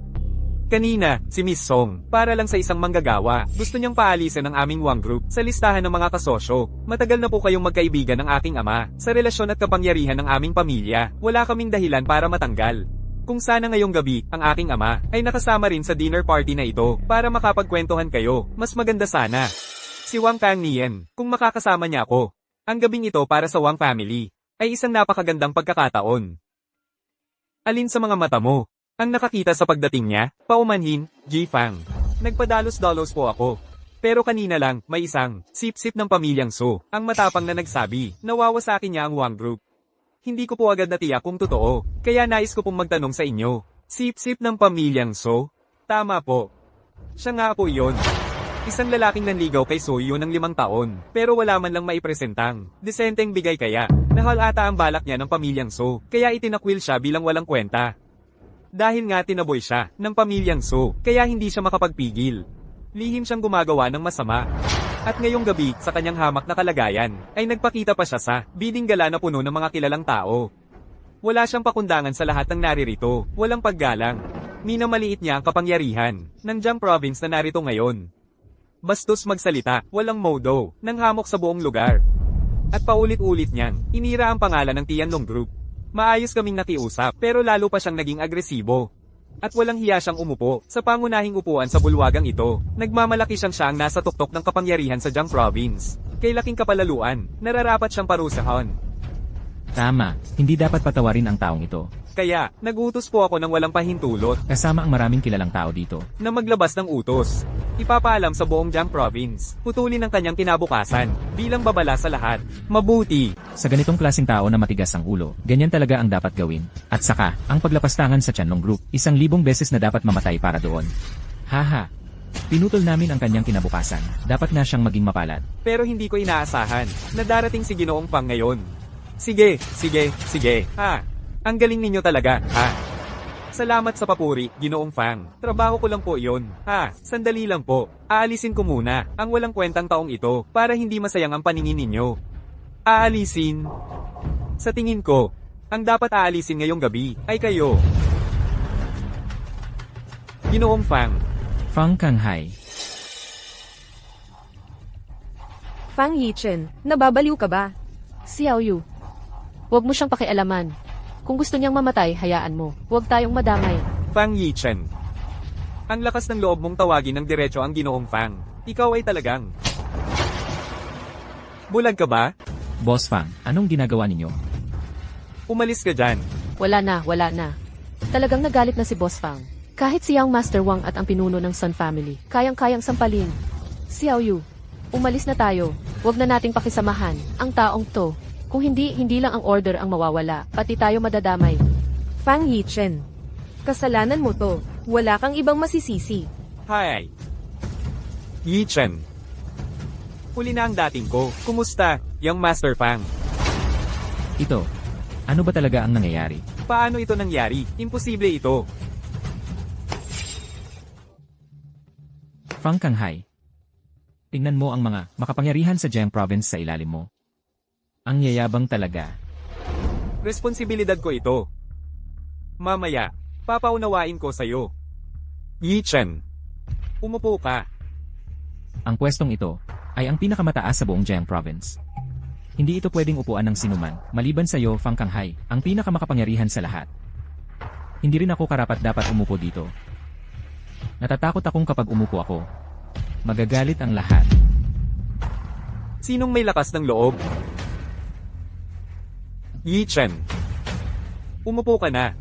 Kanina, si Miss Song, para lang sa isang manggagawa, gusto niyang paalisin ang aming Wang Group sa listahan ng mga kasosyo. Matagal na po kayong magkaibigan ng aking ama. Sa relasyon at kapangyarihan ng aming pamilya, wala kaming dahilan para matanggal. Kung sana ngayong gabi, ang aking ama, ay nakasama rin sa dinner party na ito, para makapagkwentuhan kayo, mas maganda sana. Si Wang Kang Nian, kung makakasama niya ako. Ang gabing ito para sa Wang family, ay isang napakagandang pagkakataon. Alin sa mga mata mo? Ang nakakita sa pagdating niya, paumanhin, Ji Fang. Nagpadalos-dalos po ako. Pero kanina lang, may isang sip-sip ng pamilyang So, ang matapang na nagsabi, nawawa sa akin niya ang Wang Group. Hindi ko po agad natiyak kung totoo, kaya nais ko pong magtanong sa inyo. Sip-sip ng pamilyang So? Tama po. Siya nga po iyon. Isang lalaking nanligaw kay Soyo ng 5 taon, pero wala man lang maipresentang. Desenteng bigay kaya. Nahal ata ang balak niya ng pamilyang So, kaya itinakwil siya bilang walang kwenta. Dahil nga tinaboy siya ng pamilyang So, kaya hindi siya makapagpigil. Lihim siyang gumagawa ng masama. At ngayong gabi, sa kanyang hamak na kalagayan, ay nagpakita pa siya sa bidding gala na puno ng mga kilalang tao. Wala siyang pakundangan sa lahat ng naririto, walang paggalang. Minamaliit niya ang kapangyarihan ng Jiang Province na narito ngayon. Bastos magsalita, walang modo, nang hamok sa buong lugar. At paulit-ulit niyang, inira ang pangalan ng Tianlong Group. Maayos kaming nakiusap, pero lalo pa siyang naging agresibo. At walang hiya siyang umupo sa pangunahing upuan sa bulwagang ito. Nagmamalaki siyang nasa tuktok ng kapangyarihan sa Jiang Province. Kay laking kapalaluan, nararapat siyang parusahan. Tama, hindi dapat patawarin ang taong ito. Kaya, nagutos po ako ng walang pahintulot Kasama ang maraming kilalang tao dito. na maglabas ng utos. Ipapaalam sa buong Jiang Province, putulin ang kanyang kinabukasan, bilang babala sa lahat. Mabuti. Sa ganitong klaseng tao na matigas ang ulo, ganyan talaga ang dapat gawin. At saka, ang paglapastangan sa Tianlong Group, 1,000 beses na dapat mamatay para doon. Haha. Pinutol namin ang kanyang kinabukasan. Dapat na siyang maging mapalad. Pero hindi ko inaasahan na darating si Ginoong Fang ngayon. Sige. Ha? Ang galing ninyo talaga, ha? Salamat sa papuri, Ginoong Fang. Trabaho ko lang po iyon. Ha? Sandali lang po. Aalisin ko muna ang walang kwentang taong ito para hindi masayang ang paningin ninyo. Aalisin? Sa tingin ko, ang dapat aalisin ngayong gabi ay kayo. Ginoong Fang. Fang Kanghai. Fang Yichen, nababaliw ka ba? Xiao Yu. Huwag mo siyang pakialaman. Kung gusto niyang mamatay, hayaan mo. Huwag tayong madamay. Fang Yichen. Ang lakas ng loob mong tawagin ng diretso ang Ginoong Fang. Ikaw ay talagang... Bulag ka ba? Boss Fang, anong ginagawa ninyo? Umalis ka dyan. Wala na. Talagang nagalit na si Boss Fang. Kahit si Young Master Wang at ang pinuno ng Sun Family, kayang-kayang sampalin. Xiao Yu, umalis na tayo. Huwag na nating pakisamahan ang taong to. Kung hindi lang ang order ang mawawala, pati tayo madadamay. Fang Yichen. Kasalanan mo to. Wala kang ibang masisisi. Hi. Yichen. Uli na ang dating ko. Kumusta, Young Master Fang? Ito. Ano ba talaga ang nangyayari? Paano ito nangyari? Imposible ito. Fang Kanghai. Tingnan mo ang mga makapangyarihan sa Jiang Province sa ilalim mo. Ang yayabang talaga. Responsibilidad ko ito. Mamaya, papaunawain ko sa'yo. Yichen. Umupo ka. Ang pwestong ito ay ang pinakamataas sa buong Jiang Province. Hindi ito pwedeng upuan ng sinuman, maliban sa iyo, Fang Kanghai, ang pinakamakapangyarihan sa lahat. Hindi rin ako karapat-dapat umupo dito. Natatakot akong kapag umupo ako, magagalit ang lahat. Sinong may lakas ng loob? Yichen. Umupo ka na.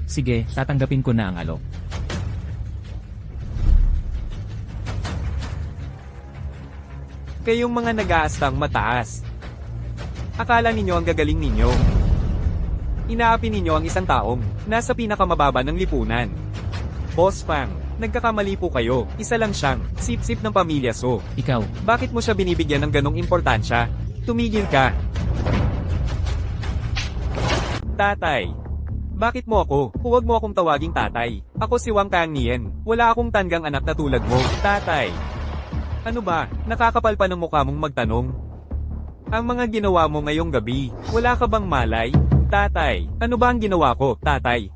Sige, tatanggapin ko na ang alok. Kayong mga nag-aastang mataas. Akala ninyo ang gagaling ninyo. Inaapi ninyo ang isang taong nasa pinakamababa ng lipunan. Boss Fang, nagkakamali po kayo. Isa lang siyang sip-sip ng pamilya So. Ikaw, Bakit mo siya binibigyan ng ganong importansya? Tumigil ka. Tatay. Bakit mo ako? Huwag mo akong tawaging tatay. Ako si Wang Kang Nien. Wala akong tanggang anak na tulad mo. Tatay. Ano ba? Nakakapal pa ng mukha mong magtanong. Ang mga ginawa mo ngayong gabi, wala ka bang malay? Tatay. Ano ba ang ginawa ko, tatay?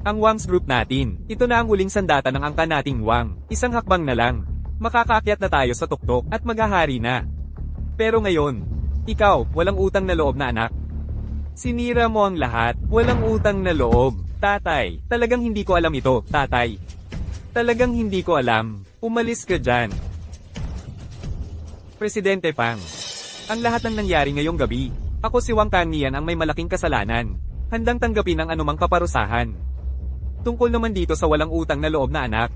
Ang Wang's group natin. Ito na ang uling sandata ng angka nating Wang. Isang hakbang na lang. Makakaakyat na tayo sa tuktok at maghahari na. Pero ngayon, ikaw, walang utang na loob na anak. Sinira mo ang lahat, walang utang na loob. Tatay, talagang hindi ko alam ito, tatay. Talagang hindi ko alam. Umalis ka dyan. Presidente Pang. Ang lahat ng nangyari ngayong gabi, ako si Wang Kang Nian ang may malaking kasalanan. Handang tanggapin ang anumang kaparusahan. Tungkol naman dito sa walang utang na loob na anak.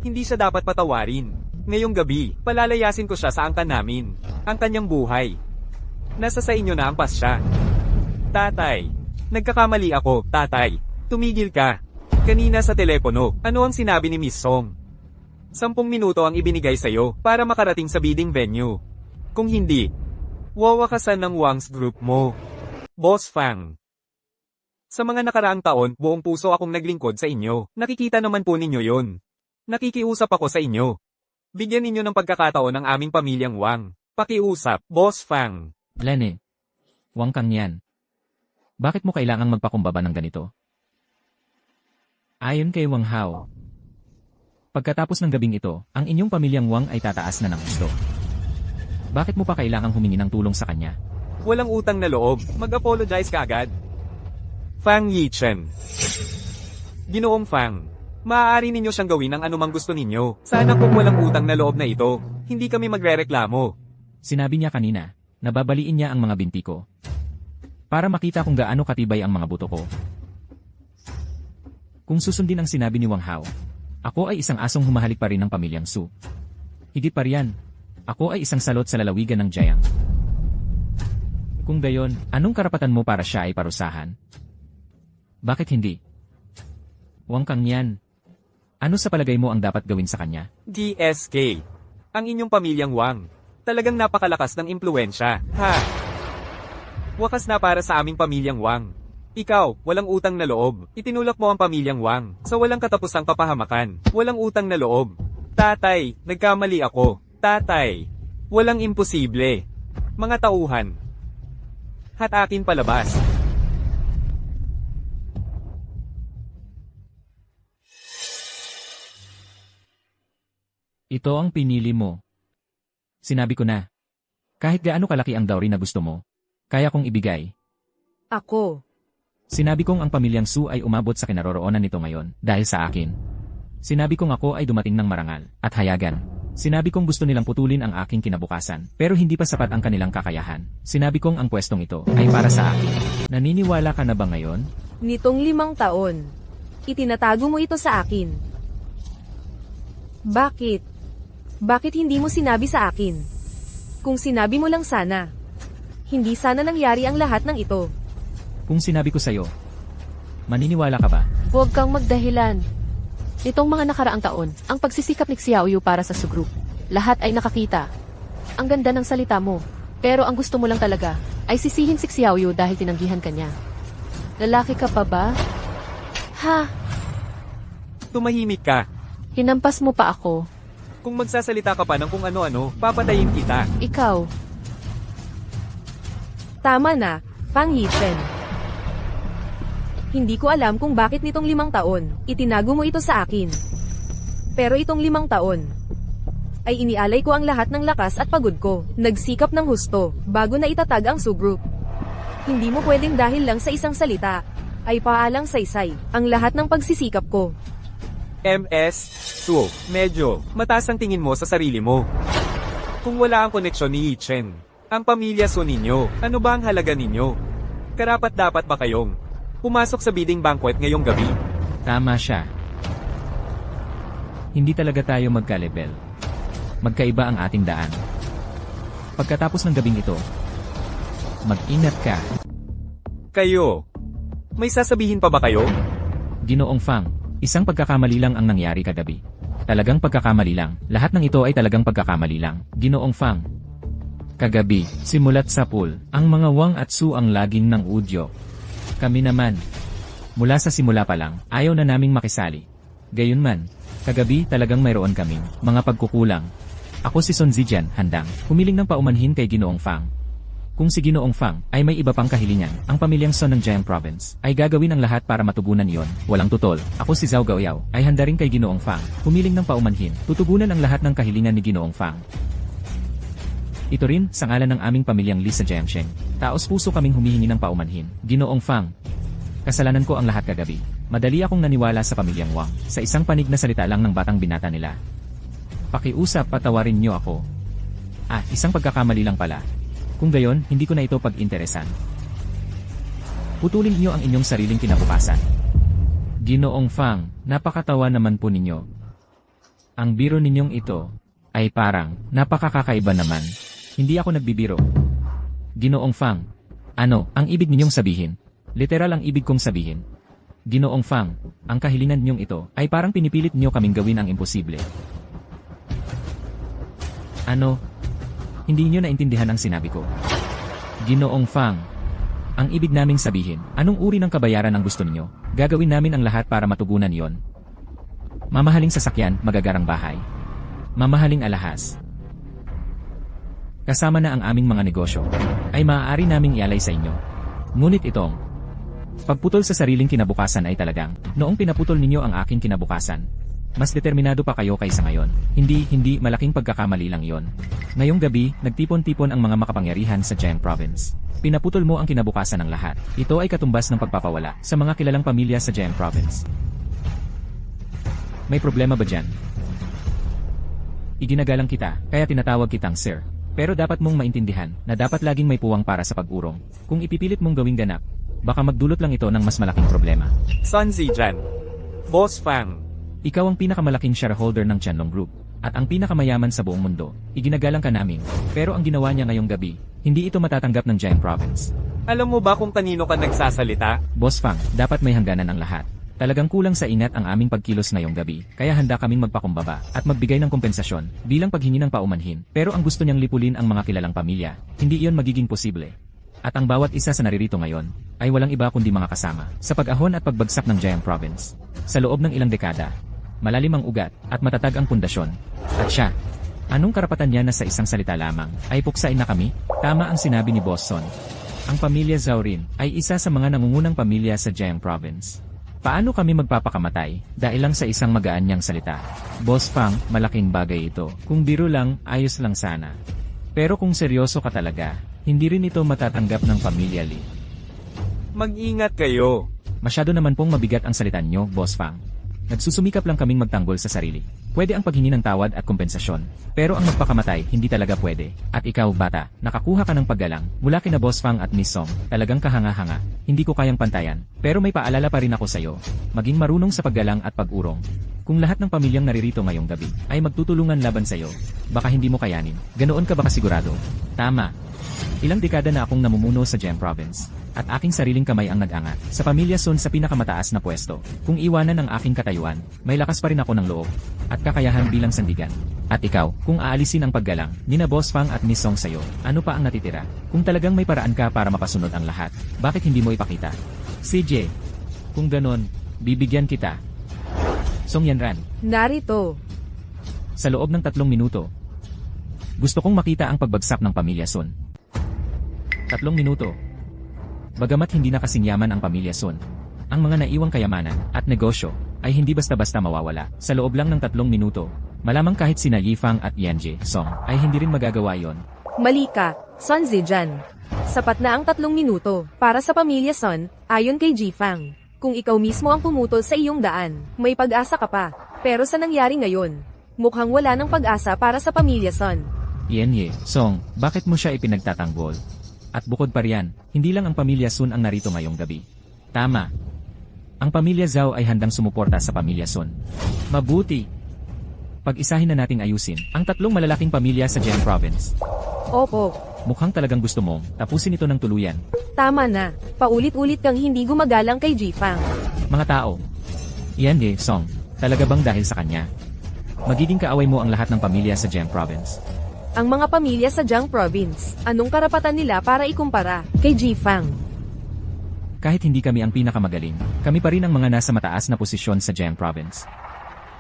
Hindi siya dapat patawarin. Ngayong gabi, palalayasin ko siya sa angkan namin. Ang kanyang buhay. Nasa sa inyo na ang pasya. Tatay. Nagkakamali ako, tatay. Tumigil ka. Kanina sa telepono, ano ang sinabi ni Miss Song? 10 minuto ang ibinigay sa'yo para makarating sa bidding venue. Kung hindi, wawakasan ng Wang's group mo. Boss Fang. Sa mga nakaraang taon, buong puso akong naglingkod sa inyo. Nakikita naman po ninyo yon. Nakikiusap ako sa inyo. Bigyan ninyo ng pagkakataon ang aming pamilyang Wang. Pakiusap, Boss Fang. Lene. Wang Kang yan. Bakit mo kailangang magpakumbaba ng ganito? Ayon kay Wang Hao, pagkatapos ng gabing ito, ang inyong pamilyang Wang ay tataas na ng gusto. Bakit mo pa kailangang humingi ng tulong sa kanya? Walang utang na loob. Mag-apologize ka agad. Fang Yichen. Ginoong Fang. Maaari ninyo siyang gawin ang anumang gusto ninyo. Sana kung walang utang na loob na ito, hindi kami magrereklamo. Sinabi niya kanina, nababaliin niya ang mga binti ko. Para makita kung gaano katibay ang mga buto ko. Kung susundin ang sinabi ni Wang Hao, ako ay isang asong humahalik pa rin ng pamilyang Su. Higit pa riyan, ako ay isang salot sa lalawigan ng Jiang. Kung gayon, anong karapatan mo para siya ay parusahan? Bakit hindi? Wang Kang yan. Ano sa palagay mo ang dapat gawin sa kanya? DSK. Ang inyong pamilyang Wang. Talagang napakalakas ng impluensya. Ha? Wakas na para sa aming pamilyang Wang. Ikaw, walang utang na loob. Itinulak mo ang pamilyang Wang sa walang katapusang kapahamakan. Walang utang na loob. Tatay, nagkamali ako. Tatay, walang imposible. Mga tauhan. Hatakin palabas. Ito ang pinili mo. Sinabi ko na. Kahit gaano kalaki ang dowry na gusto mo, kaya kong ibigay. Ako. Sinabi kong ang pamilyang Su ay umabot sa kinaroroonan nito ngayon dahil sa akin. Sinabi kong ako ay dumating ng marangal at hayagan. Sinabi kong gusto nilang putulin ang aking kinabukasan pero hindi pa sapat ang kanilang kakayahan. Sinabi kong ang pwestong ito ay para sa akin. Naniniwala ka na ba ngayon? Nitong 5 taon. Itinatago mo ito sa akin. Bakit? Bakit hindi mo sinabi sa akin? Kung sinabi mo lang sana. Hindi sana nangyari ang lahat ng ito. Kung sinabi ko sa'yo, maniniwala ka ba? Huwag kang magdahilan. Nitong mga nakaraang taon, ang pagsisikap ni Xiaoyu para sa Su Group, lahat ay nakakita. Ang ganda ng salita mo, pero ang gusto mo lang talaga ay sisihin si Xiaoyu dahil tinanggihan ka niya. Lalaki ka pa ba? Ha? Tumahimik ka. Hinampas mo pa ako. Kung magsasalita ka pa ng kung ano-ano, papatayin kita. Ikaw. Tama na, Fang Yichen. Hindi ko alam kung bakit nitong 5 taon, itinago mo ito sa akin. Pero itong 5 taon, ay inialay ko ang lahat ng lakas at pagod ko, nagsikap ng husto, bago na itatag ang Su Group. Hindi mo pwedeng dahil lang sa isang salita, ay paalang saysay, ang lahat ng pagsisikap ko. MS, Su, medyo, mataas ang tingin mo sa sarili mo. Kung wala ang koneksyon ni Yichen, ang pamilya Su ninyo, ano ba ang halaga ninyo? Karapat-dapat ba kayong pumasok sa bidding banquet ngayong gabi? Tama siya. Hindi talaga tayo magka-level. Magkaiba ang ating daan. Pagkatapos ng gabing ito, Mag-ingat ka. Kayo. May sasabihin pa ba kayo? Ginoong Fang, isang pagkakamali lang ang nangyari kagabi. Talagang pagkakamali lang. Lahat ng ito ay talagang pagkakamali lang. Ginoong Fang. Kagabi, simulat sa pool, ang mga Wang at Su ang laging ng udyo. Kami naman. Mula sa simula pa lang, ayaw na naming makisali. Gayunman, kagabi talagang mayroon kaming mga pagkukulang. Ako si Sun Zijian, handang humiling ng paumanhin kay Ginoong Fang. Kung si Ginoong Fang ay may iba pang kahilingan, ang pamilyang Sun ng Jiang Province ay gagawin ang lahat para matugunan iyon. Walang tutol. Ako si Zhao Gaoyao ay handa rin kay Ginoong Fang. Humiling ng paumanhin, tutugunan ang lahat ng kahilingan ni Ginoong Fang. Ito rin sa ngalan ng aming pamilyang Li sa Jiangsheng. Taos puso kaming humihingi ng paumanhin. Ginoong Fang. Kasalanan ko ang lahat kagabi. Madali akong naniwala sa pamilyang Wang. Sa isang panig na salita lang ng batang binata nila. Pakiusap, patawarin niyo ako. Isang pagkakamali lang pala. Kung gayon, hindi ko na ito pag-interesan. Putulin niyo ang inyong sariling kinabukasan. Ginoong Fang, napakatawa naman po ninyo. Ang biro ninyong ito ay parang napakakakaiba naman. Hindi ako nagbibiro. Ginoong Fang, ano ang ibig ninyong sabihin? Literal ang ibig kong sabihin. Ginoong Fang, ang kahilingan ninyong ito ay parang pinipilit niyo kaming gawin ang imposible. Ano? Hindi niyo naintindihan ang sinabi ko. Ginoong Fang, ang ibig naming sabihin, anong uri ng kabayaran ang gusto niyo? Gagawin namin ang lahat para matugunan yon. Mamahaling sasakyan, magagarang bahay. Mamahaling alahas. Kasama na ang aming mga negosyo, ay maaari naming ialay sa inyo. Ngunit itong pagputol sa sariling kinabukasan ay talagang, noong pinaputol ninyo ang aking kinabukasan, mas determinado pa kayo kaysa ngayon. Hindi, malaking pagkakamali lang yon. Ngayong gabi, nagtipon-tipon ang mga makapangyarihan sa Jiang Province. Pinaputol mo ang kinabukasan ng lahat. Ito ay katumbas ng pagpapawala sa mga kilalang pamilya sa Jiang Province. May problema ba dyan? Iginagalang kita, kaya tinatawag kitang sir. Pero dapat mong maintindihan na dapat laging may puwang para sa pag-urong. Kung ipipilit mong gawing ganap, baka magdulot lang ito ng mas malaking problema. Sun Zijian. Boss Fang. Ikaw ang pinakamalaking shareholder ng Qianlong Group, at ang pinakamayaman sa buong mundo. Iginagalang ka namin, pero ang ginawa niya ngayong gabi, hindi ito matatanggap ng Jiang Province. Alam mo ba kung kanino ka nagsasalita? Boss Fang, dapat may hangganan ang lahat. Talagang kulang sa ingat ang aming pagkilos ngayong gabi, kaya handa kaming magpakumbaba at magbigay ng kompensasyon bilang paghingi ng paumanhin. Pero ang gusto niyang lipulin ang mga kilalang pamilya, hindi iyon magiging posible. At ang bawat isa sa naririto ngayon ay walang iba kundi mga kasama sa pag-ahon at pagbagsak ng Jiang Province. Sa loob ng ilang dekada, malalim ang ugat at matatag ang pundasyon. At siya, anong karapatan niya na sa isang salita lamang ay puksain na kami? Tama ang sinabi ni Boss Son. Ang pamilya Zhao rin ay isa sa mga nangungunang pamilya sa Jiang Province. Paano kami magpapakamatay dahil lang sa isang magaan niyang salita? Boss Fang, malaking bagay ito. Kung biro lang, ayos lang sana. Pero kung seryoso ka talaga, hindi rin ito matatanggap ng pamilya Li. Mag-ingat kayo. Masyado naman pong mabigat ang salita niyo, Boss Fang. Nagsusumikap lang kaming magtanggol sa sarili. Pwede ang paghingi ng tawad at kompensasyon. Pero ang magpakamatay, hindi talaga pwede. At ikaw, bata, nakakuha ka ng paggalang mula kina Boss Fang at Miss Song. Talagang kahanga-hanga. Hindi ko kayang pantayan. Pero may paalala pa rin ako sa'yo. Maging marunong sa paggalang at pag-urong. Kung lahat ng pamilyang naririto ngayong gabi ay magtutulungan laban sa'yo, baka hindi mo kayanin. Ganoon ka ba kasigurado? Tama. Ilang dekada na akong namumuno sa Jiang Province. At aking sariling kamay ang nag-angat sa pamilya Sun sa pinakamataas na pwesto. Kung iwanan ang aking katayuan, may lakas pa rin ako ng loob at kakayahan bilang sandigan. At ikaw, kung aalisin ang paggalang nina Boss Fang at Miss Song sa'yo, ano pa ang natitira? Kung talagang may paraan ka para mapasunod ang lahat, bakit hindi mo ipakita? CJ, kung ganon, bibigyan kita. Song Yanran, Narito. sa loob ng 3 minuto. Gusto kong makita ang pagbagsak ng pamilya Sun. 3 minuto. Bagamat hindi na kasing yaman ang pamilya Sun, ang mga naiwang kayamanan at negosyo ay hindi basta-basta mawawala. Sa loob lang ng 3 minuto, malamang kahit sina Yifang at Yanji Song ay hindi rin magagawa yon. Mali ka, Sun Zijian. Sapat na ang 3 minuto para sa pamilya Sun, ayon kay Jifang. Kung ikaw mismo ang pumutol sa iyong daan, may pag-asa ka pa. Pero sa nangyari ngayon, mukhang wala ng pag-asa para sa pamilya Sun. Yanji Song, bakit mo siya ipinagtatanggol? At bukod pa riyan, hindi lang ang pamilya Sun ang narito ngayong gabi. Tama. Ang pamilya Zhao ay handang sumuporta sa pamilya Sun. Mabuti. Pag-isahin na nating ayusin ang 3 malalaking pamilya sa Jiang Province. Opo, Mukhang talagang gusto mong tapusin ito ng tuluyan. Tama na. Paulit-ulit kang hindi gumagalang kay Jifang. Mga tao. Iyan Song. Talaga bang dahil sa kanya? Magiging kaaway mo ang lahat ng pamilya sa Jiang Province. Ang mga pamilya sa Jiang Province, anong karapatan nila para ikumpara kay Jifang? Kahit hindi kami ang pinakamagaling, kami pa rin ang mga nasa mataas na posisyon sa Jiang Province.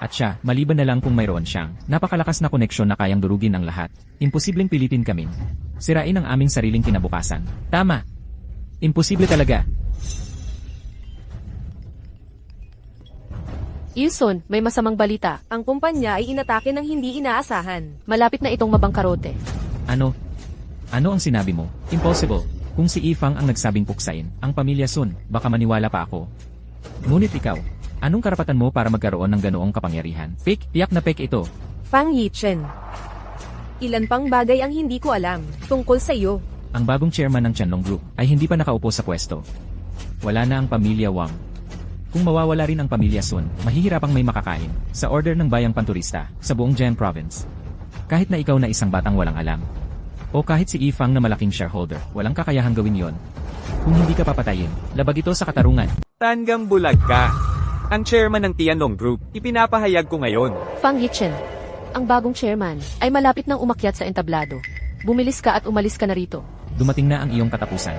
At siya, maliban na lang kung mayroon siyang napakalakas na koneksyon na kayang durugin ang lahat, imposibleng pilitin kaming sirain ang aming sariling kinabukasan. Tama! Imposible talaga! Yuson, may masamang balita. Ang kumpanya ay inatake ng hindi inaasahan. Malapit na itong mabangkarote. Ano? Ano ang sinabi mo? Impossible. Kung si Ifang ang nagsabing puksain, ang pamilya Sun, baka maniwala pa ako. Ngunit ikaw, anong karapatan mo para magkaroon ng ganoong kapangyarihan? Fake, tiyak na fake ito. Fang Yichen. Ilan pang bagay ang hindi ko alam tungkol sa iyo. Ang bagong chairman ng Qianlong Group ay hindi pa nakaupo sa pwesto. Wala na ang pamilya Wang. Kung mawawala rin ang pamilya Sun, mahihirapang may makakain sa order ng bayang panturista sa buong Jiang Province. Kahit na ikaw na isang batang walang alam. O kahit si Ifang na malaking shareholder, walang kakayahang gawin yon. Kung hindi ka papatayin, labag ito sa katarungan. Tanggam bulag ka. Ang chairman ng Tianlong Group, ipinapahayag ko ngayon. Fang Yichen, ang bagong chairman, ay malapit nang umakyat sa entablado. Bumilis ka at umalis ka na rito. Dumating na ang iyong katapusan.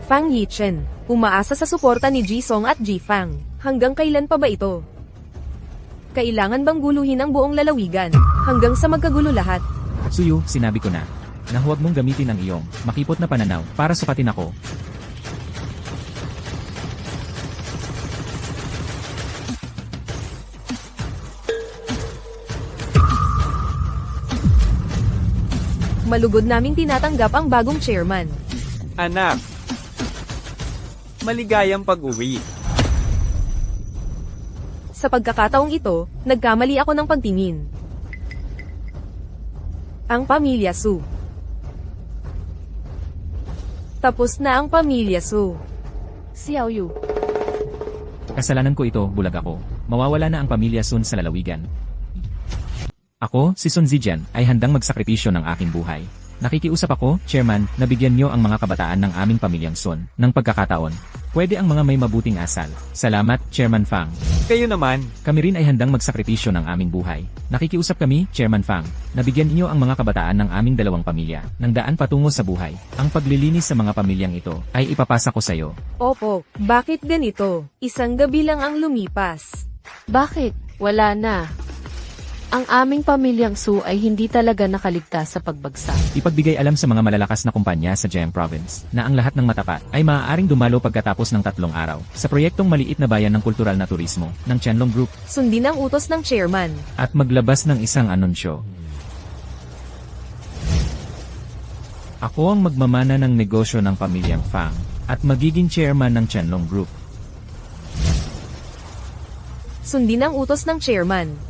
Fang Yichen, umaasa sa suporta ni Jisong at Jifang. Hanggang kailan pa ba ito? Kailangan bang guluhin ang buong lalawigan hanggang sa magkagulo lahat? Suyo, sinabi ko na huwag mong gamitin ang iyong makipot na pananaw para sukatin ako. Malugod naming tinatanggap ang bagong chairman. Anak. Maligayang pag-uwi. Sa pagkakataong ito, nagkamali ako ng pagtingin. Ang pamilya Su. Tapos na ang pamilya Su. Xiao Yu, Kasalanan ko ito, bulag ako. Mawawala na ang pamilya Sun sa lalawigan. Ako, si Sun Zijian, ay handang magsakripisyo ng aking buhay. Nakikiusap ako, Chairman, na bigyan niyo ang mga kabataan ng aming pamilyang Sun ng pagkakataon. Pwede ang mga may mabuting asal. Salamat, Chairman Fang. Kayo naman. Kami rin ay handang magsakripisyo ng aming buhay. Nakikiusap kami, Chairman Fang, na bigyan niyo ang mga kabataan ng aming dalawang pamilya ng daan patungo sa buhay. Ang paglilinis sa mga pamilyang ito ay ipapasa ko sa iyo. Opo, bakit ganito? Isang gabi lang ang lumipas. bakit? Wala na. Ang aming pamilyang Su ay hindi talaga nakaligtas sa pagbagsak. Ipagbigay alam sa mga malalakas na kumpanya sa Jiang Province na ang lahat ng matapat ay maaaring dumalo pagkatapos ng 3 araw sa proyektong maliit na bayan ng kultural na turismo ng Qianlong Group Sundin ang utos ng chairman. at maglabas ng isang anunsyo. Ako ang magmamana ng negosyo ng pamilyang Fang at magiging chairman ng Qianlong Group. Sundin ang utos ng chairman.